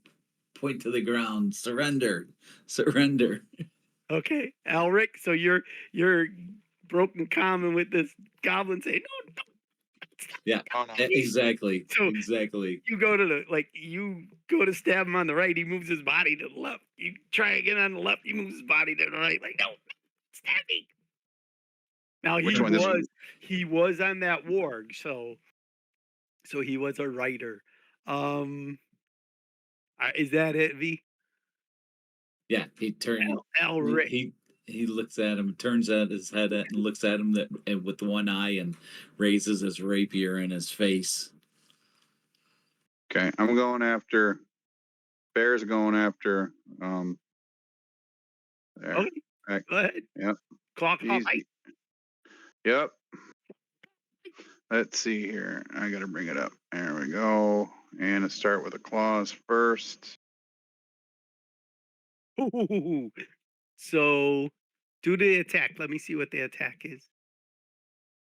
point to the ground. Surrender. Surrender. Okay, Alric. So you're broken common with this goblin saying, "No, don't stop." Yeah. Oh, no. Exactly. So Exactly. you go to you go to stab him on the right, he moves his body to the left. You try again on the left, he moves his body to the right. Like, no, stab me. Now Which one? This one? he was on that warg, so he was a writer. Um, is that it, V? Yeah. He turned. Alric. He looks at him, turns at his head and looks at him and with one eye and raises his rapier in his face. Okay, I'm going after. Bear's going after. There. Okay, Right. go ahead. Yep. Claw, Easy. bite. Yep. Let's see here. I gotta bring it up. There we go. And let's start with the claws first. Ooh. So do the attack. Let me see what the attack is.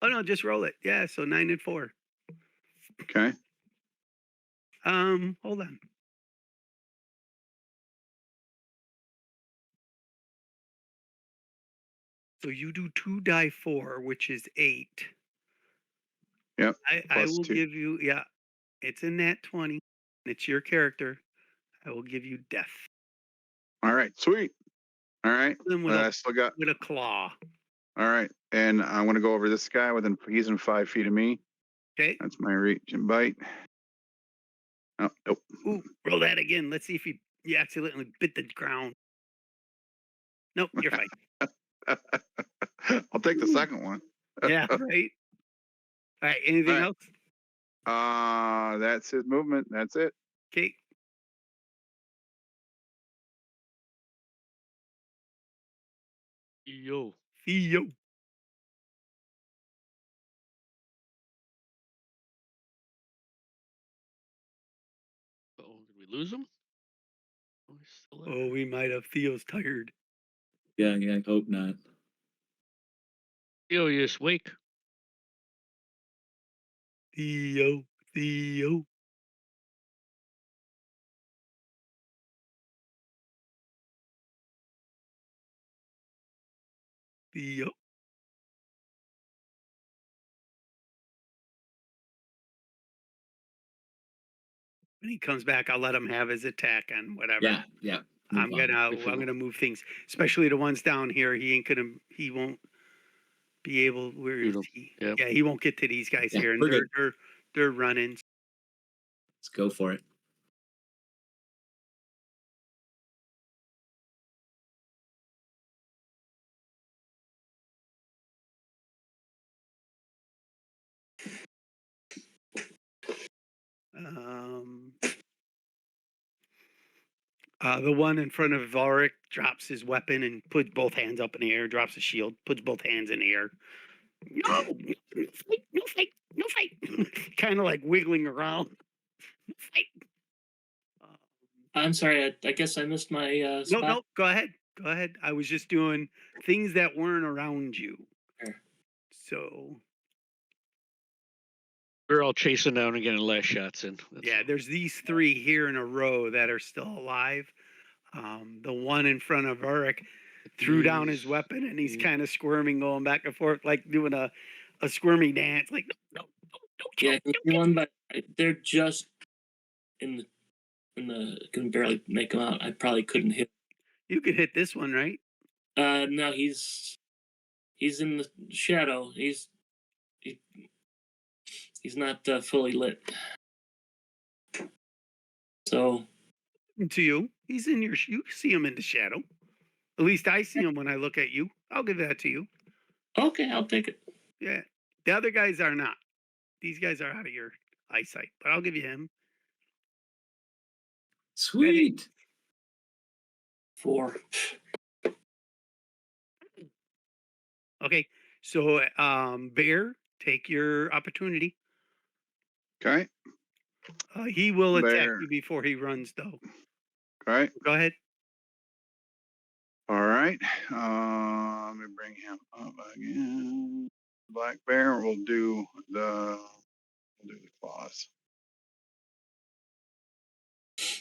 Oh no, just roll it. Yeah, so 9 and 4. Okay. Hold on. So you do 2 die 4, which is 8. Yep. I Plus will 2. give you, yeah, it's in that 20. It's your character. I will give you death. All right. Sweet. All right. Then with I a still got. with a claw. All right. And I'm gonna go over this guy he's in 5 feet of me. Okay. That's my reach and bite. Oh, nope. Ooh, roll that again. Let's see if you accidentally bit the ground. Nope, you're fine. I'll take the second one. Yeah, right. All right. Anything All right. else? That's his movement. That's it. Okay. Yo. Theo. Oh, did we lose him? Oh, he's still there. Oh, we might have. Theo's tired. Yeah, I hope not. Yo, you just wake. Theo. Theo. Theo. When he comes back, I'll let him have his attack on whatever. Yeah, yeah. I'm move on. gonna move things, especially the ones down here. He won't be able. Where is Shoot 'em. he? Yep. Yeah, he won't get to these guys Yeah, here, and we're good. they're running. Let's go for it. Um, the one in front of Varric drops his weapon and puts both hands up in the air, drops his shield, puts both hands in the air. No, no fight, no fight, no fight. Kind of like wiggling around. No fight. I'm sorry. I guess I missed my No, spot. no, go ahead. Go ahead. I was just doing things that weren't around you. Sure. So We're all chasing down and getting last shots in. That's yeah, all. there's these 3 here in a row that are still alive. The one in front of Eric threw down his These- weapon and he's these- kind of squirming, going back and forth, like doing a squirmy dance. Like, no, don't kill. Yeah, I can see one, but they're just in the. Can barely make them out. I probably couldn't hit. You could hit this one, right? No, he's He's in the shadow. He's not fully lit. So To you, he's in your. You see him in the shadow. At least I see him when I look at you. I'll give that to you. okay, I'll take it. Yeah. The other guys are not. These guys are out of your eyesight, but I'll give you him. Sweet. 4. Okay. So, Bear, take your opportunity. Okay. He will attack Bear. you before he runs, though. Okay. Go ahead. All right. Let me bring him up again. Black bear will do the claws.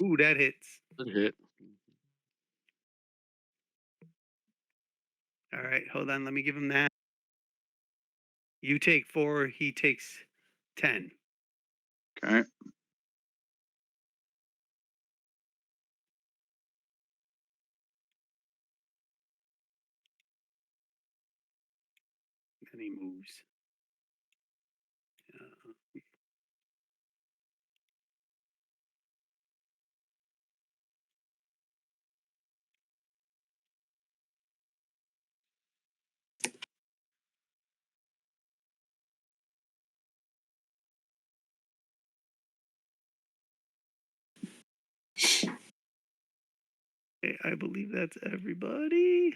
Ooh, that hits. Good hit. All right. Hold on. Let me give him that. You take 4. He takes 10. Okay. And he moves. Uh, okay, I believe that's everybody.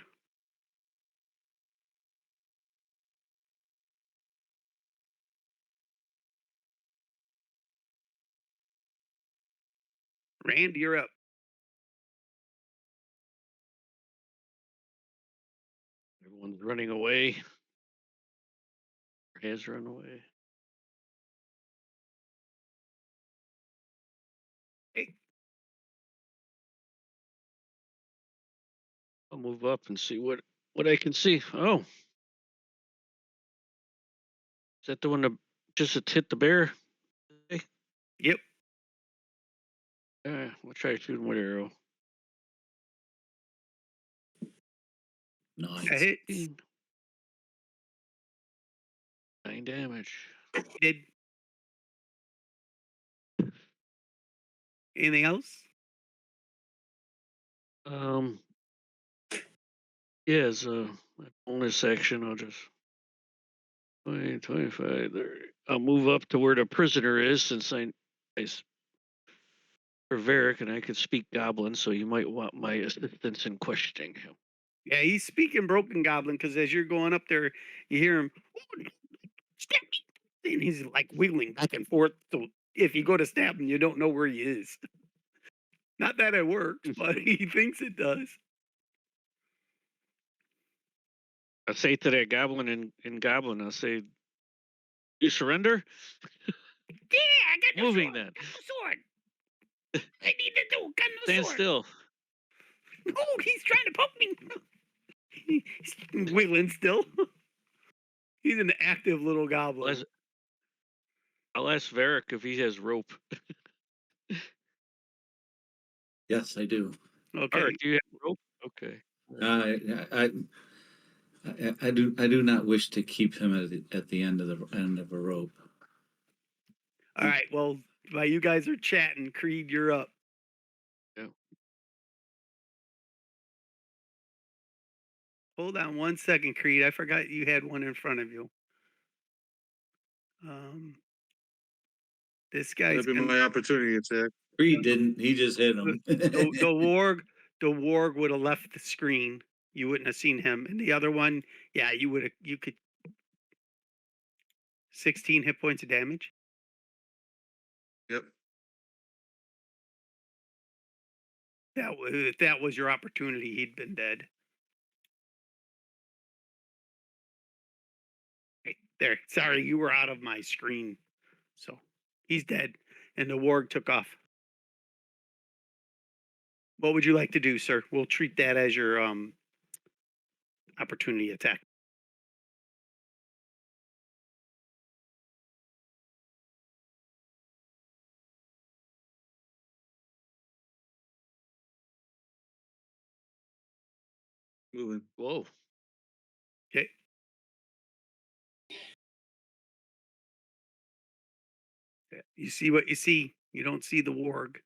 Rand, you're up. Everyone's running away. Has run away. Hey, I'll move up and see what I can see. Oh, is that the one that just hit the bear? yep. We'll try shooting with arrow. That Nice. hits. 9 damage. Did anything else? Yeah, as a bonus action, I'll just 20, 25, 30. I'll move up to where the prisoner is since for Varric and I could speak Goblin, so you might want my assistance in questioning him. Yeah, he's speaking broken goblin because as you're going up there, you hear him, "Oh, stab me," and he's like wiggling back and forth. So if you go to stab him, you don't know where he is. Not that it works, but he thinks it does. I say to that Goblin in Goblin, I'll say, "You surrender." Yeah, I got no Moving sword. then. Got no sword. I need to do. Got no Stand sword. still. Oh, he's trying to poke me. He's wiggling still. He's an active little I'll goblin. ask, I'll ask Varric if he has rope. Yes, I do. Okay. Alright, do you have rope? Okay. I do not wish to keep him at the end of a rope. All right. Well, while you guys are chatting, Creed, you're up. Yeah. Hold on 1 second, Creed. I forgot you had one in front of you. Um, this guy's That'd be my opportunity attack. Creed didn't. He just hit him. the warg would have left the screen. You wouldn't have seen him. And the other one, yeah, you could 16 hit points of damage. Yep. If that was your opportunity, he'd been dead. Right there. Sorry, you were out of my screen. So he's dead. And the warg took off. What would you like to do, sir? We'll treat that as your opportunity attack. Moving. Whoa. Okay. You see what you see. You don't see the warg.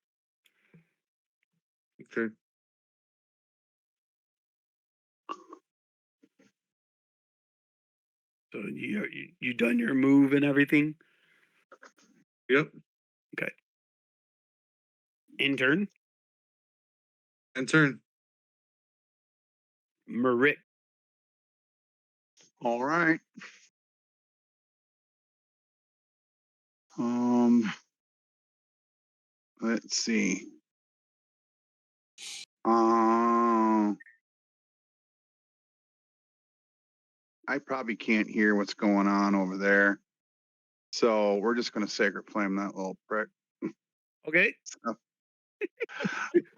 Okay. So you done your move and everything. Yep. Okay. Intern And turn. Marit. All right. Um, let's see. I probably can't hear what's going on over there. So we're just gonna sacred flame that little prick. Okay. So,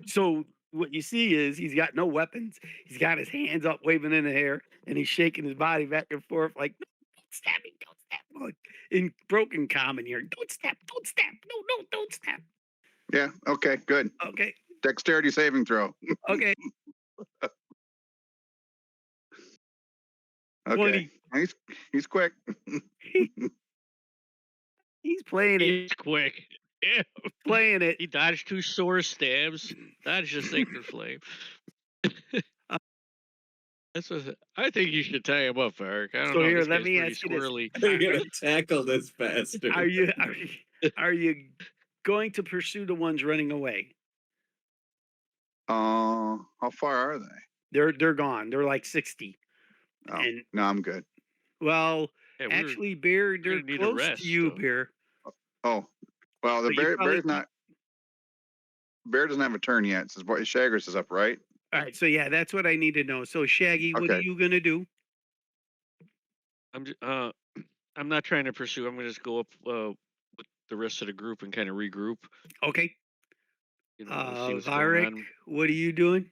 So what you see is he's got no weapons. He's got his hands up, waving in the air, and he's shaking his body back and forth like, "No, don't stab me, don't stab me." Like, in broken common here, don't stab, don't stab, no, don't stab. yeah, okay, good. Okay, Dexterity saving throw. okay, Okay. 20. He's quick. He's playing it, He's quick. Yeah. playing it. He dodged 2 sword stabs, dodged a sacred flame. Uh, That's what I think you should tie him up, Eric. I don't So know. here, This let guy's me pretty ask you this: squirrely. You're gonna tackle this bastard. Are you are you going to pursue the ones running away? How far are they? They're gone. They're like 60. Oh, And no, I'm good. well, Yeah, actually, Bear, we're they're gonna need a close to rest, you, though. Bear. Oh, well, the But you probably bear doesn't have a turn yet. Says what Shaggers is up, right? all right. So yeah, that's what I need to know. So Shaggy, what are Okay. you gonna do? I'm not trying to pursue. I'm gonna just go up with the rest of the group and kind of regroup. Okay. We'll see what's going Varric, on. what are you doing?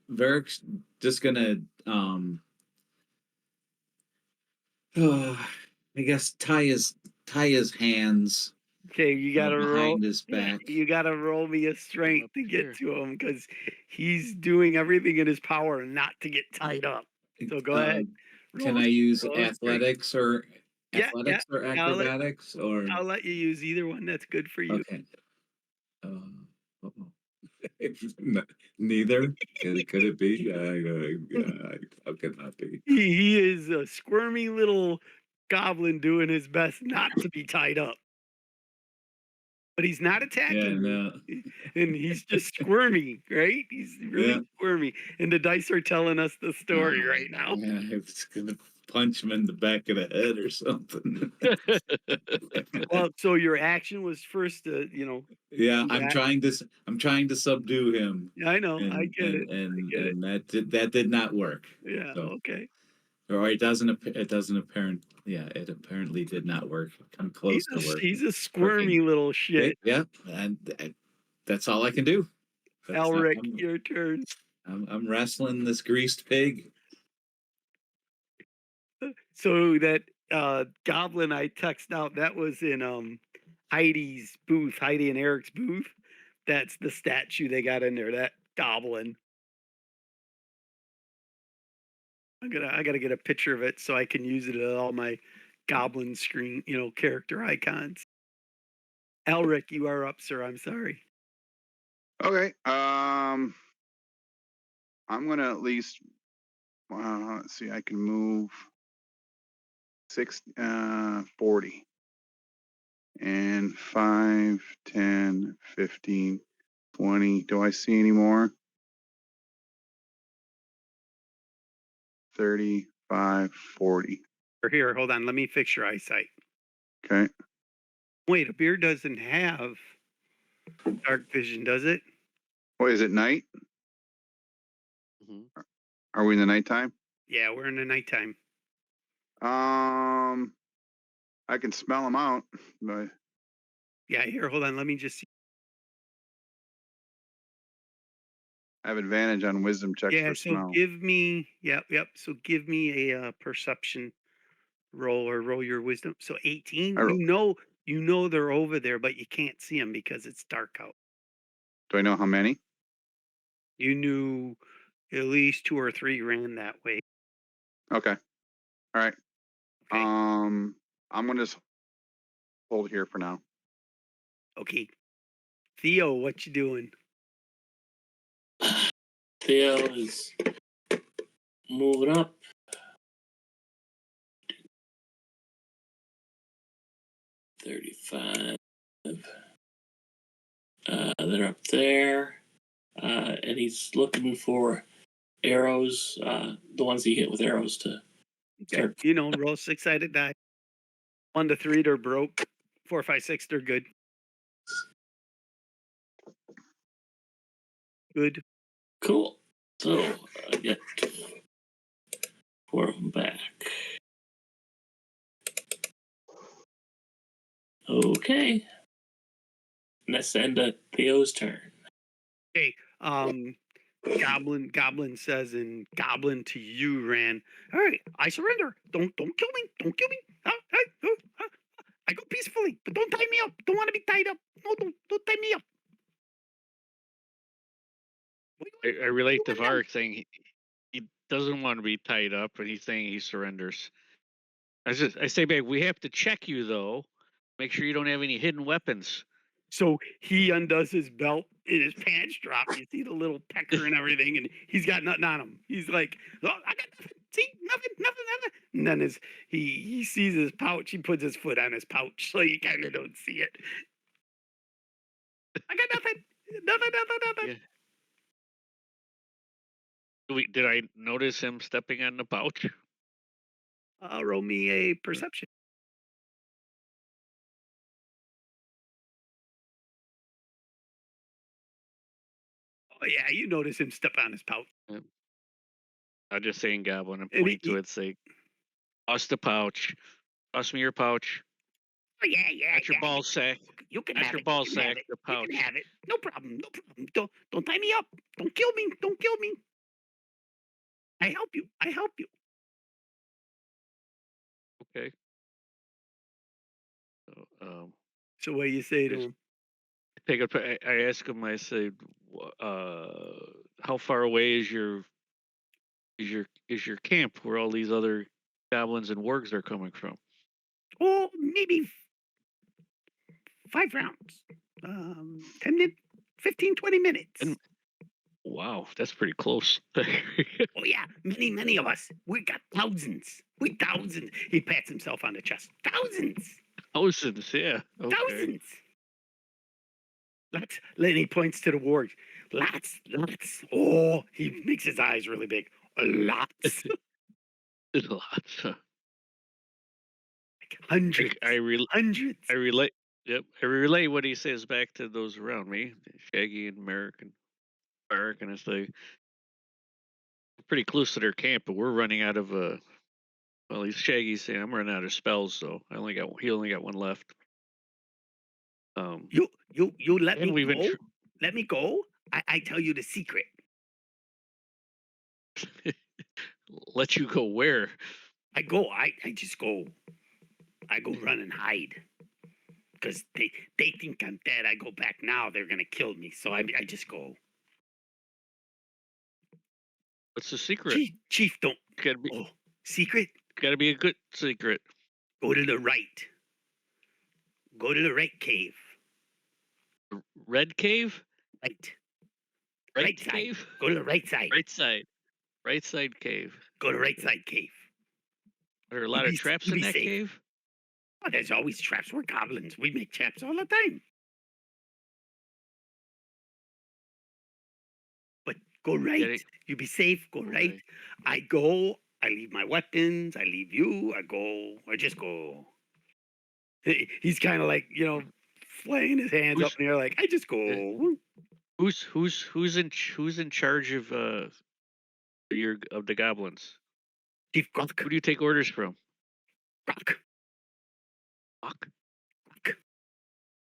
Varric's just gonna I guess tie his hands Okay, you gotta roll. behind his back. You gotta roll me a strength up to get here. to him because he's doing everything in his power not to get tied up. So go ahead. Can Roll- I use roll a strength. Yeah, athletics or acrobatics or I'll let you use either one. That's good for you. okay? Uh-oh. Neither. Could it be? How could that be? He is a squirmy little goblin doing his best not to be tied up. But he's not Yeah, attacking no. you. And he's just squirmy, right? He's really Yeah. squirmy. And the dice are telling us the story Oh, right now. Yeah, it's gonna punch him in the back of the head or something. Well, so your action was first to, Yeah, do I'm that. trying to subdue him, I know, I and get it. and I and get it. and that did not work. Yeah, So, okay. or it doesn't apparent. Yeah, it apparently did not work. Come He's close to he's a working. squirmy little shit. Yeah, and that's all I can do. That's not, Elric, your turn. I'm wrestling this greased pig. So that goblin I text out, that was in Heidi's booth, Heidi and Eric's booth. That's the statue they got in there, that goblin. I gotta get a picture of it so I can use it at all my goblin screen, character icons. Elric, you are up, sir. I'm sorry. Okay. I'm gonna at least. Let's see. I can move 40 and 5, 10, 15, 20. Do I see any more? 35, 40. Or here, hold on. Let me fix your eyesight. Okay. Wait, a beard doesn't have dark vision, does it? What is it? Night? Mhm. Are we in the nighttime? Yeah, we're in the nighttime. I can smell them out, but Yeah, here, hold on. Let me just see. I have advantage on wisdom checks Yeah, for so smell. give me, yep. So give me a perception roll or roll your wisdom. So 18. I ro- You know they're over there, but you can't see them because it's dark out. Do I know how many? You knew at least 2 or 3 ran that way. Okay. All right. Okay. I'm gonna hold here for now. Okay. Theo, what you doing? Theo is moving up. $35. They're up there. And he's looking for arrows, the ones he hit with arrows to Okay. start. You know, roll 6-sided die. 1 to 3, they're broke. 4, 5, 6, they're good. Good. Cool. So I get 4 of them back. Okay. And that's the end of Theo's turn. Okay. Goblin says in Goblin to you, Ran. All right, I surrender. Don't kill me. Don't kill me. I go peacefully, but don't tie me up. Don't want to be tied up. No, don't tie me up. I relate to You and them. Vark saying he doesn't want to be tied up, and he's saying he surrenders. I say back, we have to check you though. Make sure you don't have any hidden weapons. So he undoes his belt and his pants drop. You see the little pecker and everything, and he's got nothing on him. He's like, oh, I got nothing. See, nothing. And then he sees his pouch. He puts his foot on his pouch, so you kind of don't see it. I got nothing. Nothing. Yeah. Did I notice him stepping on the pouch? Roll me a perception. Oh yeah, you notice him step on his pouch. I'm just saying Goblin and And point to it, say, toss the pouch. Toss me your pouch. Oh yeah. Not your ball sack. You can Not have your it. ball You can have sack, it. the You pouch. can have it. No problem. Don't tie me up. Don't kill me. Don't kill me. I help you. Okay. So, So what do you say to Yes. him? I ask him. I say, how far away is your camp where all these other goblins and wargs are coming from? Oh, maybe 5 rounds. 10 minutes, 15, 20 minutes. And wow, that's pretty close. Oh yeah, many of us. We got thousands. He pats himself on the chest. Thousands. Thousands, yeah. Okay. Thousands. Lots. Then he points to the wargs. Lots. Oh, he makes his eyes really big. Lots. Lots. Hundreds. Hundreds. I relate. Yep, I relay what he says back to those around me, Shaggy and Merrick and Bark, and I say, pretty close to their camp, but we're running out of well, he's Shaggy's saying I'm running out of spells, so he only got one left. You let And me we've been go. Let me go. I tell you the secret. let you go where? I go. I just go. I go run and hide. Because they think I'm dead. I go back now. They're gonna kill me. So I just go. What's the secret? Chief, don't. Gotta be, Oh, secret. gotta be a good secret. Go to the right. Go to the right cave. Red cave? Right. Right Side. cave? Go to the right side. Right side. Right side cave. Go to right side cave. Are there a lot of traps in that safe. cave? Oh, there's always traps. We're goblins. We make traps all the time. But go right. You be safe. Go right. Okay. I go. I leave my weapons. I leave you. I go. I just go. He's kind of like, flaying his hands up in the air, like I just go. Who's in charge of the goblins? Chief Grok. Who do you take orders from? Grok. Fuck.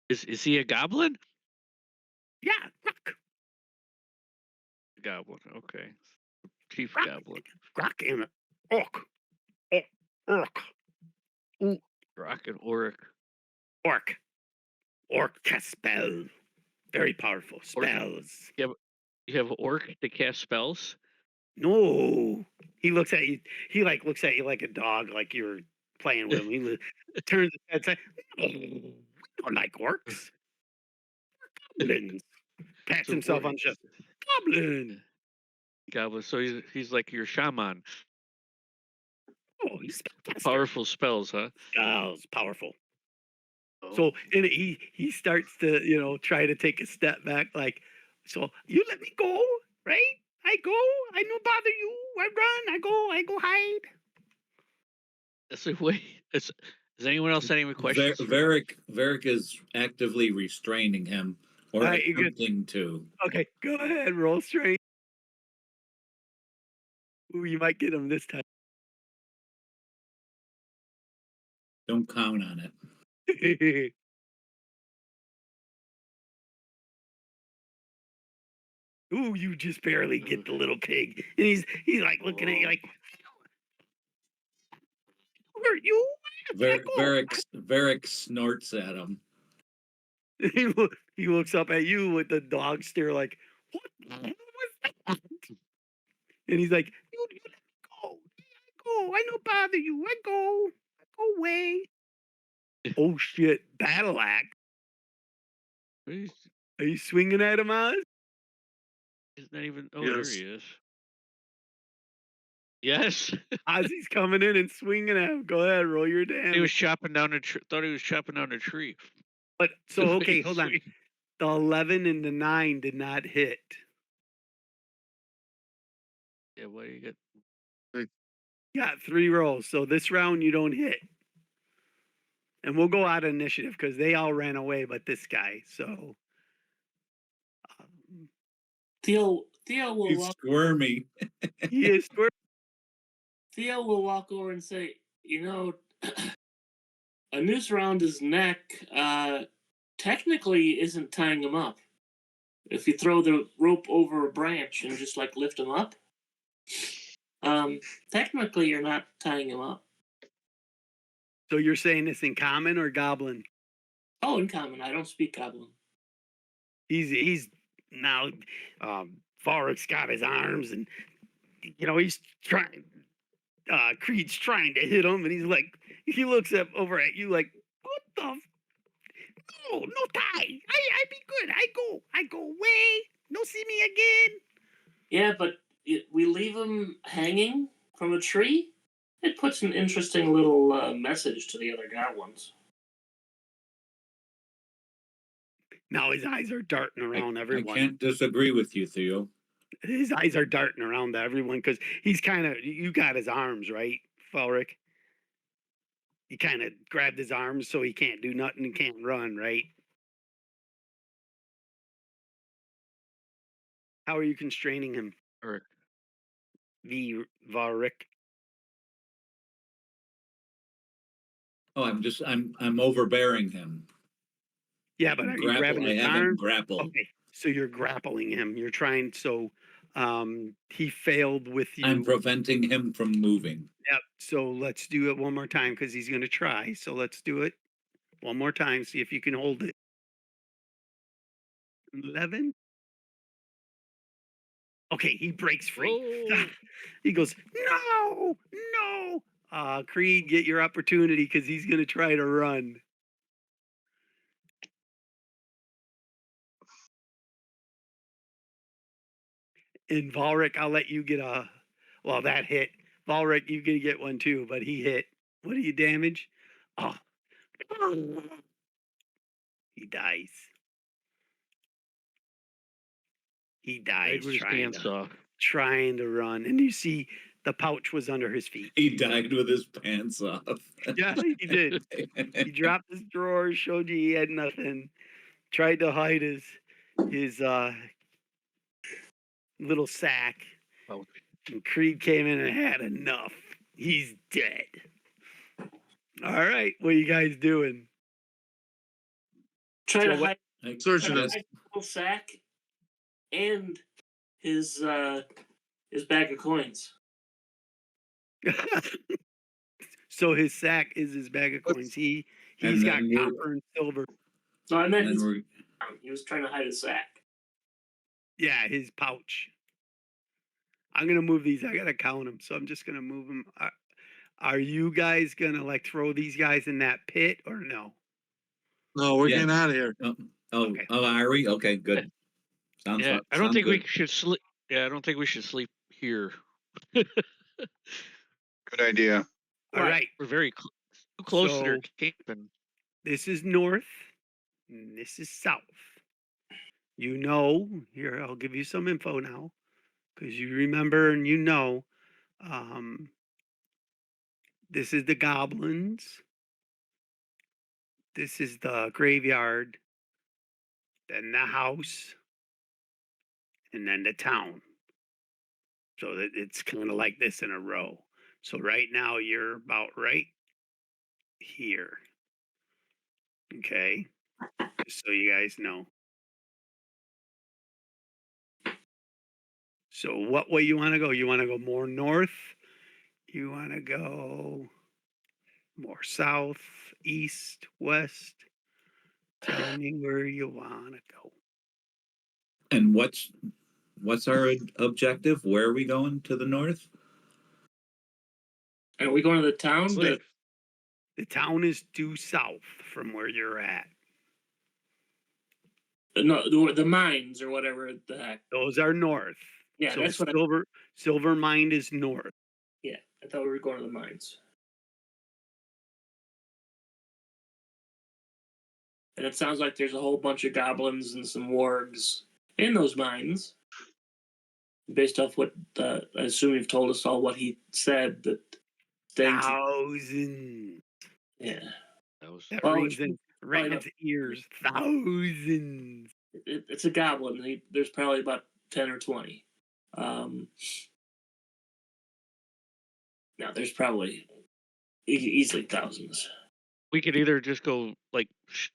Is he a goblin? Yeah, Grok. Goblin. Okay. Chief Grok. Goblin. Grok and orc. Orc. Rock and Oric. Orc. Orc cast spells. Very powerful spells. You have orc to cast spells? No. He looks at you. He looks at you like a dog, like you're playing with him. Turns his head, say, "Oh, we don't like orcs, goblins." Pats So himself what? on the chest. Goblin. Goblin. So he's like your shaman. Oh, he's spellcaster. Powerful spells, huh? Oh, it's powerful. Oh. So and he starts to try to take a step back, like, so you let me go, right? I go. I no bother you. I run. I go. I go hide. So wait. Does anyone else have any questions? for- Varric is actively restraining him or All right, you good. attempting to. Okay, go ahead. Roll straight. Ooh, you might get him this time. Don't count on it. Ooh, you just barely get the little pig, and he's like looking at you like, "Who are you? Where can I go?" Varric snorts at him. He looks up at you with the dog stare, like, "What the hell was that?" And he's like, "You let me go. I go. I no bother you. I go. I go away." Oh shit! Battle axe. He's Are you swinging at him, Oz? not even. Oh, there Yes. he is. Yes. Ozzy's coming in and swinging at him. Go ahead, roll your He was damage. chopping down a tree. Thought he was chopping down a tree. But so The way okay, he hold on. swing- The 11 and the 9 did not hit. Yeah. What do you get? You got 3 rolls, so this round you don't hit. And we'll go out of initiative because they all ran away, but this guy. So Theo will He's walk. squirmy. he is. Theo will walk over and say, a noose around his neck technically isn't tying him up. If you throw the rope over a branch and just like lift him up, technically you're not tying him up. So you're saying this in common or goblin? Oh, in common. I don't speak goblin. He's now Varric's got his arms and he's trying Creed's trying to hit him and he's like he looks up over at you like, what the no tie. I be good. I go away. No see me again. Yeah, but we leave him hanging from a tree. It puts an interesting little message to the other goblins. Now his eyes are darting around I everyone. can't disagree with you, Theo. His eyes are darting around everyone because he's kind of you got his arms right, Felric. You kind of grabbed his arms so he can't do nothing and can't run, right? How are you constraining him, Or Varric? Oh, I'm overbearing him. Yeah, but are you grabbing I his haven't arms? grappled. Okay, so you're grappling him. You're trying. So he failed with you. I'm preventing him from moving. Yep. So let's do it one more time because he's going to try. So let's do it one more time. See if you can hold it. 11. Okay, he breaks free. Whoa. He goes, no. Creed, get your opportunity because he's going to try to run. And Valric, I'll let you get that hit. Valric, you can get one too, but he hit. What do you damage? Oh, he dies. He dies Right with his pants off. trying to run. And you see the pouch was under his feet. He died with his pants off. Yeah, he did. He dropped his drawers, showed you he had nothing, tried to hide his little sack. Pouch. And Creed came in and had enough. He's dead. All right, what are you guys doing? Try So to what- hide Searching try to us. hide the little sack and his bag of coins. So his sack is his bag of coins. He's And got then we're- copper and silver. No, I meant And then his, he was trying to hide his sack. Yeah, his pouch. I'm gonna move these. I gotta count them, so I'm just gonna move them. Are you guys gonna like throw these guys in that pit or no? No, we're Yeah. getting out of here. Okay. Are we? Okay, good. Sounds Yeah, I don't sounds think we good. should sleep. Yeah, I don't think we should sleep here. Good idea. All right. We're very too close to their So camping. this is north and this is south. You know, here I'll give you some info now because you remember and you know. Um, this is the goblins. This is the graveyard, then the house, and then the town. So that it's kind of like this in a row. So right now you're about right here. Okay. Just so you guys know. So what way you want to go? You want to go more north? You want to go more south, east, west? Tell me where you want to go. And what's our objective? Where are we going to the north? Are we going to the town? The town is due south from where you're at. No, the mines or whatever the heck. Those are north. Yeah, So that's what. Silver Mine is north. Yeah, I thought we were going to the mines. And it sounds like there's a whole bunch of goblins and some wargs in those mines. Based off what I assume you've told us all what he said that things. Thousands. Yeah. That Well, rings in Rand's ears. Thousands. It's a goblin. There's probably about 10 or 20. Now there's probably easily thousands. We could either just go like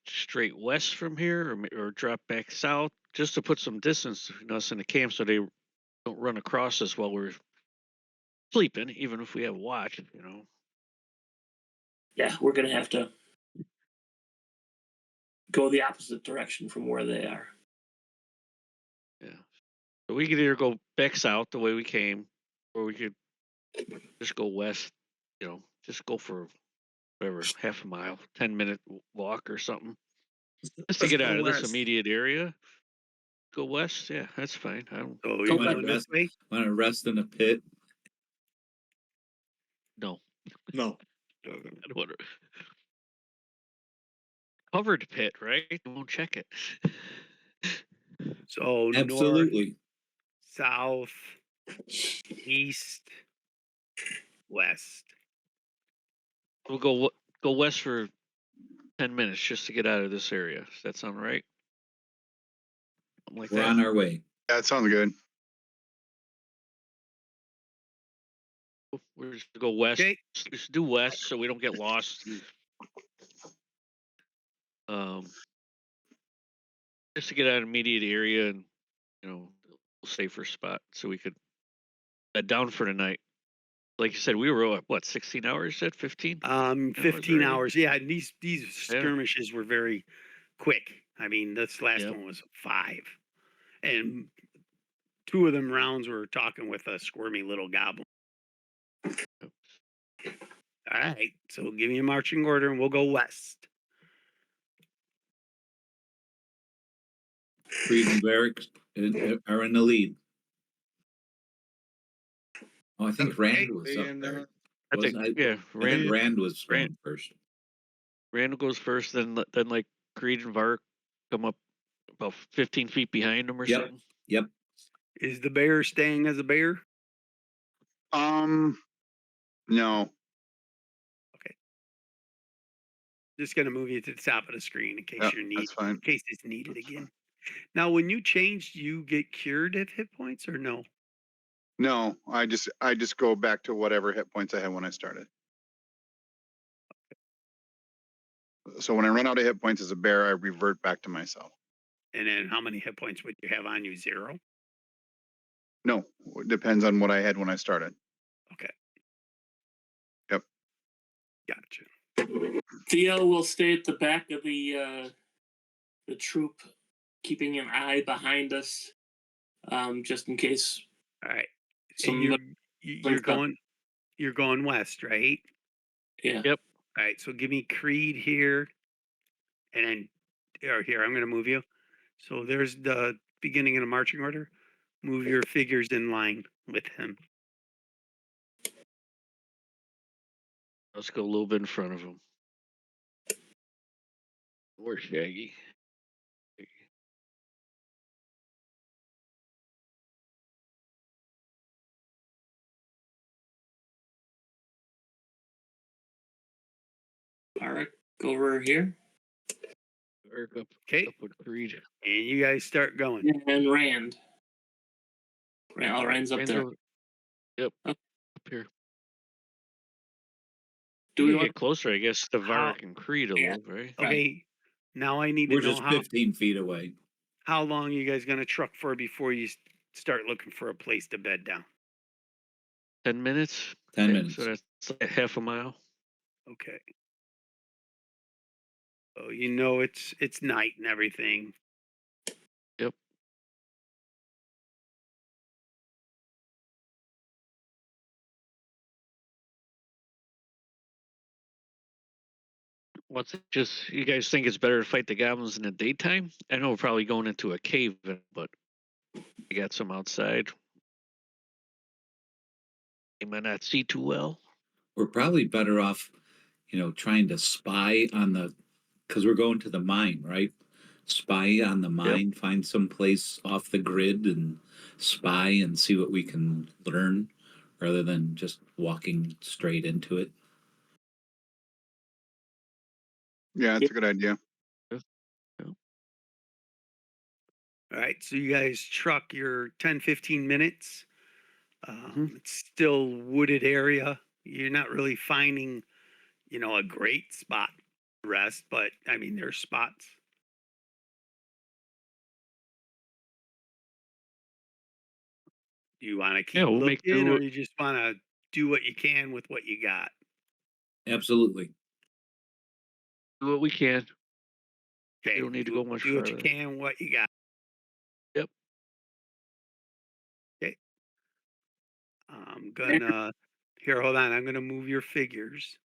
straight west from here, or drop back south, just to put some distance between us and the camp, so they don't run across us while we're sleeping, even if we have watch. Yeah, we're gonna have to go the opposite direction from where they are. Yeah. So we could either go back south the way we came, or we could just go west. Just go for whatever, half a mile, 10-minute walk or something, just to Let's get go out of this west. immediate area. Go west. Yeah, that's fine. I don't. So Go you back going this rest. way? Want to rest in a pit? No. No. I don't want to. Covered pit, right? We won't check it. So north, Absolutely. south, east, west. We'll go west for 10 minutes just to get out of this area. Does that sound right? Something like We're that. on our way. Yeah, that sounds good. We're just gonna go west. Okay. Just do west so we don't get lost. Just to get out of immediate area and a safer spot so we could bed down for the night. Like you said, we were what 16 hours? At 15? 15 already? hours. Yeah, and these skirmishes were very quick. I mean, this last one was 5, and 2 of them rounds were talking with a squirmy little goblin. All right, so give me a marching order, and we'll go west. Creed and Barrick are in the lead. Oh, I think Rand was up there. I think, yeah, I think Rand was going first. Rand goes first, then like Creed and Vark come up about 15 feet behind him or something. Yep. Is the bear staying as a bear? No. Okay. Just gonna move you to the top of the screen in case That's fine. in case it's needed again. Now, when you changed, you get cured of hit points or no? No, I just go back to whatever hit points I had when I started. So when I run out of hit points as a bear, I revert back to myself. And then how many hit points would you have on you? 0? No, it depends on what I had when I started. Okay. Yep. Gotcha. Theo will stay at the back of the troop, keeping an eye behind us, just in case. All right. Some And you're going west, right? Yeah. Yep. All right, so give me Creed here, and then or here I'm going to move you. So there's the beginning of the marching order. Move your figures in line with him. Let's go a little bit in front of him. Where's Shaggy? Alright, go over here. Eric up, Okay, up with Creed. and you guys start going. And Rand. Rand's up Rand's there. over- Yep. Up. Up here. Do We we can want get closer, I guess, to How- Varric and Creed a Yeah. little, right? Okay, now I need We're to know just 15 feet away. how long you guys going to truck for before you start looking for a place to bed down. 10 minutes. 10 Yeah, minutes. So that's like half a mile. Okay. Oh, you know it's night and everything. Yep. What's it just you guys think it's better to fight the goblins in the daytime? I know we're probably going into a cave, but we got some outside. You might not see too well. We're probably better off, trying to spy on because we're going to the mine, right? Spy on the Yep. mine, find some place off the grid and spy and see what we can learn rather than just walking straight into it. Yeah, that's a good idea. All right, so you guys truck your 10-15 minutes. Mhm. It's still wooded area. You're not really finding, a great spot to rest, but I mean there's spots. Do you want to keep We'll make looking, or do. you just want to do what you can with what you got? Absolutely. Do what we can. Okay, You don't need to do, go much do what you farther. can, what you got. Yep. Okay, I'm gonna here. Hold on, I'm gonna move your figures.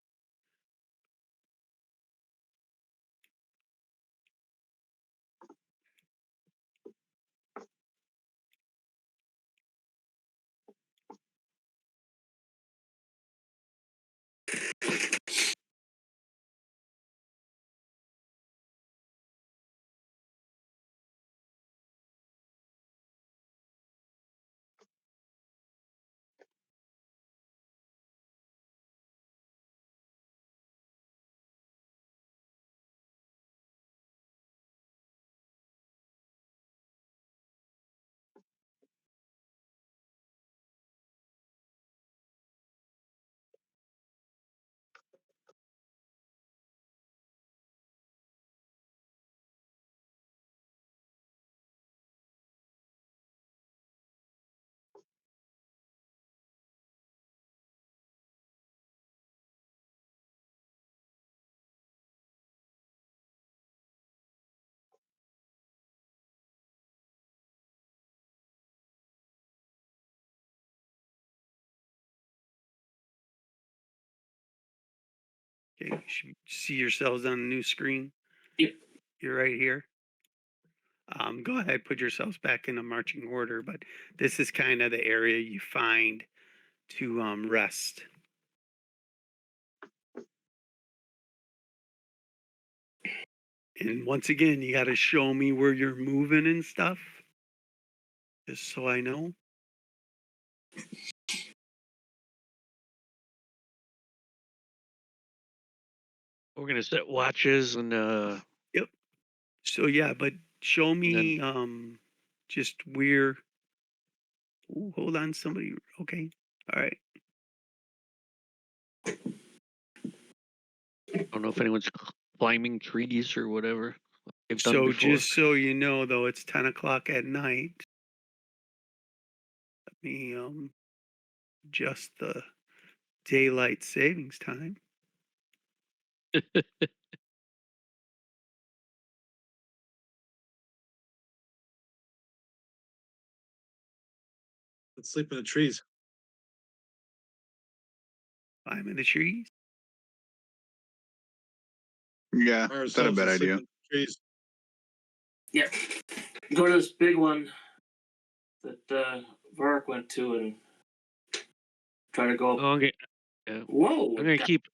Okay, you should see yourselves on the new screen. Yep. You're right here. Go ahead, put yourselves back in a marching order, but this is kind of the area you find to rest. And once again, you got to show me where you're moving and stuff, just so I know. We're gonna set watches and Yep. So yeah, but show and then me just where. Ooh, hold on, somebody. Okay. All right. I don't know if anyone's climbing trees or whatever they've done So before. just so you know, though, it's 10 o'clock at night. Let me adjust the daylight savings time. Let's sleep in the trees. Climb in the trees. Yeah, By is that a ourselves bad and sleep idea? in the trees. Yeah. Go to this big one that Vark went to and try to go up. Oh, okay. Yeah. Whoa! I'm gonna keep.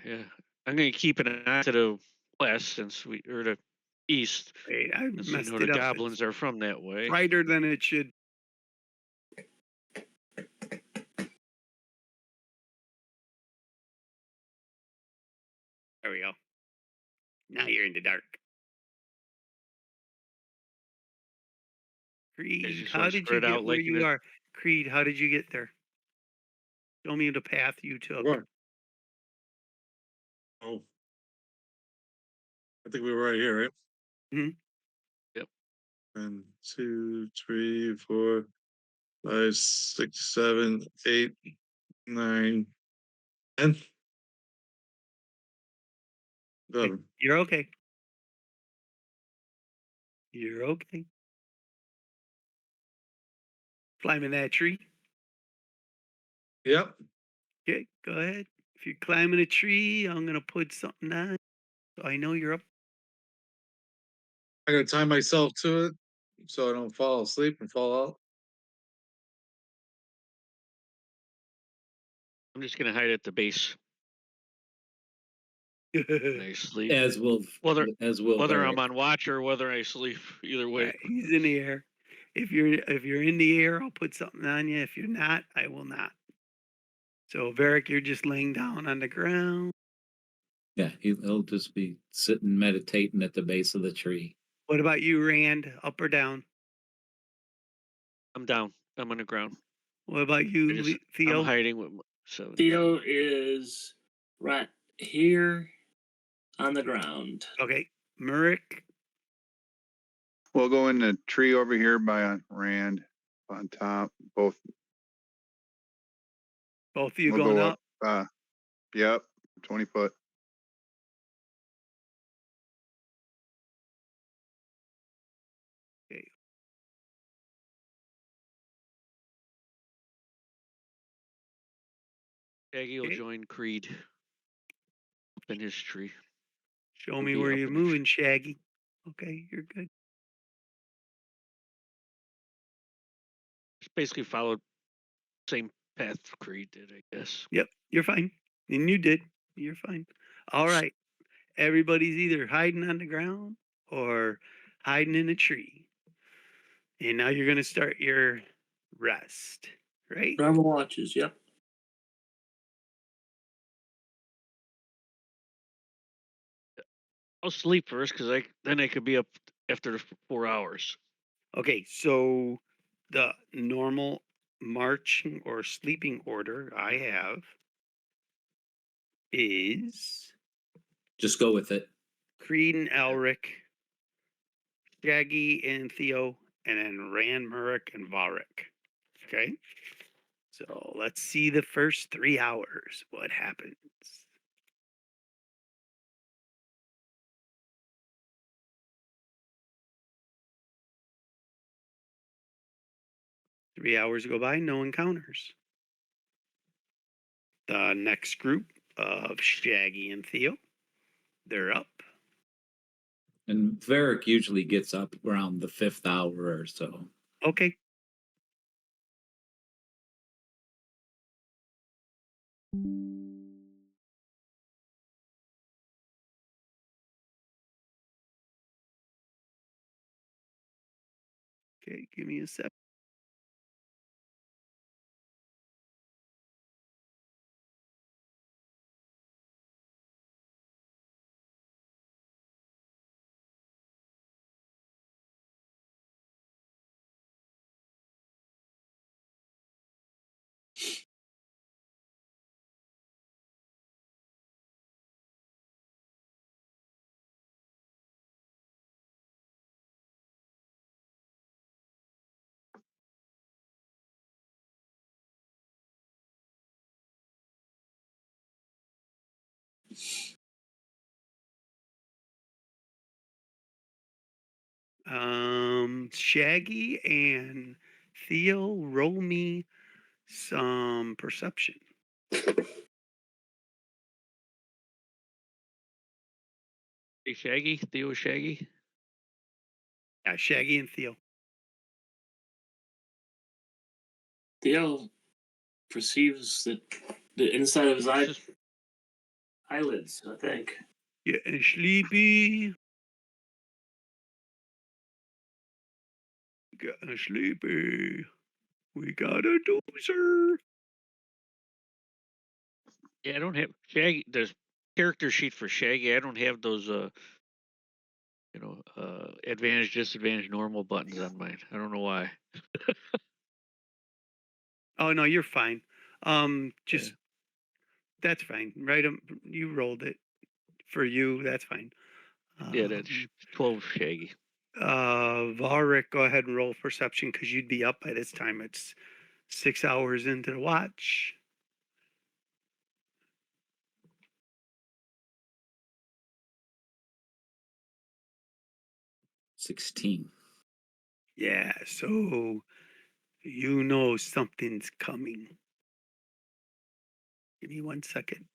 Yeah. I'm gonna keep an eye to the west since we or the east, Wait, I since we know messed the it up. It's goblins are from that way. brighter than it should. There we go. Now you're in the dark. Creed, just how wanna did you spread out get where like in you a are? Creed, how did you get there? Show me the path you took. What? Oh, I think we were right here, right? Mhm. Yep. 1, 2, 3, 4, 5, 6, 7, 8, 9, 10. Okay, 11. you're okay. You're okay. Climbing that tree. Yep. Okay, go ahead. If you're climbing a tree, I'm gonna put something on so I know you're up. I gotta tie myself to it so I don't fall asleep and fall out. I'm just gonna hide at the base when I sleep. As will Whether whether I'm Eric. on watch or whether I sleep, either way. Alright, he's in the air. If you're in the air, I'll put something on you. If you're not, I will not. So Varric, you're just laying down on the ground. Yeah, he'll just be sitting meditating at the base of the tree. What about you, Rand? Up or down? I'm down. I'm on the ground. What about I you, just I'm Theo? hiding with 7. Theo is right here on the ground. Okay, Merrick. We'll go in the tree over here by Rand on top. Both. Both of you We'll going go up. up. Yep, 20 foot. Okay. Shaggy will Okay. join Creed up in his tree. Show We'll me be where up you're in the tree. moving, Shaggy. Okay, you're good. Just basically followed same path Creed did, I guess. Yep, you're fine. And you did. You're fine. All right. Everybody's either hiding on the ground or hiding in a tree. And now you're going to start your rest, right? Normal watches. Yep. I'll sleep first because then I could be up after the 4 hours. Okay, so the normal marching or sleeping order I have is Just go with it. Creed and Elric, Shaggy and Theo, and then Rand, Murrick, and Varric. Okay, so let's see the first 3 hours. What happens? Three hours go by, no encounters. The next group of Shaggy and Theo, they're up. And Varric usually gets up around the 5th hour or so. Okay. Okay, give me a sec. Shaggy and Theo, roll me some perception. Hey, Shaggy, Theo Shaggy. Yeah, Shaggy and Theo. Theo perceives that the inside of his eyelids, I think. Getting sleepy. Getting sleepy. We got a doozer. Yeah, I don't have Shaggy. There's character sheet for Shaggy. I don't have those. Advantage, disadvantage, normal buttons on mine. I don't know why. Oh no, you're fine. Yeah. Just that's fine. Right? You rolled it for you. That's fine. Yeah, that's 12 Shaggy. Varric, go ahead and roll perception because you'd be up by this time. It's 6 hours into the watch. 16. Yeah, so you know something's coming. Give me 1 second.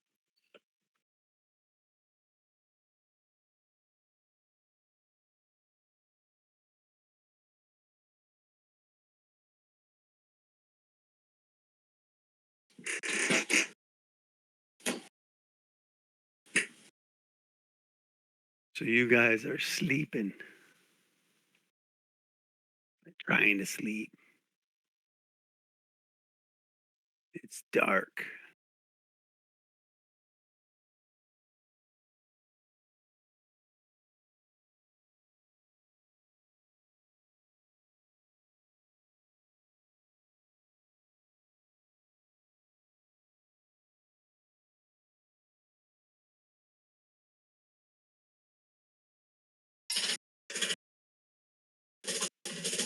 So you guys are sleeping, trying to sleep. It's dark.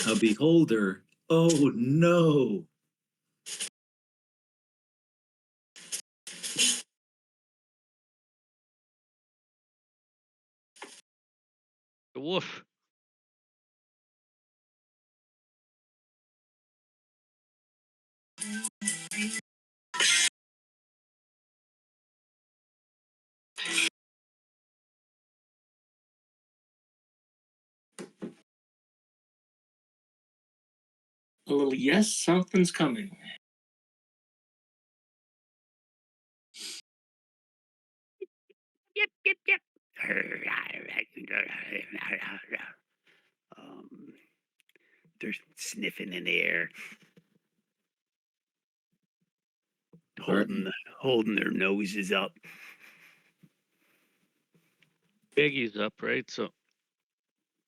A beholder. Oh no. The wolf. A little yes, something's coming. Yep, yep, yep. They're sniffing in the air, holding their noses up. Shaggy's up, right? So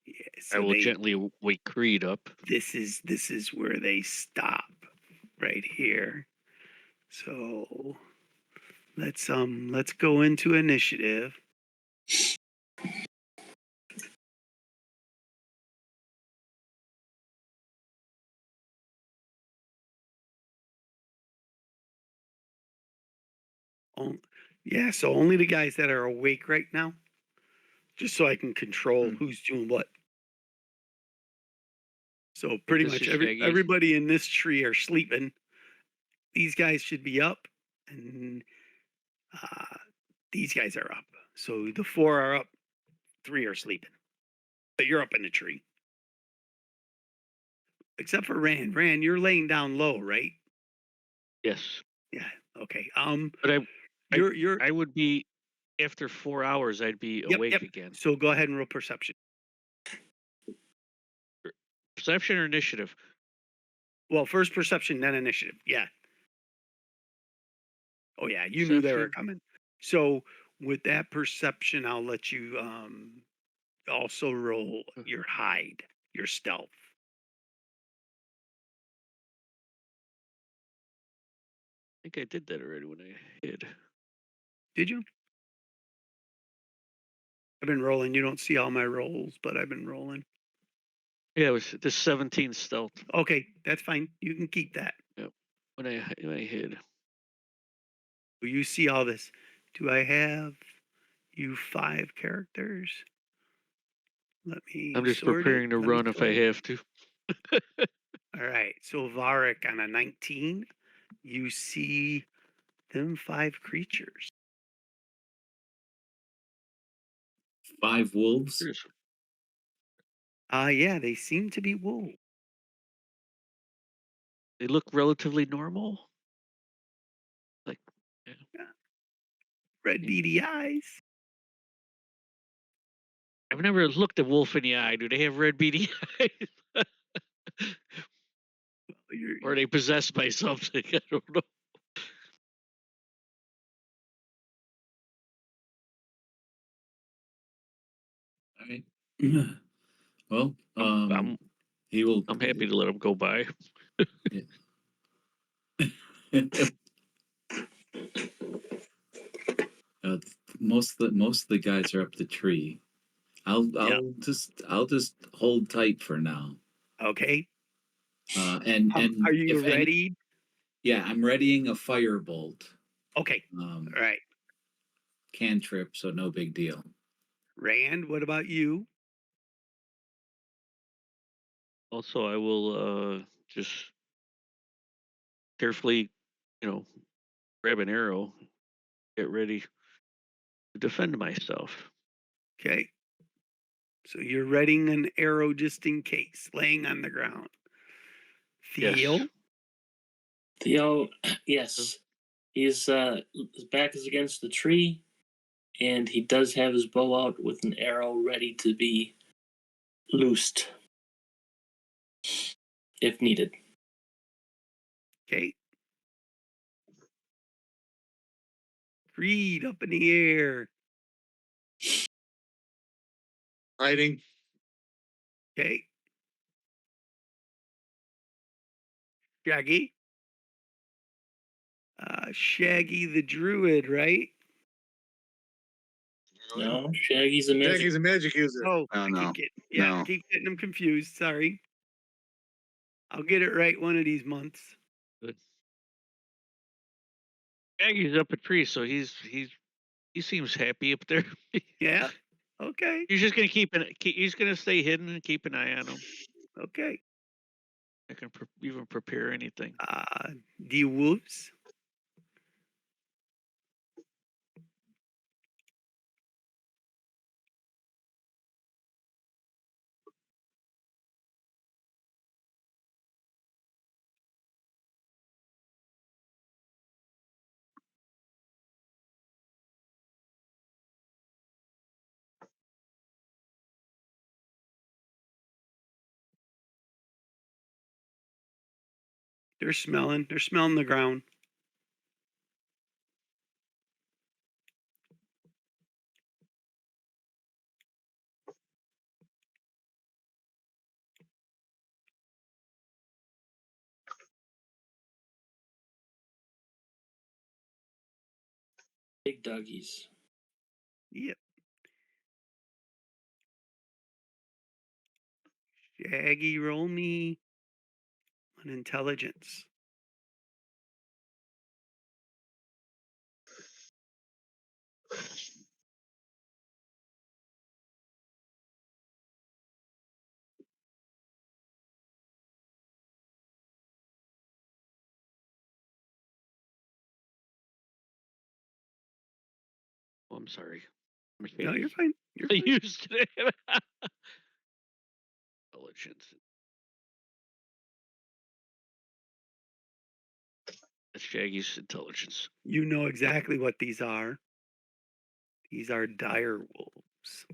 Yeah, I so will gently wake Creed up. this is where they stop, right here. So let's go into initiative. Oh, yeah, so only the guys that are awake right now, just so I can control who's doing what. So pretty This much is Shaggy. everybody in this tree are sleeping. These guys should be up, and these guys are up. So the 4 are up, 3 are sleeping. But you're up in the tree. Except for Rand. Rand, you're laying down low, right? Yes. Yeah. Okay. But you're I would be after 4 hours. I'd be yep, awake yep. again. So go ahead and roll perception. Perception or initiative? Well, first perception, then initiative. Yeah. Oh yeah, you knew they were coming. So with that perception, I'll let you also roll your hide, your stealth. I think I did that already when I hid. Did you? I've been rolling. You don't see all my rolls, but I've been rolling. Yeah, it was this 17 stealth. Okay, that's fine. You can keep that. Yep. When I hid. You see all this. Do I have you 5 characters? Let me I'm just sort it. preparing to Let me run if I filter. have to. All right. So Varric on a 19, you see them 5 creatures. 5 wolves. Here's- Yeah, they seem to be wolves. They look relatively normal. Like, yeah. Red Mm. beady eyes. I've never looked a wolf in the eye. Do they have red beady eyes? You're, Or are they possessed by something? I don't know. All right. Well, I'm he will. I'm happy to let them go by. Uh, most of the guys are up the tree. I'll just hold tight for now. okay. And Are you if any, ready? yeah, I'm readying a firebolt. Okay. Um, All right. cantrip, so no big deal. Rand, what about you? Also, I will just carefully, grab an arrow, get ready to defend myself. Okay. So you're readying an arrow just in case, laying on the ground. Theo, Yes. Theo, yes, his back is against the tree, and he does have his bow out with an arrow ready to be loosed if needed. okay. Creed up in the air. Hiding. Okay. Shaggy. Shaggy the Druid, right? No, Shaggy's a magic. Jackie's a magic user. Oh, No, I no, I no. keep getting them confused. Sorry. I'll get it right one of these months. Good. Shaggy's up a tree, so he seems happy up there. Yeah. Okay. He's just gonna he's gonna stay hidden and keep an eye on him. Okay. I can even prepare anything. The wolves. They're smelling. They're smelling the ground. Big doggies. Yep. Shaggy, roll me an intelligence. Oh, I'm sorry. I'm No, you're Shaggy. fine. You're I fine. used it. Intelligence. That's Shaggy's intelligence. You know exactly what these are. These are dire wolves.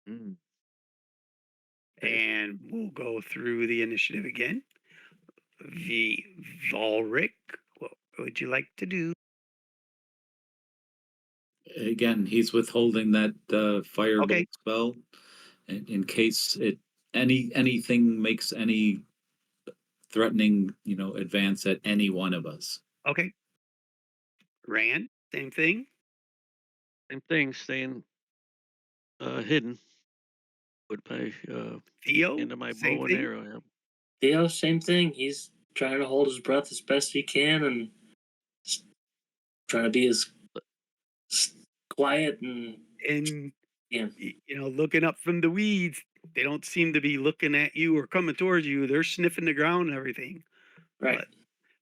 Mm. Okay. And we'll go through the initiative again. Volric, what would you like to do? Again, he's withholding that firebolt Okay. spell in case anything makes any threatening, advance at any one of us. Okay. Rand, same thing. Same thing, staying hidden with my Theo, end of my same bow and thing. arrow. Yeah. Theo, same thing. He's trying to hold his breath as best he can and trying to be as quiet and And yeah. looking up from the weeds, they don't seem to be looking at you or coming towards you. They're sniffing the ground and everything. Right.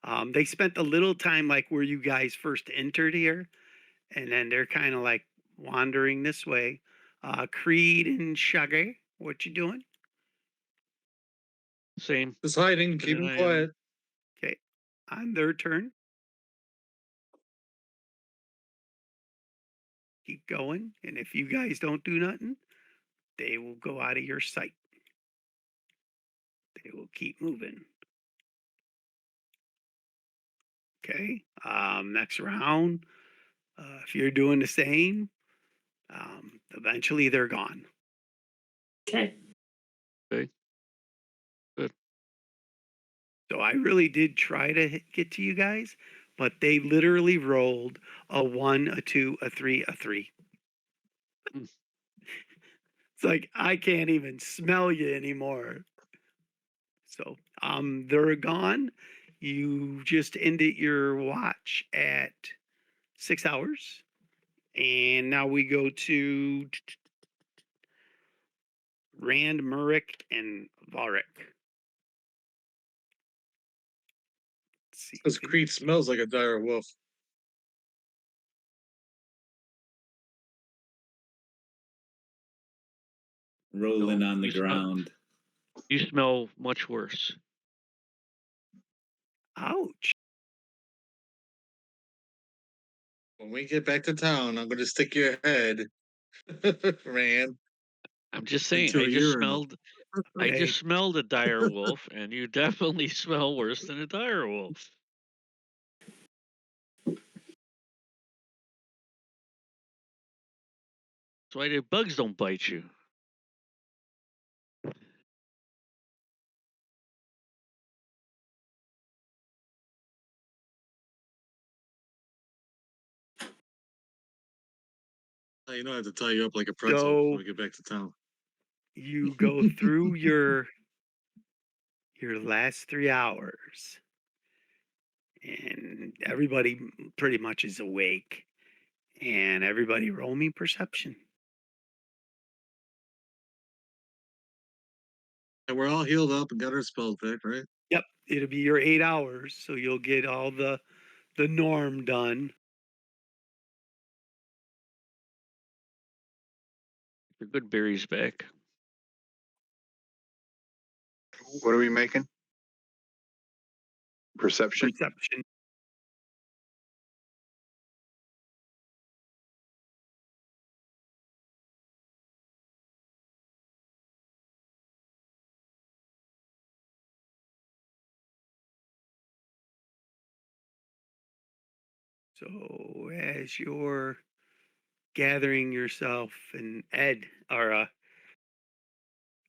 But they spent a little time like where you guys first entered here, and then they're kind of like wandering this way. Creed and Shaggy, what you doing? Same. Just hiding, Keep an keeping eye on quiet. Okay. On their turn. Keep going. And if you guys don't do nothing, they will go out of your sight. They will keep moving. Okay. Next round, if you're doing the same, eventually they're gone. Okay. Okay. Good. So I really did try to get to you guys, but they literally rolled a 1, a 2, a 3, a 3. Mm. It's like I can't even smell you anymore. So they're gone. You just ended your watch at 6 hours. And now we go to Rand, Murick, and Varric. Let's see. This Creed smells like a dire wolf. Rolling No, on the you smell- ground. You smell much worse. Ouch. When we get back to town, I'm gonna stick your head, Rand, I'm just saying. into a urinal. I Okay. just smelled a dire wolf, and you definitely smell worse than a dire wolf. That's why the bugs don't bite you. You know, I have to tie you up like a pretzel So when we get back to town. you go through your last 3 hours and everybody pretty much is awake, and everybody roll me perception. And we're all healed up and got our spells back, right? Yep, it'll be your 8 hours, so you'll get all the norm done. Your good berries back. What are we making? Perception. Perception. So as you're gathering yourself, and Ed or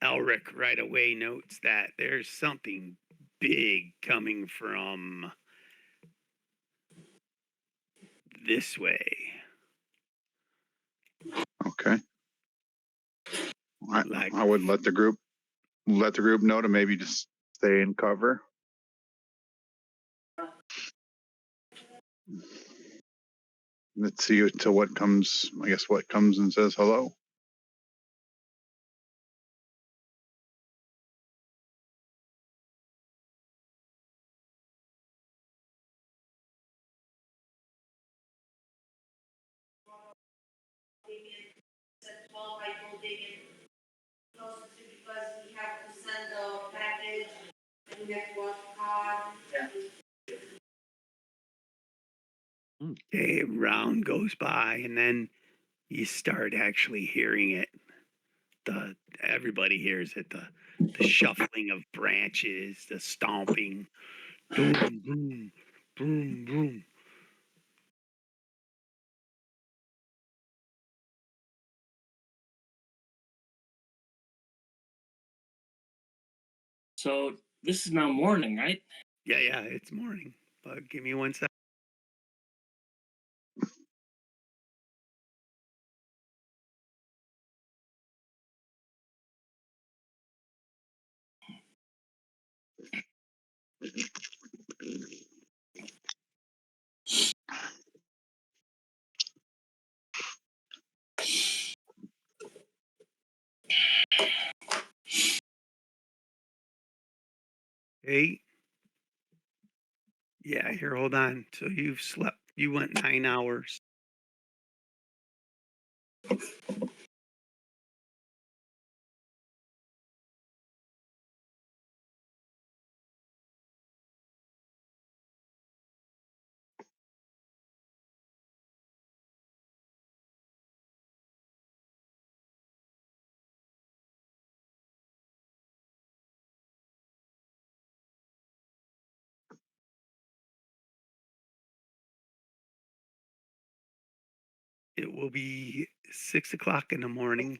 Elric right away notes that there's something big coming from this way. Okay. Like, I would let the group know to maybe just stay in cover. Let's see until what comes. I guess what comes and says hello. a round goes by, and then you start actually hearing it. Everybody hears it. The shuffling of branches, the stomping, boom, boom, boom, boom. So this is now morning, right? Yeah, it's morning. But give me 1 second. Hey, yeah, here, hold on. So you've slept. You went 9 hours. It will be 6 o'clock in the morning.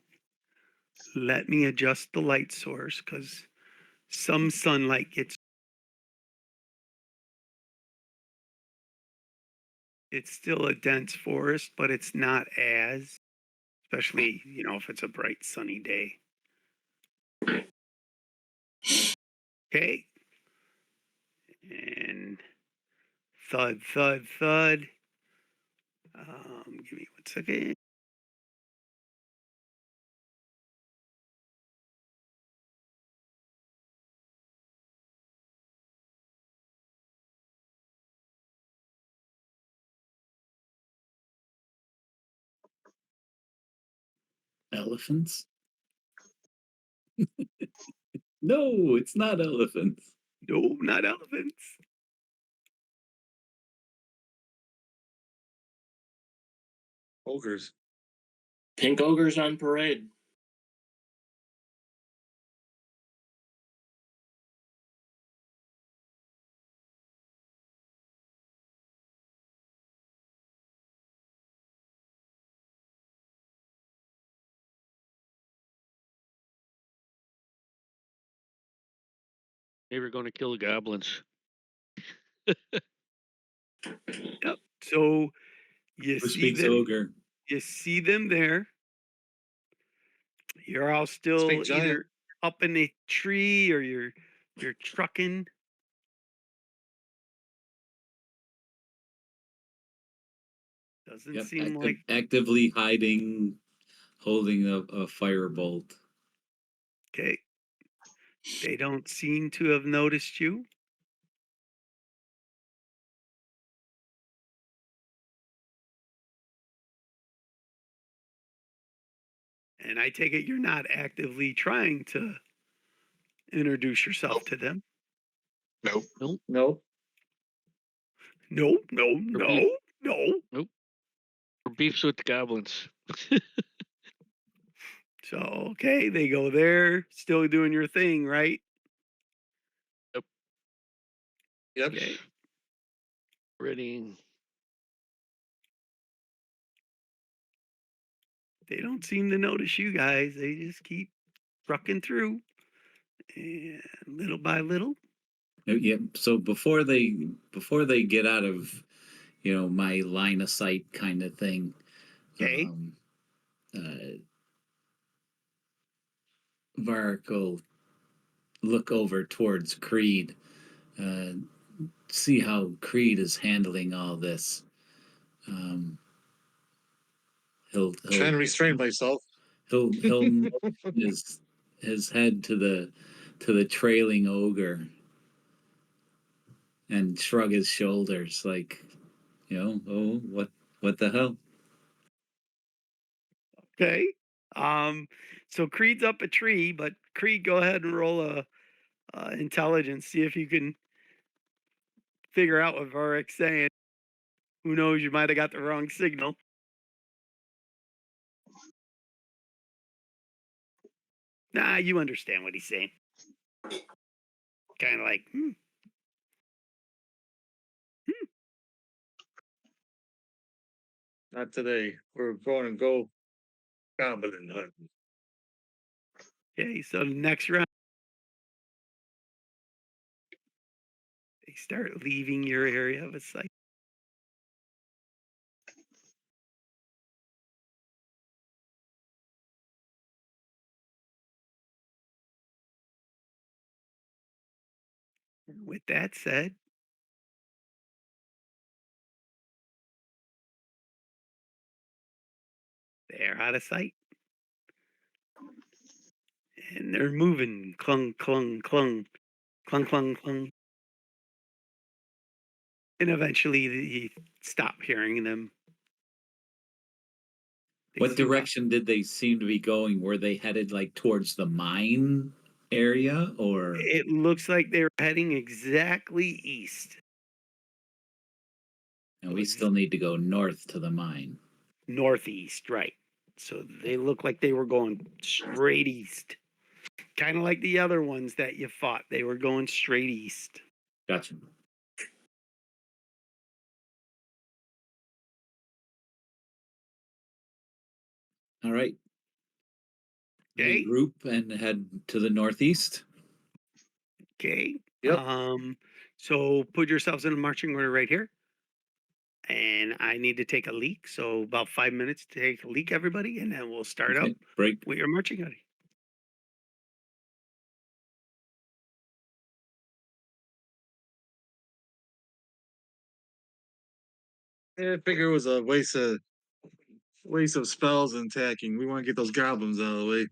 Let me adjust the light source because some sunlight gets. It's still a dense forest, but it's not as, especially, if it's a bright sunny day. Okay. And thud, thud, thud. Give me 1 second. Elephants? No, it's not elephants. No, not elephants. Ogres. Pink ogres on parade. Maybe we're going to kill the goblins. Yep. So you Who see speaks them. ogre? You see them there. You're all still Speak giant. either up in a tree or you're trucking. Doesn't Yep, seem like. actively hiding, holding a firebolt. Okay. They don't seem to have noticed you. And I take it you're not actively trying to introduce yourself to them. Nope. Nope. Nope. No, no, Or no, beef. no. Nope. Or beefs with the goblins. So, okay, they go there, still doing your thing, right? Yep. Okay. Ready. They don't seem to notice you guys. They just keep trucking through. And little by little. Yeah. So before they get out of my line of sight kind of thing, Okay. uh, Varric will look over towards Creed, uh, see how Creed is handling all this. He'll Trying to restrain myself. he'll his head to the trailing ogre and shrug his shoulders like, oh, what the hell? Okay. So Creed's up a tree, but Creed, go ahead and roll a intelligence. See if you can figure out what Varric's saying. Who knows? You might have got the wrong signal. Nah, you understand what he's saying. Kind of like, Not today. We're going to go goblin hunting. okay. So the next round, they start leaving your area of sight. With that said, they're out of sight. And they're moving. Clung, clung, clung, clung, clung, clung. And eventually you stop hearing them. They What seem direction did they seem to be going? Were they headed like towards the mine area, or it looks like they're heading exactly east. and we still need to go north to the mine? Northeast, right. So they look like they were going straight east. Kind of like the other ones that you fought. They were going straight east. Gotcha. All right. Okay. Regroup and head to the northeast. Okay. Yep. So put yourselves in a marching order right here. And I need to take a leak. So about 5 minutes to take a leak, everybody, and then we'll start up Okay, break. with your marching order. Yeah, I figure it was a waste of spells and attacking. We want to get those goblins out of the way.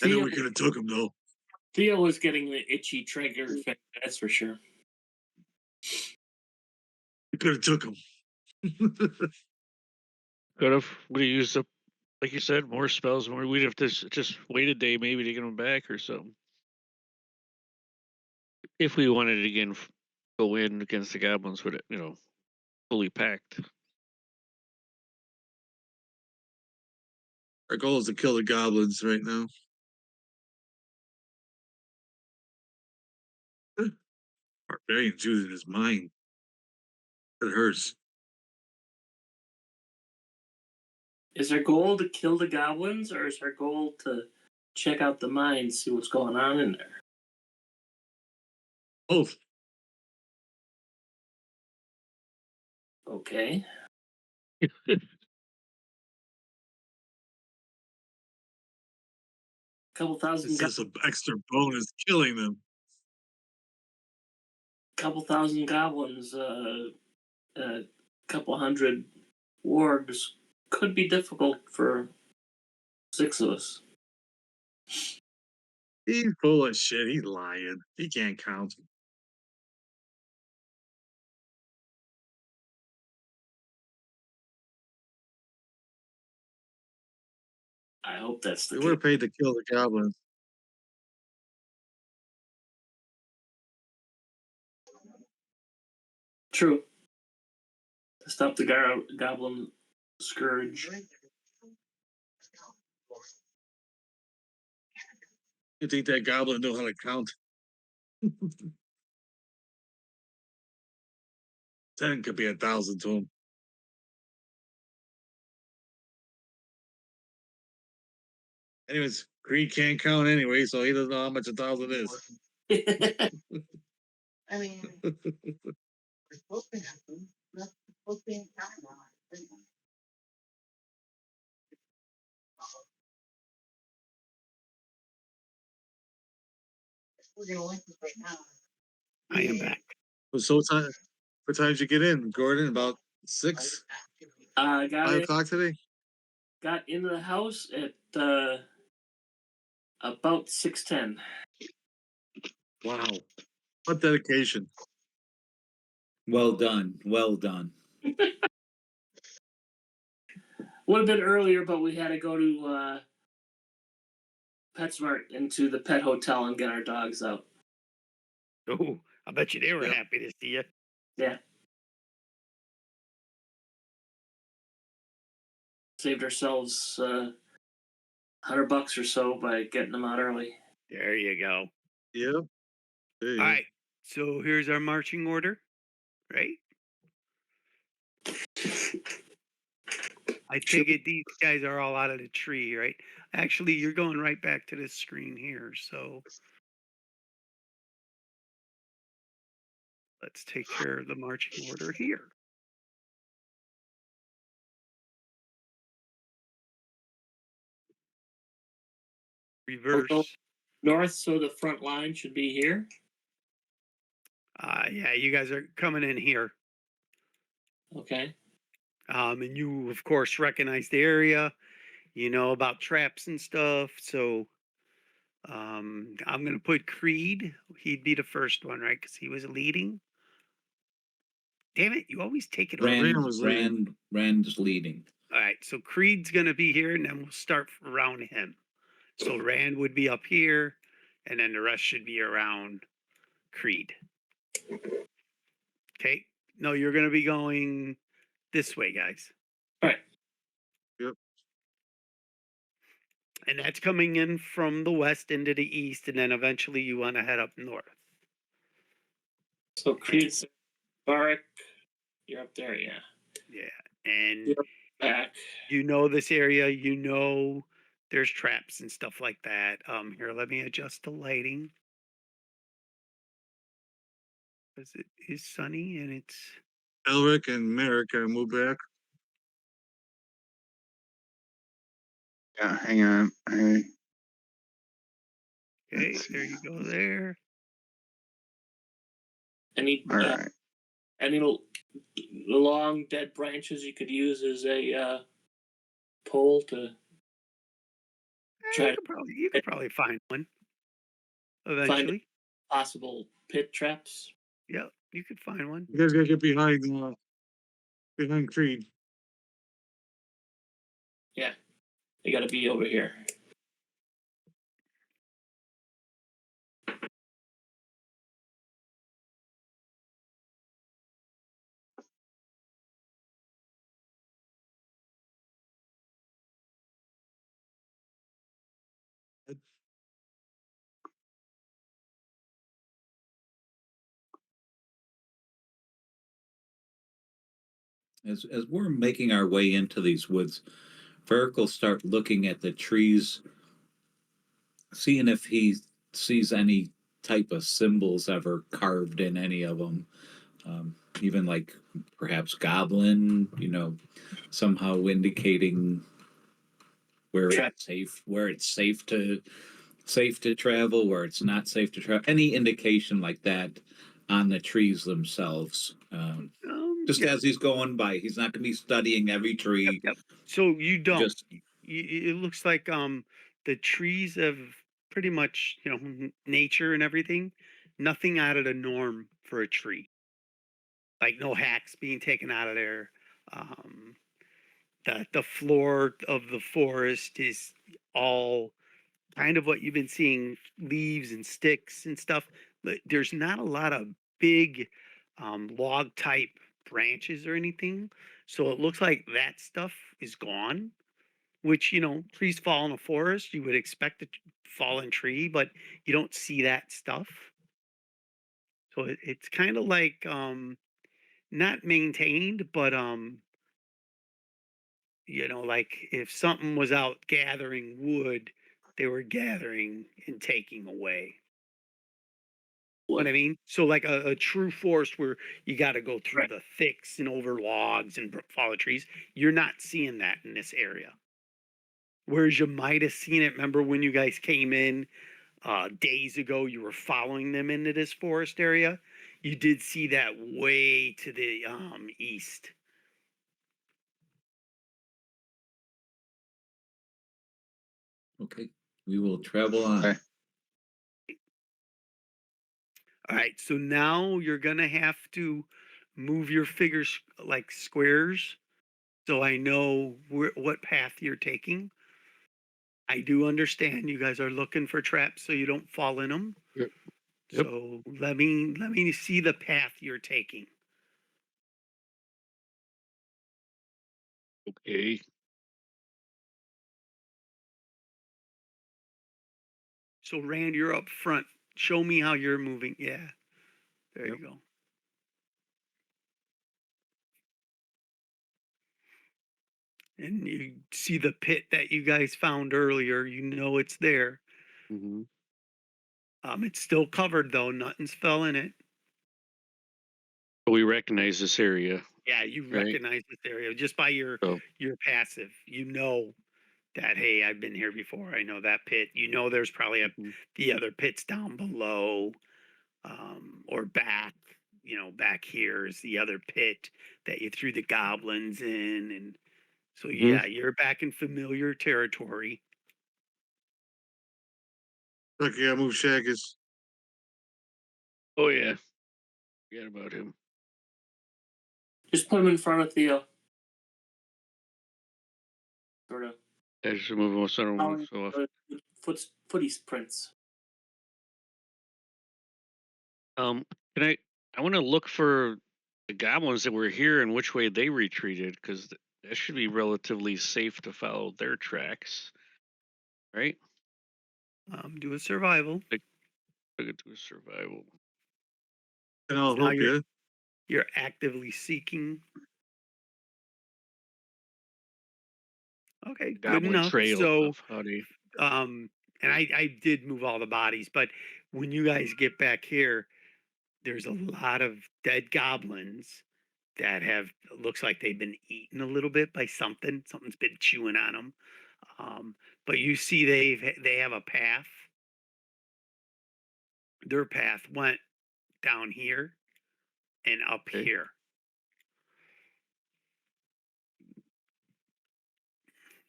I know Theo, we could have took them though. Theo was getting the itchy trigger effect, that's for sure. We could have took them. Could have used up, like you said, more spells. More. We'd have to just wait a day maybe to get them back or something. If we wanted to again go in against the goblins with it, fully packed. Our goal is to kill the goblins right now. Barbarian's using his mind. It hurts. Is our goal to kill the goblins, or is our goal to check out the mines, see what's going on in there? Both. Okay. Couple thousand, It's just an extra bonus killing them. couple thousand goblins, a couple hundred wargs could be difficult for 6 of us. He's full of shit. He's lying. He can't count. I hope that's the We case. were paid to kill the goblins. True. To stop the goblin scourge. You think that goblin know how to count? 10 could be 1,000 to him. Anyways, Creed can't count anyway, so he doesn't know how much 1,000 is. I mean, we're supposed to have them. That's supposed to be in time now. We're gonna link this right now. I am back. So what time did you get in, Gordon? About 6, got 5 o'clock today? got into the house at about 6:10. Wow. What dedication. Well done. Well done. Would have been earlier, but we had to go to PetSmart into the pet hotel and get our dogs out. Oh, I bet you they were Yep. happy to see you. Yeah. Saved ourselves $100 or so by getting them out early. There you go. Yep. There you All go. right. So here's our marching order, right? I figured these guys are all out of the tree, right? Actually, you're going right back to this screen here. So let's take care of the marching order here. Reverse. North, so the front line should be here. Yeah, you guys are coming in here. Okay. And you, of course, recognize the area. You know about traps and stuff. So I'm going to put Creed. He'd be the first one, right? Because he was leading. Damn it, you always take it over. Rand was leading. Rand's leading. All right, so Creed's going to be here, and then we'll start around him. So Rand would be up here, and then the rest should be around Creed. Okay. No, you're going to be going this way, guys. All right. Yep. And that's coming in from the west into the east, and then eventually you want to head up north. So Creed's Barak You're up there, yeah. Yeah, and You're back. you know this area. You know there's traps and stuff like that. Here, let me adjust the lighting because it is sunny and it's Elric and Merrick are moved back. Yeah, hang on. okay. Let's see. There you go. There. Any All right. any long dead branches you could use as a pole to try to You could probably find one find eventually. possible pit traps. Yeah, you could find one. You guys gotta get behind Creed. Yeah, they got to be over here. As we're making our way into these woods, Ferric will start looking at the trees, seeing if he sees any type of symbols ever carved in any of them. Even like perhaps goblin, somehow indicating where Trap. it's safe to travel, where it's not safe to travel. Any indication like that on the trees themselves. Just Yep, as he's going by, he's not going to be studying every yep, tree. yep. So you don't. Just It looks like the trees have pretty much nature and everything. Nothing out of the norm for a tree. Like no hacks being taken out of there. Um, the floor of the forest is all kind of what you've been seeing, leaves and sticks and stuff. But there's not a lot of big log type branches or anything. So it looks like that stuff is gone, which, trees fall in a forest. You would expect a fallen tree, but you don't see that stuff. So it's kind of like not maintained, but like if something was out gathering wood, they were gathering and taking away. What I mean? So like a true forest where you got to go through Right. the thicks and over logs and fallen trees, you're not seeing that in this area. Whereas you might have seen it. Remember when you guys came in days ago, you were following them into this forest area. You did see that way to the east. okay. We will travel on. Okay. All right, so now you're gonna have to move your figures like squares, so I know what path you're taking. I do understand you guys are looking for traps so you don't fall in them. Yep. So let me see the path you're taking. Okay. So Rand, you're up front. Show me how you're moving. Yeah, there Yep. you go. And you see the pit that you guys found earlier. You know it's there. Mm-hmm. It's still covered though. Nothing's fell in it. We recognize this area, Yeah, you right? recognize this area just by So your passive. You know that, hey, I've been here before. I know that pit. You know there's probably mhm. the other pits down below, or back. Back here is the other pit that you threw the goblins in, and so Mhm. yeah, you're back in familiar territory. Lucky I moved Shaggers. Oh yeah, forget about him. Just put them in front of Theo. Sort of. I just move most of them. So Footy prints. can I want to look for the goblins that were here and which way they retreated because that should be relatively safe to follow their tracks, right? Do a survival. Look at do survival. And I'll Now help you. you're actively seeking. Okay, good Goblin enough. trail So, of how they. um, and I did move all the bodies, but when you guys get back here, there's a lot of dead goblins that have looks like they've been eaten a little bit by something. Something's been chewing on them. But you see, they have a path. Their path went down here and up Okay. here.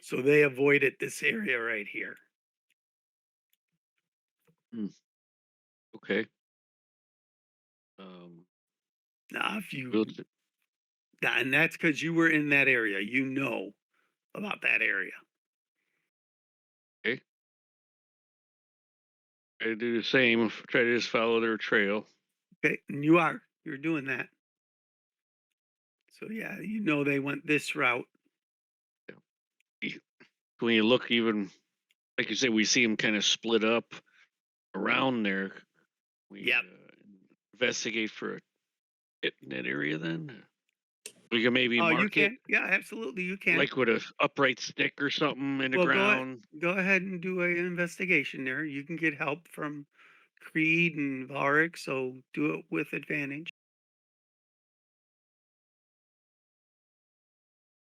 So they avoided this area right here. Okay. Um, Now, if you we'll t- and that's because you were in that area. You know about that area. okay. Try to do the same. Try to just follow their trail. Okay, and you're doing that. So yeah, you know they went this route. When you look, even like you said, we see them kind of split up around there. We Yep. investigate for a hit in that area. Then we can maybe Oh, you mark it can. Yeah, absolutely, you can. like with a upright stick or something in the Well, ground. go ahead and do an investigation there. You can get help from Creed and Varric, so do it with advantage.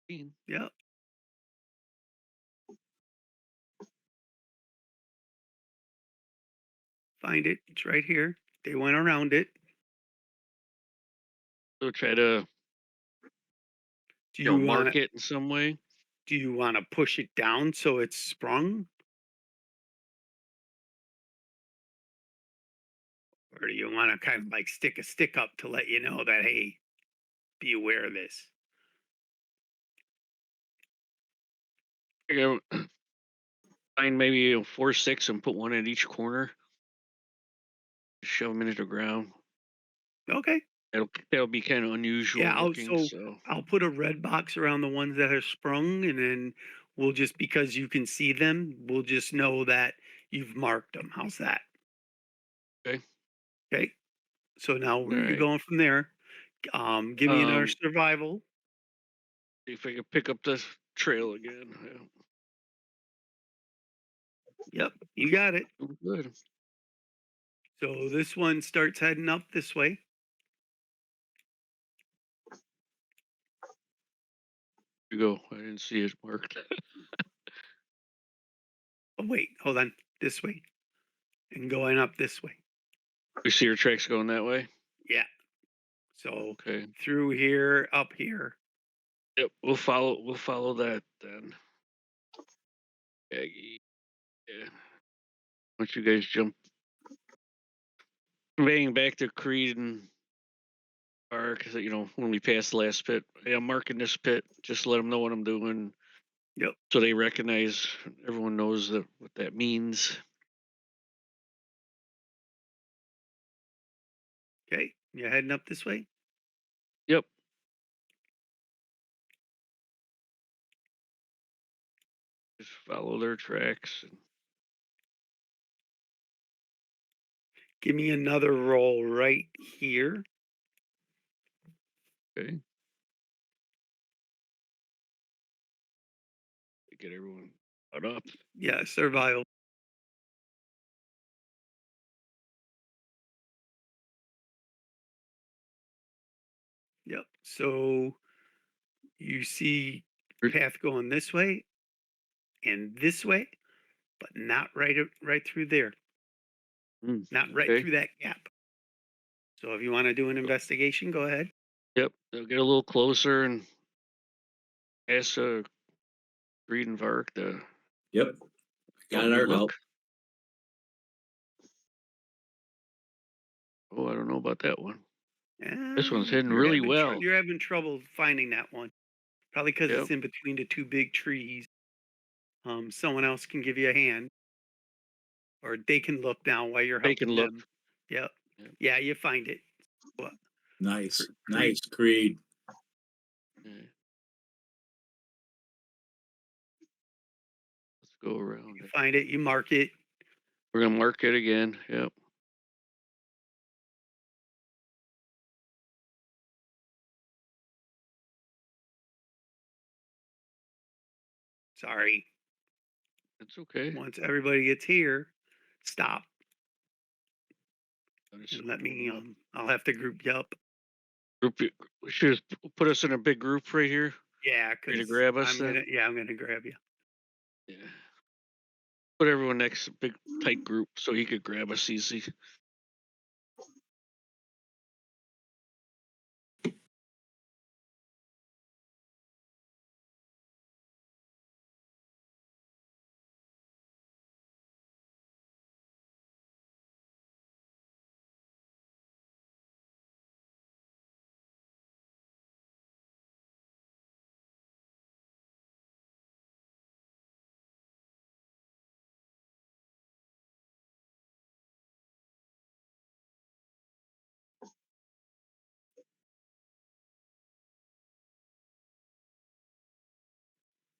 Yep, find it. It's right here. They went around it. So try to Do you want mark to it in some way. push it down so it's sprung, or do you want to kind of like stick a stick up to let you know that hey, be aware of this? You know, find maybe 4 6 and put one at each corner. Shove them into the ground. Okay. That'll be kind of unusual Yeah. looking. So I'll put a red box around the ones that are sprung, and then we'll just because you can see them, we'll just know that you've marked them. How's that? okay, Okay. So now all where are you right. going from there? Give me another Um, survival. see if I can pick up this trail again. Yeah. Yep, you got it. Oh, good. So this one starts heading up this way. Here you go. I didn't see it marked. Oh wait, hold on. This way. And going up this way. We see your tracks going that way. Yeah. So Okay. through here, up here. Yep. We'll follow. We'll follow that then. Yeah. Yeah. Once you guys jump, conveying back to Creed and Park, when we pass the last pit, hey, I'm marking this pit. Just let them know what I'm doing, Yep. so they recognize. Everyone knows what that means. Okay. You're heading up this way. Yep. Just follow their tracks. Give me another roll right here. Okay. Get everyone caught up. Yeah, survival. Yep. So you see path going this way and this way, but not right through there. Not right Okay. through that gap. So if you want to do an investigation, go ahead. Yep. They'll get a little closer and ask Reed and Vark to Yep. help Got me our look. help. Oh, I don't know about that one. This one's hidden You're really having well. you're having trouble finding that one. Probably because Yep. it's in between the two big trees. Someone else can give you a hand, or they can look now while you're They can helping look. them. Yep. Yep. Yeah, you find it. What? Nice. Creed. Nice, Creed. Yeah. Let's go around You it. find it. You mark it. We're gonna mark it again. Yep. Sorry. It's okay. Once everybody gets here, stop I'll just and let me. open up. I'll have to group you up. We should just put us in a big group right here. Yeah, For you to because grab us I'm then. gonna. Yeah, I'm gonna grab you. Yeah. Put everyone next big tight group so he could grab us easy.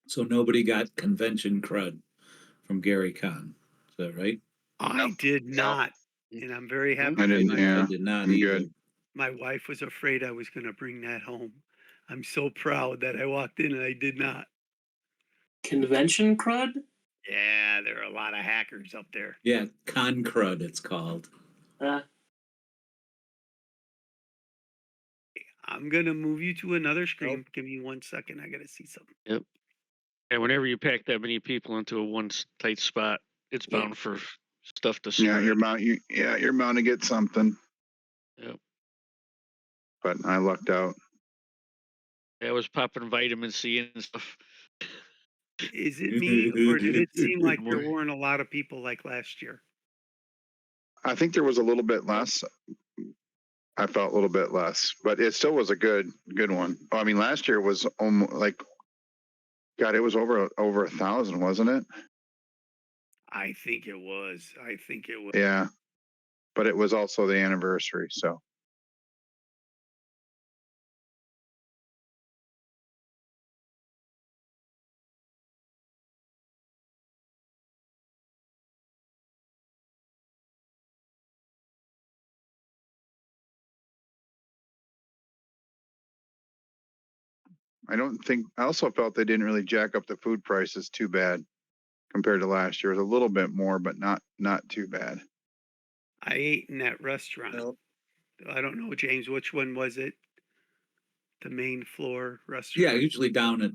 So nobody got convention crud from Gary Kahn. Is that right? I did No. not, and I'm very happy. I didn't. I Yeah, did not I'm either. good. My wife was afraid I was gonna bring that home. I'm so proud that I walked in and I did not. Convention crud? Yeah, there are a lot of hackers up there. Yeah, Con crud it's called. I'm gonna move you to another screen. Give me 1 second. I gotta see something. Yep. And whenever you pack that many people into a tight spot, it's Yeah. bound for stuff to Yeah, spread. you're bound to get something. Yep. But I lucked out. I was popping vitamin C and stuff. Is it me, or did it seem like there More- weren't a lot of people like last year? I think there was a little bit less. I felt a little bit less, but it still was a good one. I mean, last year was almost like, God, it was over 1,000, wasn't it? I think it was. I think it was. Yeah, but it was also the anniversary, so. I also felt they didn't really jack up the food prices too bad compared to last year. It was a little bit more, but not too bad. I ate in that restaurant. No. I don't know, James, which one was it? The main floor Yeah, restaurant. usually down at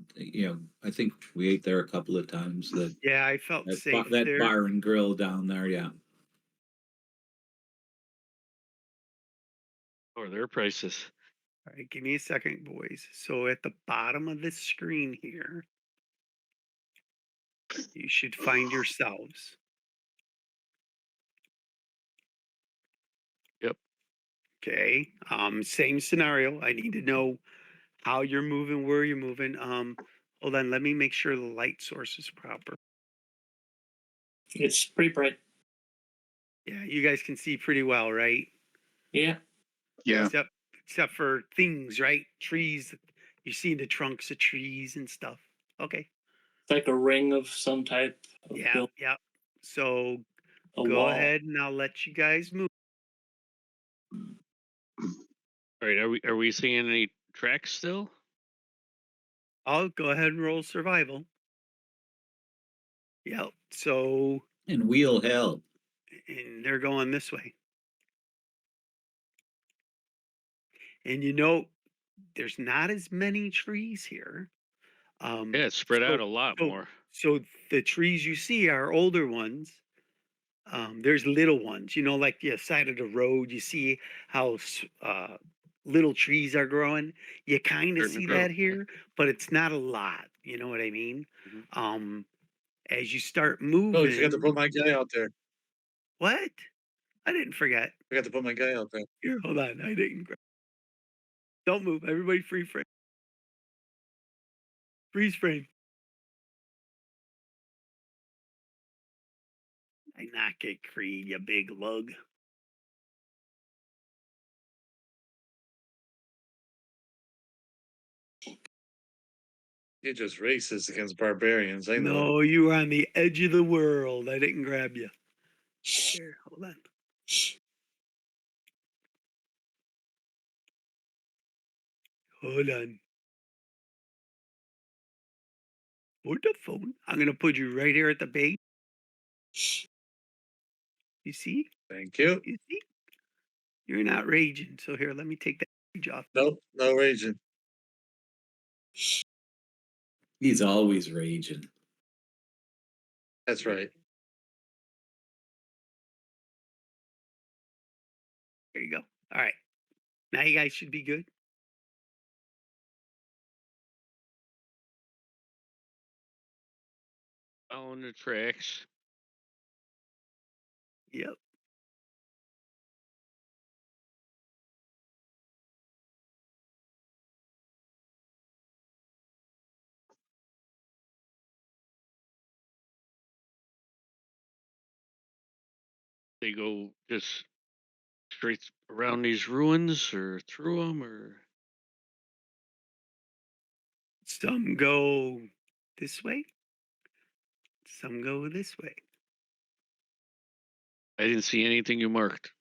I think we ate there a couple of times. Yeah, I felt safe That there. bar and grill down there. Yeah. Or their prices. All right, give me a second, boys. So at the bottom of this screen here, you should find yourselves. Yep. Okay. Same scenario. I need to know how you're moving, where you're moving. Hold on, let me make sure the light source is proper. It's pretty bright. Yeah, you guys can see pretty well, right? Yeah. Yeah, Except for things, right? Trees. You see the trunks of trees and stuff. Okay. It's like a ring of some type of Yeah, yeah. So a go wall. ahead and I'll let you guys move. All right. Are we seeing any tracks still? I'll go ahead and roll survival. Yep. So, And wheel hell. and they're going this way. And you know, there's not as many trees here. Yeah, it's spread out So, a lot so, more. so the trees you see are older ones. There's little ones, like the side of the road. You see how little trees are growing. You kind of Starting to see grow. that here, but it's not a lot. You know what I mean? Mhm. As you start Oh, you forgot to moving, put my guy out there. what? I didn't forget. Forgot to put my guy out there. Here, hold on. I didn't. Don't move. Everybody, free frame. Freeze frame. I knock it, Creed. You big lug. You're just racist against barbarians. I know. No, you were on the edge of the world. I didn't grab you. Here, hold on. Hold on. Hold the phone. I'm gonna put you right here at the base. You see? Thank you. You see? You're not raging. So here, let me take that rage off. Nope, no raging. He's always raging. That's right. There you go. All right. Now you guys should be good. Following the tracks. Yep. They go just straight around these ruins or through them, or Some go this way. Some go this way. I didn't see anything you marked.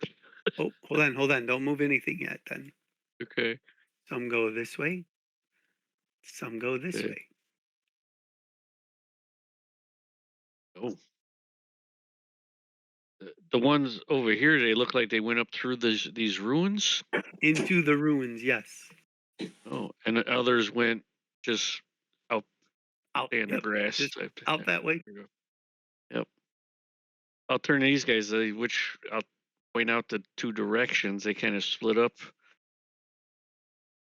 Oh, hold on, hold on. Don't move anything yet then. Okay. Some go this way. Some go this Okay. way. Oh. The ones over here, they look like they went up through these ruins. Into the ruins, yes. Oh, and the others went just out Out, in the yep, grass just type thing. out that way. There you go. Yep. I'll turn these guys. Which I'll point out the two directions. They kind of split up.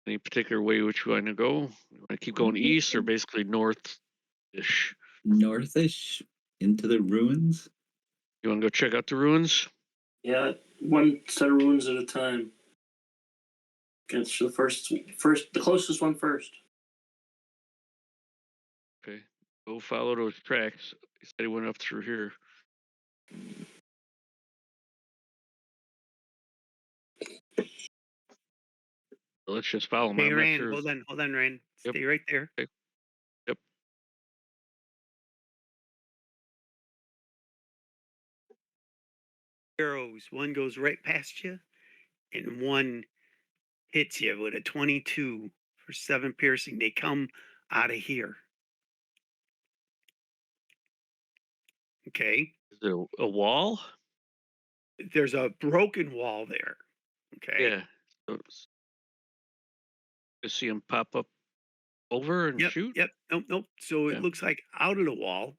Any particular way which you want to go? You want to keep going east or basically north-ish? Northish into the ruins. You want to go check out the ruins? Yeah, one set of ruins at a time. Get the the closest one first. Okay. Go follow those tracks. He said he went up through here. So let's just follow him. Hey, I'm not Rand, sure. hold on, Rand. Yep. Stay right there. Okay. Yep. Arrows. One goes right past you, and one hits you with a 22 for 7 piercing. They come out of here. Okay. Is there a wall? There's a broken wall there. Okay. Yeah. So just see him pop up over and Yep. shoot? Yep. Nope. Nope. So it Yeah. looks like out of the wall,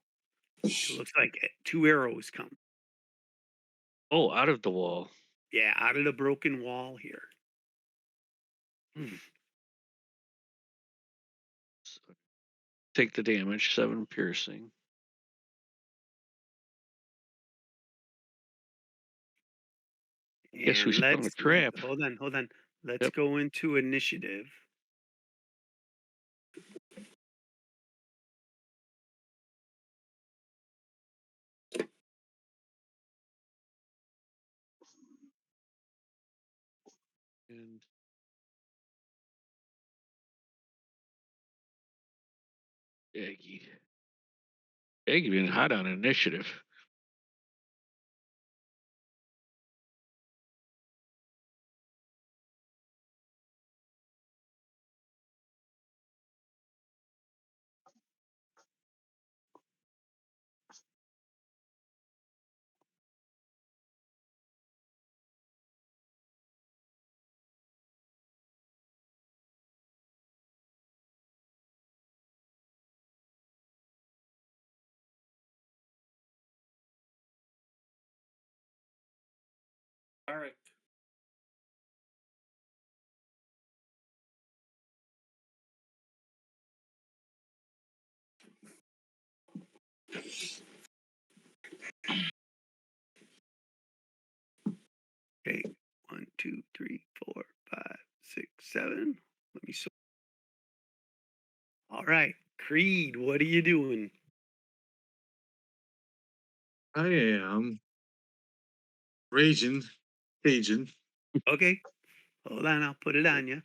it looks like 2 arrows come. Oh, out of the wall. Yeah, out of the broken wall here. Hmm. So take the damage, 7 piercing. Guess we And sprung a trap. hold on, hold on. Let's Yep. go into initiative. And Aggie. Aggie been hot on initiative. All right. Okay. 1, 2, 3, 4, 5, 6, 7. Let me sort. All right. Creed, what are you doing? I am raging, Cajun. Okay. Hold on, I'll put it on you.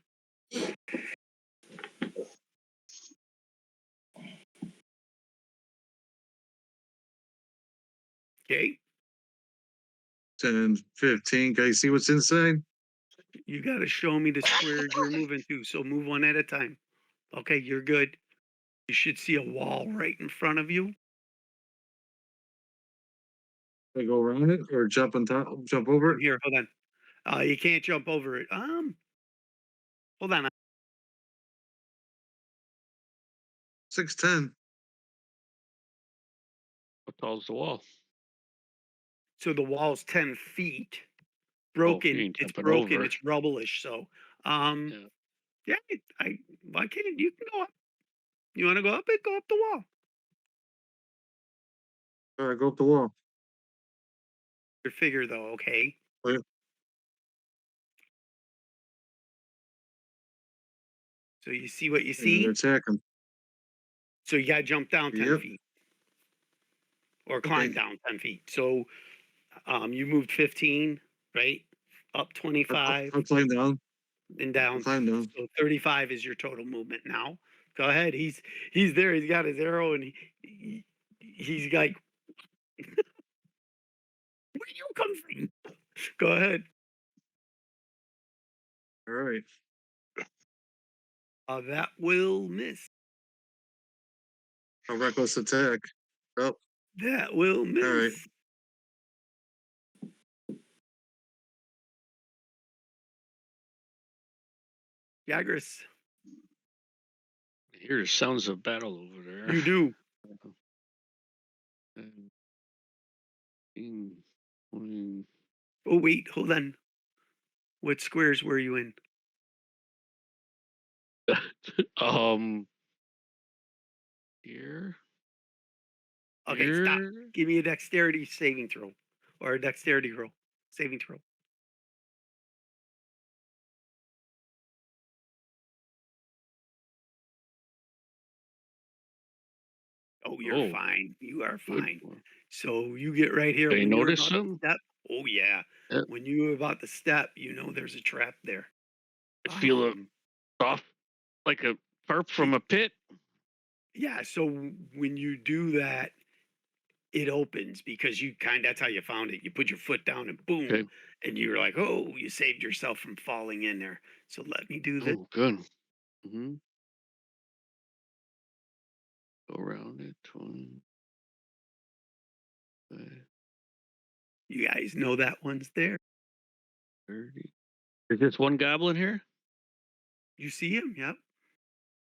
Okay. 10, 15. Can you see what's inside? You got to show me the squares you're moving to. So move one at a time. Okay, you're good. You should see a wall right in front of you. I go around it or jump on top, jump over it. Here, hold on. You can't jump over it. Hold on. 6'10". How tall's the wall? So the wall's 10 feet. Oh, you Broken. ain't It's jumping broken. over. It's rubblish. So, Yeah. yeah, why can't you can go up? You want to go up it? Go up the wall. All right, go up the wall. Your figure though, okay. Wait, So you see what you and then see. attack him. So you gotta jump down 10 Yep. feet or climb Okay. down 10 feet. So, you moved 15, right? Up 25 I'll climb down. and I'll down. climb down. So 35 is your total movement now. Go ahead. He's there. He's got his arrow and he's like, where do you come from? Go ahead. All right. That will miss. A reckless attack. Oh, That will miss. all right. Jagras, I hear sounds of battle over there. you do. And- mm, Oh wait, hold on. What squares were you in? um, here. Okay, stop. Here. Give me a dexterity saving throw or a dexterity roll. Saving throw. Oh, you're Oh, fine. You are good. fine. So you get right here Did I when you're notice about to something? step. Oh yeah. Yeah. When you're about to step, you know there's a trap there. I feel a Um, soft, like a tarp from a pit. yeah. So when you do that, it opens because that's how you found it. You put your foot down and boom, Okay. and you're like, oh, you saved yourself from falling in there. So let me do this. Oh, good. Mm-hmm. Go around it. 20. You guys know that one's there. 30. Is this one goblin here? You see him? Yep.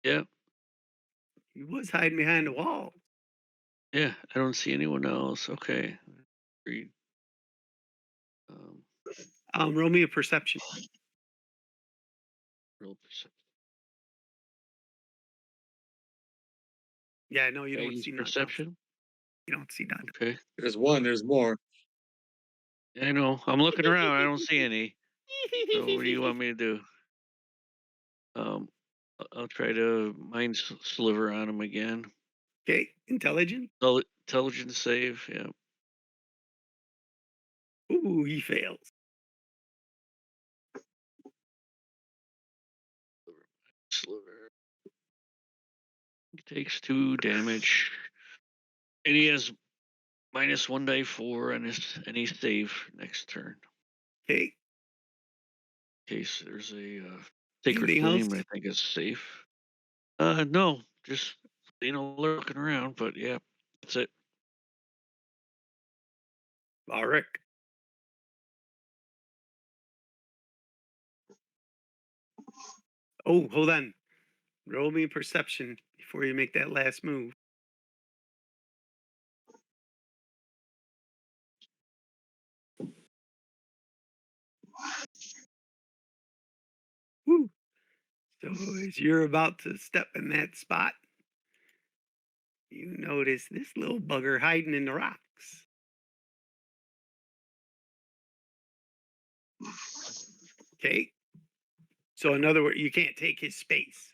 Yeah. He was hiding behind the wall. Yeah. I don't see anyone else. Okay. Read. Roll me a perception. Real perception. Yeah, no, you Okay, don't use see nothing else. perception. You don't see nothing. Okay. There's one. There's more. I know. I'm looking around. I don't see any. So what do you want me to do? I'll try to mind sliver on him again. Okay, intelligence. Intelligence save. Yeah. Ooh, he fails. Sliver. He takes 2 damage. And he has -1 die 4 on his any save next turn. Okay, In case there's a sacred anything else? flame, I think is safe. No, just looking around, but yeah, that's it. Alric. Oh, hold on. Roll me a perception before you make that last move. Woo. So as you're about to step in that spot, you notice this little bugger hiding in the rocks. Okay. So in other words, you can't take his space.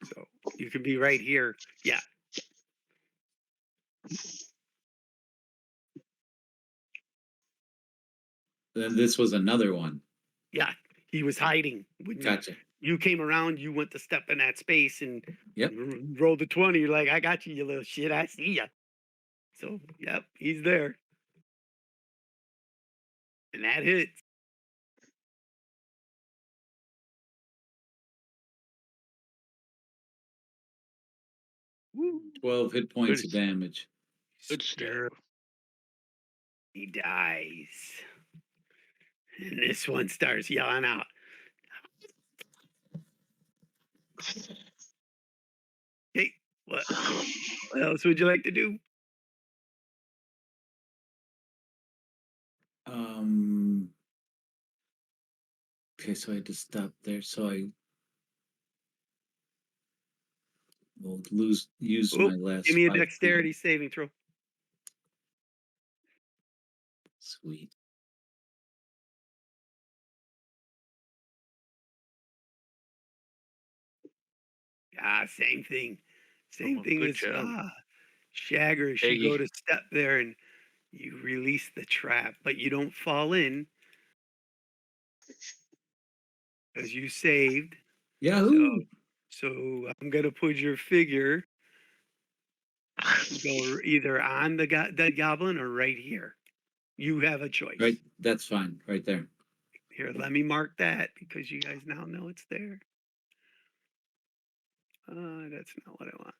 So you can be right here. Yeah. Then this was another one. Yeah. He was hiding. When Gotcha. you came around, you went to step in that space and Yep. rolled the 20. You're like, I got you, you little shit. I see ya. So, yep, he's there. And that hits. 12 hit points of Good. damage. Good stab. Sure. He dies. And this one starts yelling out. Hey, what else would you like to do? Okay, so I had to stop there. So I will use Oh, my last give me a 5 feet. dexterity saving throw. Sweet. Same thing. Same Oh, thing good as job. Shaggers. You Peggy. go to step there and you release the trap, but you don't fall in because you saved. Yahoo! So I'm gonna put your figure go either on the dead goblin or right here. You have a choice. Right, that's fine. Right there. Here, let me mark that because you guys now know it's there. That's not what I want.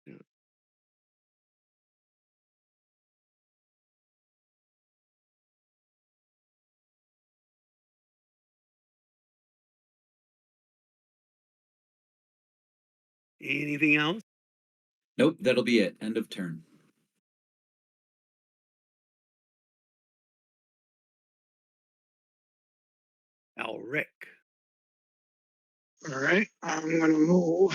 Yeah. Anything else? Nope, that'll be it. End of turn. Elric. All right, I'm gonna move.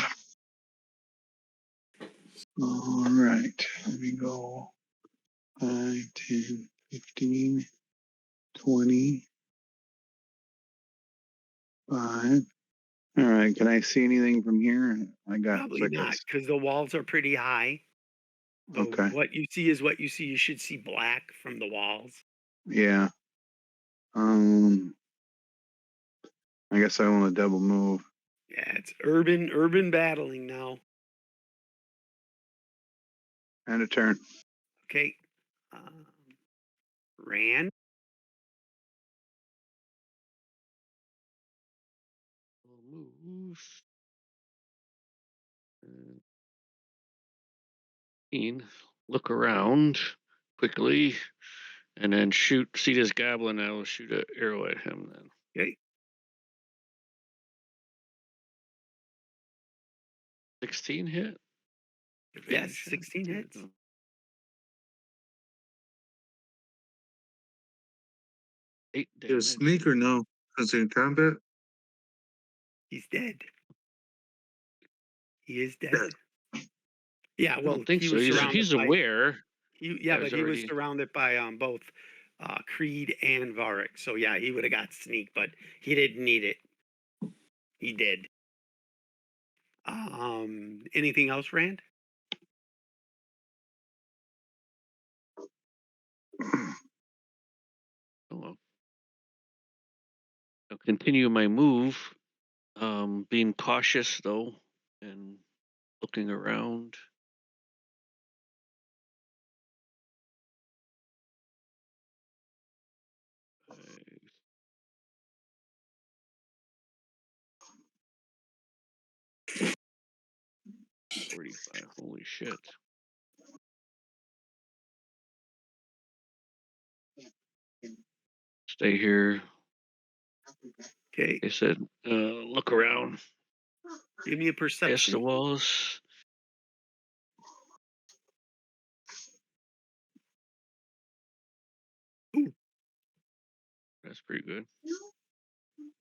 All right, let me go 5, 10, 15, 20, 5. All right, can I see anything from here? I got Probably like not this. because the walls are pretty high. But Okay, what you see is what you see. You should see black from the walls. yeah. I guess I want to double move. Yeah, it's urban battling now. And a turn. Okay. Rand. We'll move. 15. Look around quickly, and then shoot. See this goblin? I will shoot an arrow at him. Then Okay. 16 hit. Yes, Advantage, 16 yeah. hits. 8 Is damage. sneak or no? Because in combat? He's dead. He is dead. Yeah, I well, don't think he so. was surrounded He's by. aware. But he was surrounded by both Creed and Varric. So yeah, he would have got sneak, but he didn't need it. He did. Anything else, Rand? Oh, well. I'll continue my move. Being cautious though, and looking around. Five, 45. Holy shit. Stay here. Okay, I said, look around. give me a Past perception. the walls. Ooh, That's pretty good.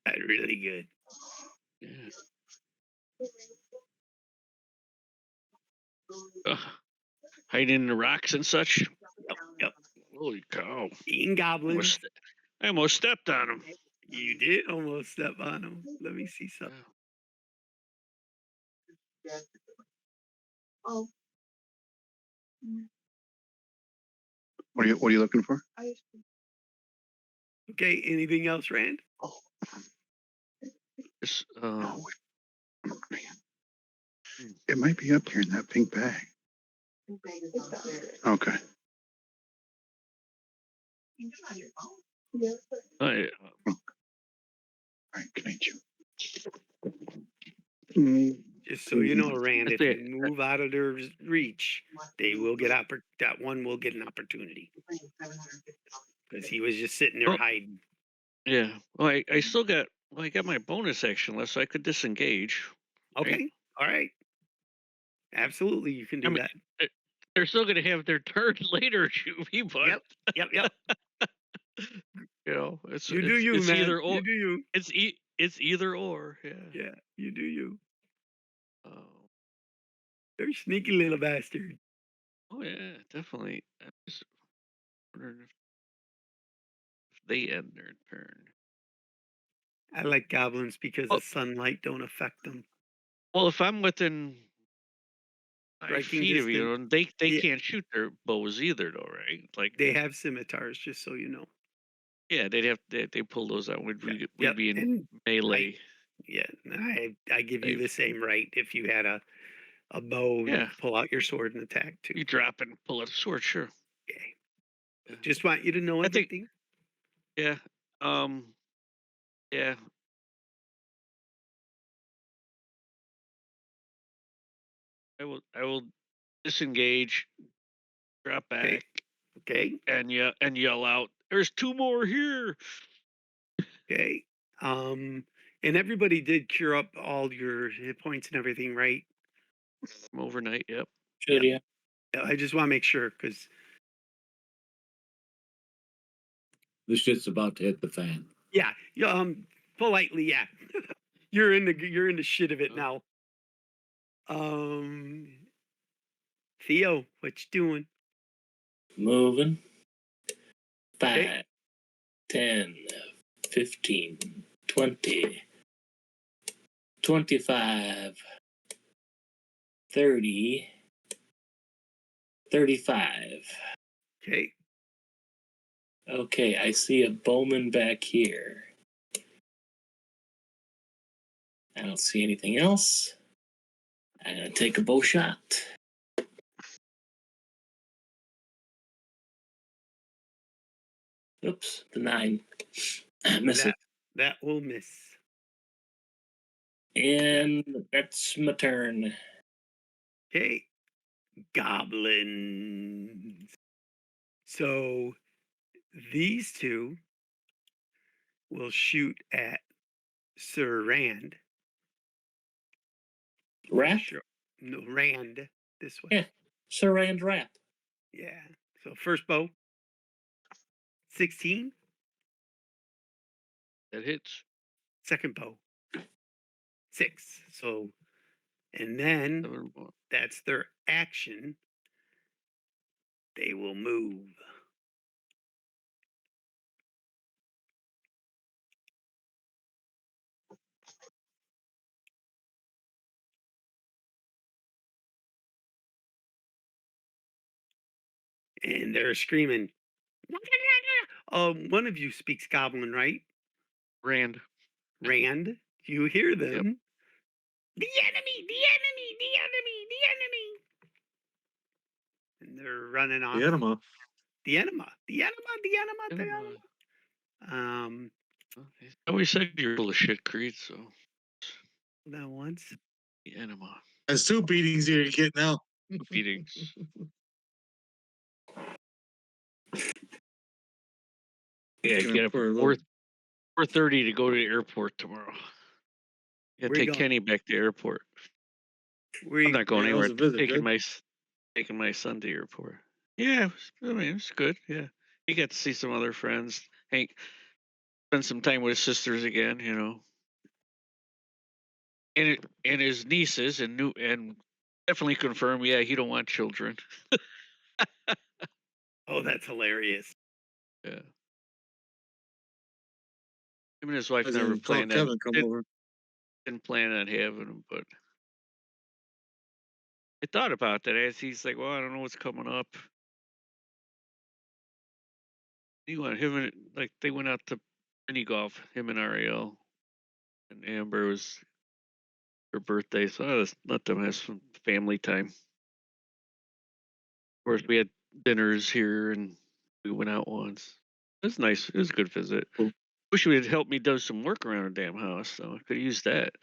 that's really good. Yeah. Hiding in the rocks and such. Yep. Holy cow. Eating goblins. I almost stepped on him. You did almost step on him. Let me see something. Yeah. Oh. What are you looking for? Okay, anything else, Rand? Just, Oh, man. It might be up here in that pink bag. Okay. Yeah. I, All right, can I chew? Just so you know, Rand, if That's you it. move out of their reach, they will get that one will get an opportunity because he was just sitting there Oh, hiding. yeah. Well, I still got. Well, I got my bonus action left, so I could disengage. Right? Okay, all right, absolutely, you can I do mean, that. they- they're still going to have their turn later, shoot me, but Yep, yep. you know, it's You do it's you, it's man. either or. You do you. It's either or. Yeah. Yeah, you do you. Oh. They're sneaky little bastard. Oh yeah, definitely. I just wondering if they end their turn. I like goblins because the Well, sunlight don't affect them. well, if I'm within five Striking feet of you, distance. and they Yeah, can't shoot their bows either, though, right? Like, they have scimitars, just so you know. yeah, they'd have they pull those out. Yep, We'd yep. be in And melee. I give you Type. the same right if you had a bow, you Yeah, pull out your sword and attack too. you drop and pull out a sword, sure. Okay. Yeah. Just want you to know I think, everything. yeah, yeah. I will disengage, drop Okay. back, Okay. and yell out. There's two more here. Okay. And everybody did cure up all your hit points and everything, right? From overnight. Yep. Should Yep. yeah. I just want to make sure because This shit's about to hit the fan. yeah, politely, yeah. you're in the shit of it now. Theo, what you doing? Moving. Okay. 5, 10, 15, 20, 25, 30, 35. Okay. Okay, I see a bowman back here. I don't see anything else. I'm gonna take a bow shot. Oops, the 9. Miss it. That will miss. And that's my turn. Okay. Goblins. So these two will shoot at Sir Rand. Rap? Sure. No, Rand this way. Yeah. Surround rap. Yeah. So first bow. 16. That hits. Second bow. 6. So and then 7 more. that's their action. They will move. And they're screaming. One of you speaks Goblin, right? Rand. Rand. You hear them. Yep. The enemy, the enemy, the enemy, the enemy. And they're running off. The enema. The enema, the enema, the enema, the Enema. enema. I always said you're full of shit, Creed. So That once. the enema. That's 2 beatings you're getting now. Beatings. Yeah, Gonna get up pour a at little- 4:30 to go to the airport tomorrow. Yeah, Where you take going? Kenny back to the airport. Where I'm you, not going Yeah, how was anywhere. the visit, good? Taking my son to the airport. Yeah, it was good. Yeah, he got to see some other friends. Hank spend some time with his sisters again. You know, and his nieces and definitely confirm. Yeah, he don't want children. oh, that's hilarious. Yeah, him and his wife As never in, call planned on Kevin come over. didn't plan on having them, but I thought about that. As he's like, well, I don't know what's coming up. He went him and like they went out to mini golf. Him and Ariel and Amber was her birthday, so let's let them have some family time. Of course, we had dinners here and we went out once. It was nice. It was a good visit. Cool. Wish you would help me do some work around the damn house, so I could have used that.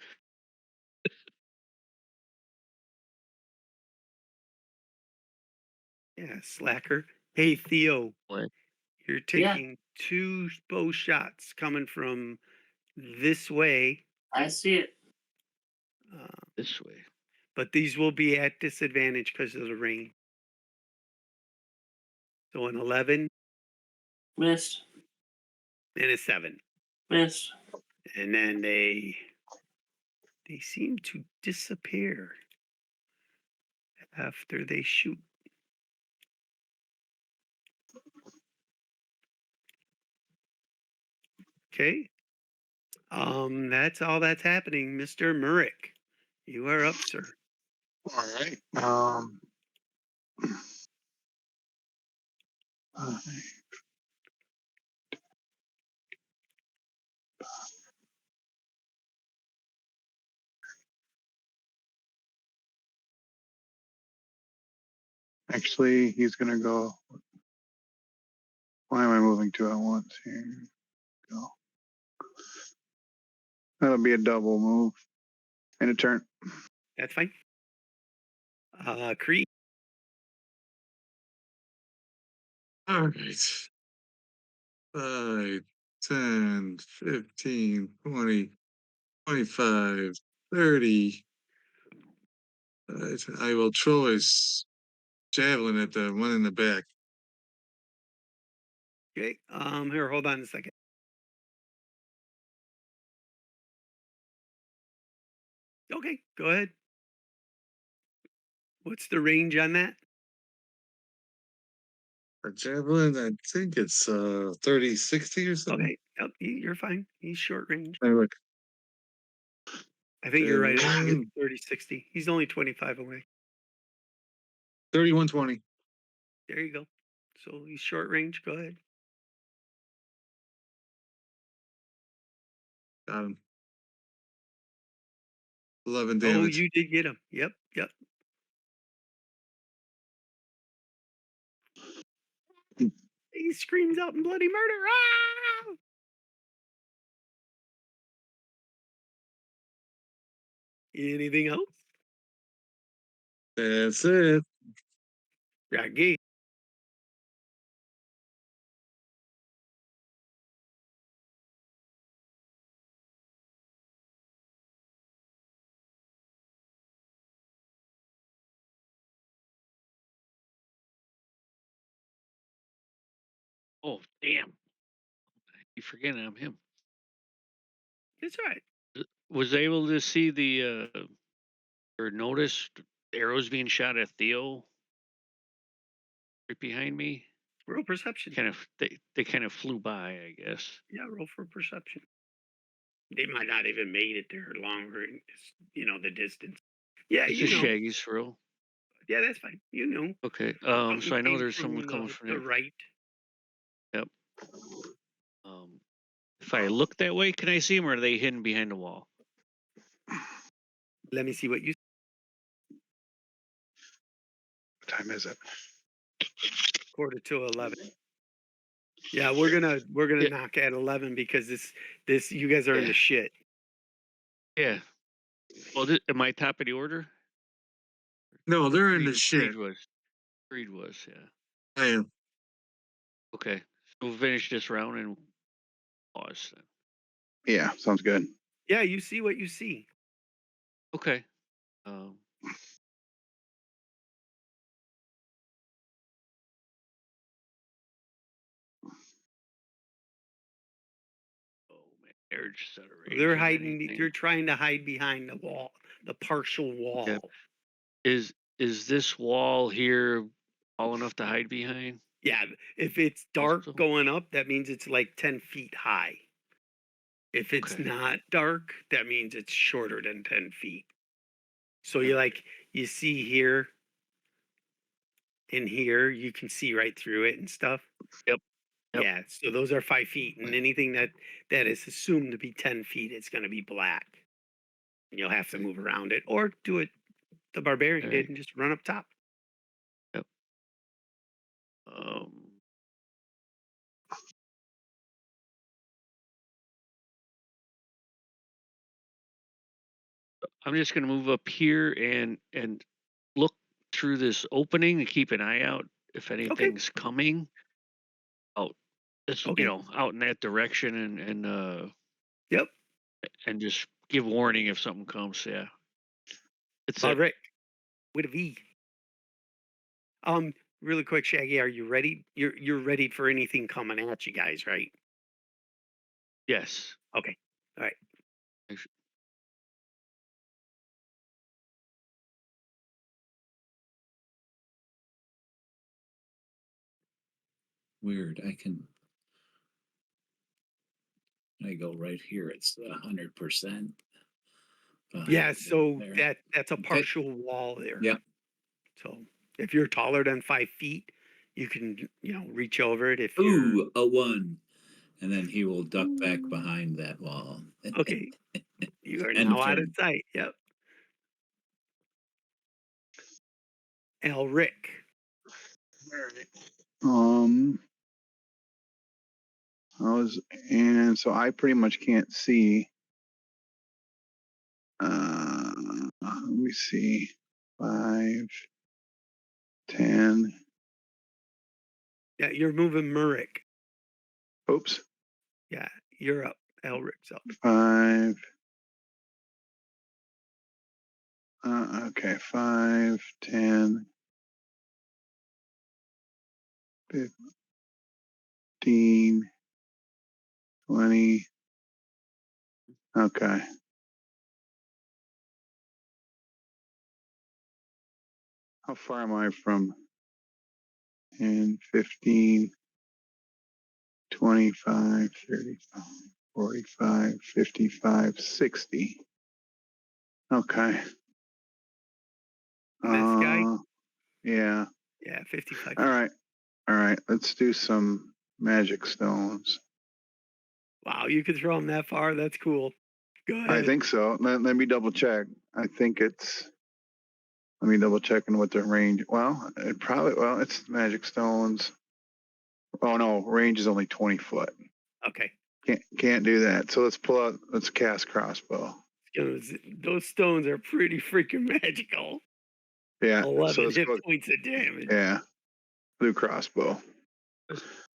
Yeah, slacker. Hey, Theo, What? you're Yeah. taking two bow shots coming from this way, I see it. This way. but these will be at disadvantage because of the rain. So an 11 Missed. and a 7. Missed. And then they seem to disappear after they shoot. Okay. That's all that's happening. Mr. Murick, you are up, sir. All right. Uh, Actually, he's gonna go. Why am I moving two at once? Here we go. That'll be a double move and a turn. That's fine. Creed. All right. 5, 10, 15, 20, 25, 30. I will throw a javelin at the one in the back. Okay. Here, hold on a second. Okay, go ahead. What's the range on that? A javelin, I think it's 30, 60 or something. Okay. Yep, you're fine. He's short range. Hey, look. I think you're right. I think Javelin, it's 30, 60. He's only 25 away. 31, 20. There you go. So he's short range. Go ahead. Got him. 11 Oh, damage. you did get him. Yep. Yep. He screams out in bloody murder. Ah! Anything else? That's it. Raggy. Oh, damn. You forgetting I'm him. That's right. Was able to see the or notice arrows being shot at Theo right behind me. Roll perception. Kind of they kind of flew by, I guess. Yeah, roll for perception. They might not even made it there longer, the distance. Yeah, It's you just know. Shaggy's throw. Yeah, that's fine. You know. Okay. Something So I know came there's from someone coming from the there. right. Yep. If I look that way, can I see them, or are they hidden behind the wall? Let me see what you. What time is it? Quarter to 11. Yeah, we're gonna Yeah. knock at 11 because this you guys are in the shit. Yeah. Well, am I top of the order? No, they're in the Creed, shit. Creed was. Creed was. Yeah. I am. Okay. So we'll finish this round and pause then. Yeah, sounds good. Yeah, you see what you see. Okay. Oh man, they're just out of range They're of hiding. anything. They're trying to hide behind the wall, the partial wall. Yep. Is this wall here tall enough to hide behind? Yeah, if it's dark Also? going up, that means it's like 10 feet high. If it's Okay. not dark, that means it's shorter than 10 feet. So you see here and here, you can see right through it and stuff. Yep. Yep. Yeah, so those are 5 feet, and anything that is assumed to be 10 feet, it's going to be black. And you'll have to move around it, or do it the barbarian did Alright. and just run up top. Yep. I'm just gonna move up here and look through this opening and keep an eye out if anything's coming out, this Okay. out in that direction, Yep. and just give warning if something comes. Yeah, it's All it. right. With a V. Really quick, Shaggy, are you ready? You're ready for anything coming at you guys, right? Yes. Okay. All right. Actu- Weird. I go right here. It's 100%. Yeah, so There. that's a Okay. partial wall there. Yep. So if you're taller than 5 feet, you can reach over it. If you're Ooh, a 1. And then he will duck back behind that wall. okay, you are End now of out of turn. sight. Yep. Elric. Um, and so I pretty much can't see. Let me see. 5, 10. Yeah, you're moving Murik. Oops. Yeah, you're up. Elric's up. 5. Okay. 5, 10, 15, 20. Okay. How far am I from 10, 15, 25, 35, 45, 55, 60? Okay. This guy? Yeah. Yeah, 55 All feet. right. All right. Let's do some magic stones. Wow, you could throw him that far. That's cool. Go I ahead. think so. Let me double check. I think it's. Let me double check on what the range. Well, it's magic stones. Oh no, range is only 20 foot. Okay. Can't do that. So let's cast crossbow. Those stones are pretty freaking magical. Yeah. So 11 let's hit go. points of damage. Yeah. Blue crossbow.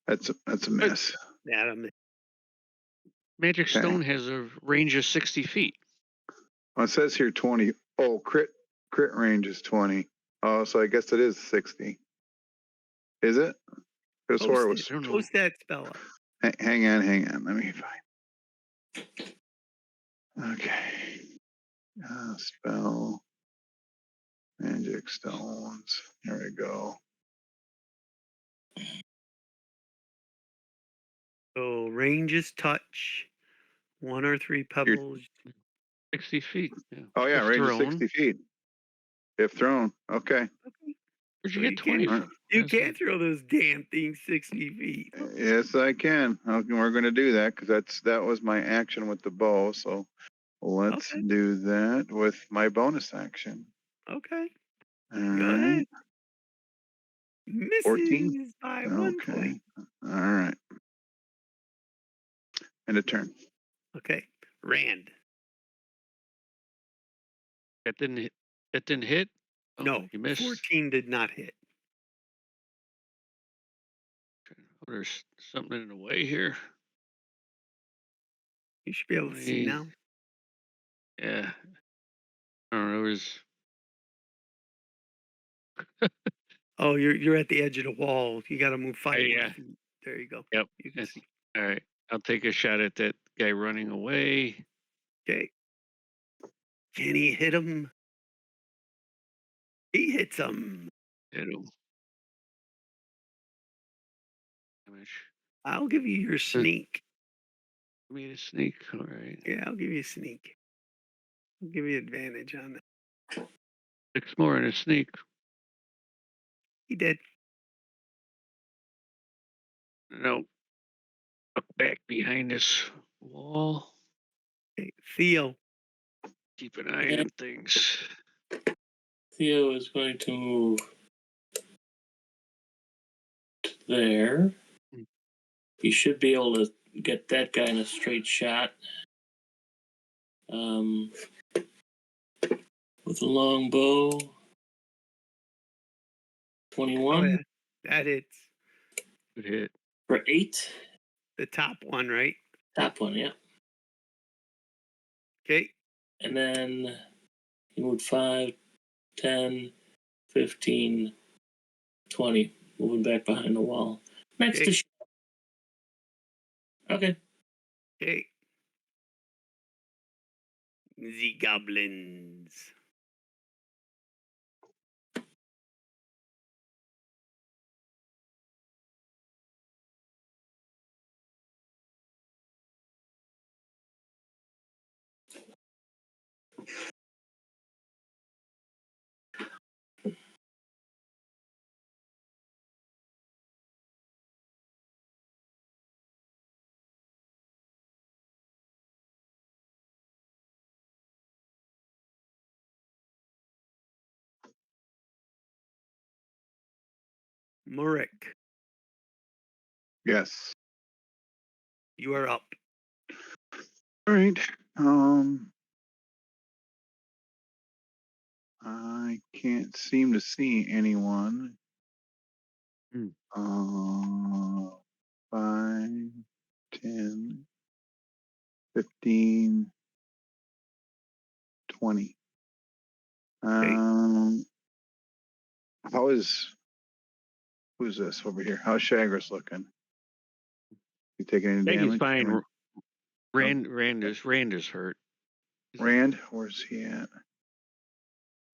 That's a miss. Yeah, Magic Okay. Stone has a range of 60 feet. Well, it says here 20. Oh, crit range is 20. Oh, so I guess it is 60. Is it? Because post, it I was. don't know. post that spell up. Hang on. Let me find. Okay. Spell magic stones. There we go. So range is touch, 1 or 3 pebbles. 60 feet. Yeah. Oh yeah, If range is thrown. 60 feet. If thrown. Okay. Where'd So you get 20 can't- from? You That's can't throw those damn things 60 feet. Yes, I can. Okay, we're going to do that because that was my action with the bow. So let's Okay. do that with my bonus action. Okay. All Go right. ahead. Misses 14. by 1 point. Okay. All right. And a turn. Okay. Rand. That didn't hit. That didn't hit. Oh, No, you missed. 14 did not hit. Oh, there's something in the way here. You should be able to see 20. now. Yeah. I don't know. There's. Oh, you're at the edge of the wall. You got to move 5 more Yeah. feet. There you go. Yep. You can That's, see. all right. I'll take a shot at that guy running away. Okay. Can he hit him? He hits him. Hit him. Damage. I'll give you your sneak. Give me a sneak. All right. Yeah, I'll give you a sneak. I'll give you advantage on that. 6 more and a sneak. He did. No. Up back behind this wall. Okay. Theo. Keep an eye on things. Theo is going to move there. He should be able to get that guy in a straight shot. With a long bow. 21. Oh, yeah. That hits. Good hit. For 8. The top one, right? Top one, yeah. Okay. And then he moved 5, 10, 15, 20. Moving back behind the wall. Next Okay. to Okay. Okay. The goblins. Murik, Yes. you are up. All right. I can't seem to see anyone. Hmm. 5, 10, 15, 20. Who's this over here? How's Shagris looking? You taking any Peggy's damage? fine. Rand is hurt. Rand, where's he at?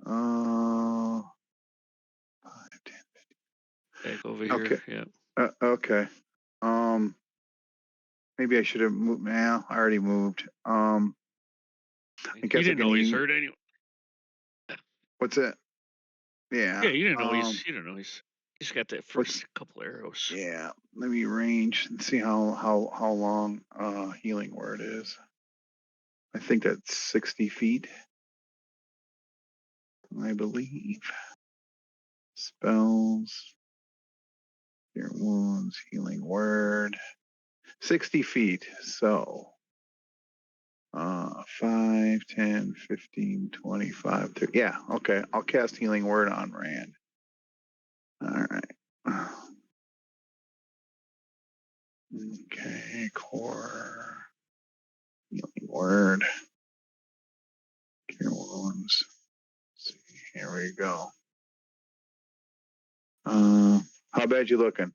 5, 10. Back over here. Okay. Yeah. Okay. Maybe I should have moved. Now I already moved. I You guess I didn't can know he's use. hurt anyway. What's it? Yeah. Yeah, you didn't know you don't know he's got that What's- first couple arrows. Yeah. Let me range and see how long healing word is. I think that's 60 feet. I believe. Spells. Your wounds, healing word. 60 feet. So 5, 10, 15, 25, 30. Yeah, okay. I'll cast healing word on Rand. All right. Okay, core. Healing word. Cure wounds. Let's see, here we go. How bad you looking?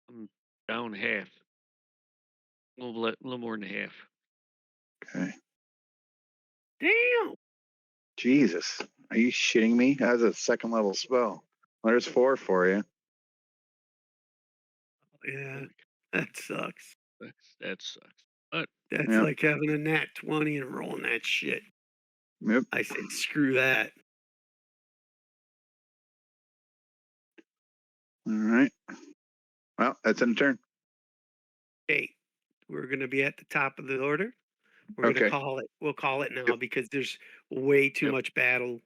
I'm down half. A little more than half. Okay. Damn. Jesus. Are you shitting me? That's a second level spell. Well, there's 4 for you. Yeah, that sucks. That sucks. But That's Yep. like having a nat 20 and rolling that shit. Yep. I say screw that. All right. Well, that's in turn. Okay, we're gonna be at the top of the order. We're Okay. gonna call it. We'll call it now Yep. because there's way too Yep. much battle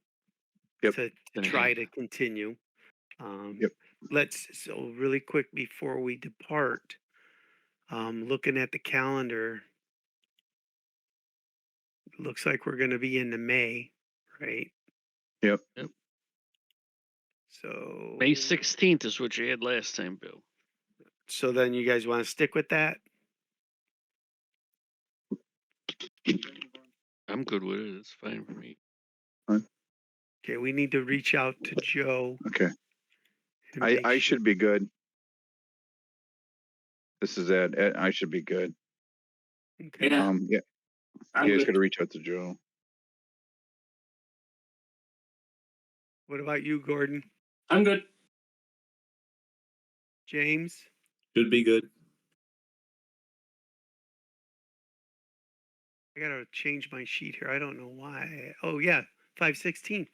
Yep. to Gonna try happen. to continue. Yep. So really quick before we depart, looking at the calendar, looks like we're gonna be into May, right? Yep. So May 16th is what you had last time, Bill. So then you guys want to stick with that? I'm good with it. It's fine for me. Okay, we need to reach out to Joe. Okay. and I make sure- should be good. This is Ed. I should be good. Okay. Yeah. Yeah. I'm You guys good. got to reach out to Joe. What about you, Gordon? I'm good. James? Should be good. I gotta change my sheet here. I don't know why. Oh yeah, 516.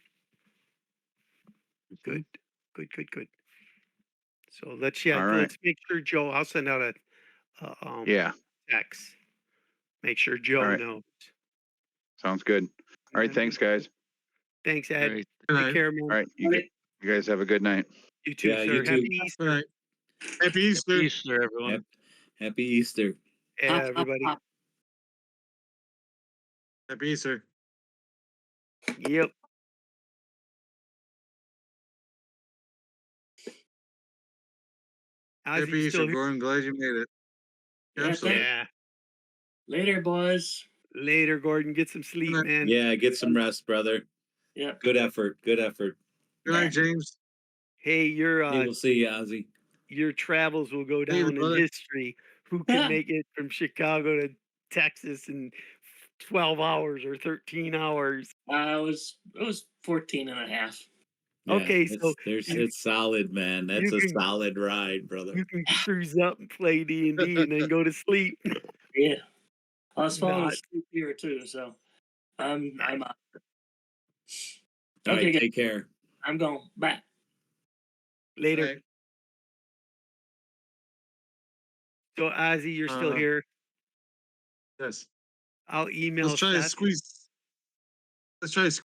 Good, good. So let's All right. let's make sure Joe. I'll send out a Yeah. text. Make sure Joe All right. knows. Sounds good. All right. Thanks, guys. Thanks, All Ed. right. Good Take night. care, man. All right. You guys have a good night. You too, Yeah, sir. you too. Happy Good Easter, night. Happy Easter. Happy Easter, everyone. Happy Easter. everybody. Happy Easter. Yep. Ozzy, Happy you Easter, still here? Gordon. Glad you made it. Yeah, Absolutely. Yeah. Later, boys. Later, Gordon. Get some sleep, night. man. Yeah, get some rest, brother. Yep. Good effort. Good effort. Good night, James. Hey, Hey, we'll see you, Ozzy. your travels will go Later, down in brother. history. Who can make it from Chicago to Texas in 12 hours or 13 hours? It was 14 and a half. Yeah, Okay, so it's solid, man. That's you a can solid ride, brother. you can cruise up and play D&D and then go to sleep. Yeah. I was falling Not- asleep here too, so I'm out. All Okay, right, guys, take care. I'm going. Bye. Later. Night. So Ozzy, you're still here. Yes. I'll email Let's try to Seth. squeeze. Let's try to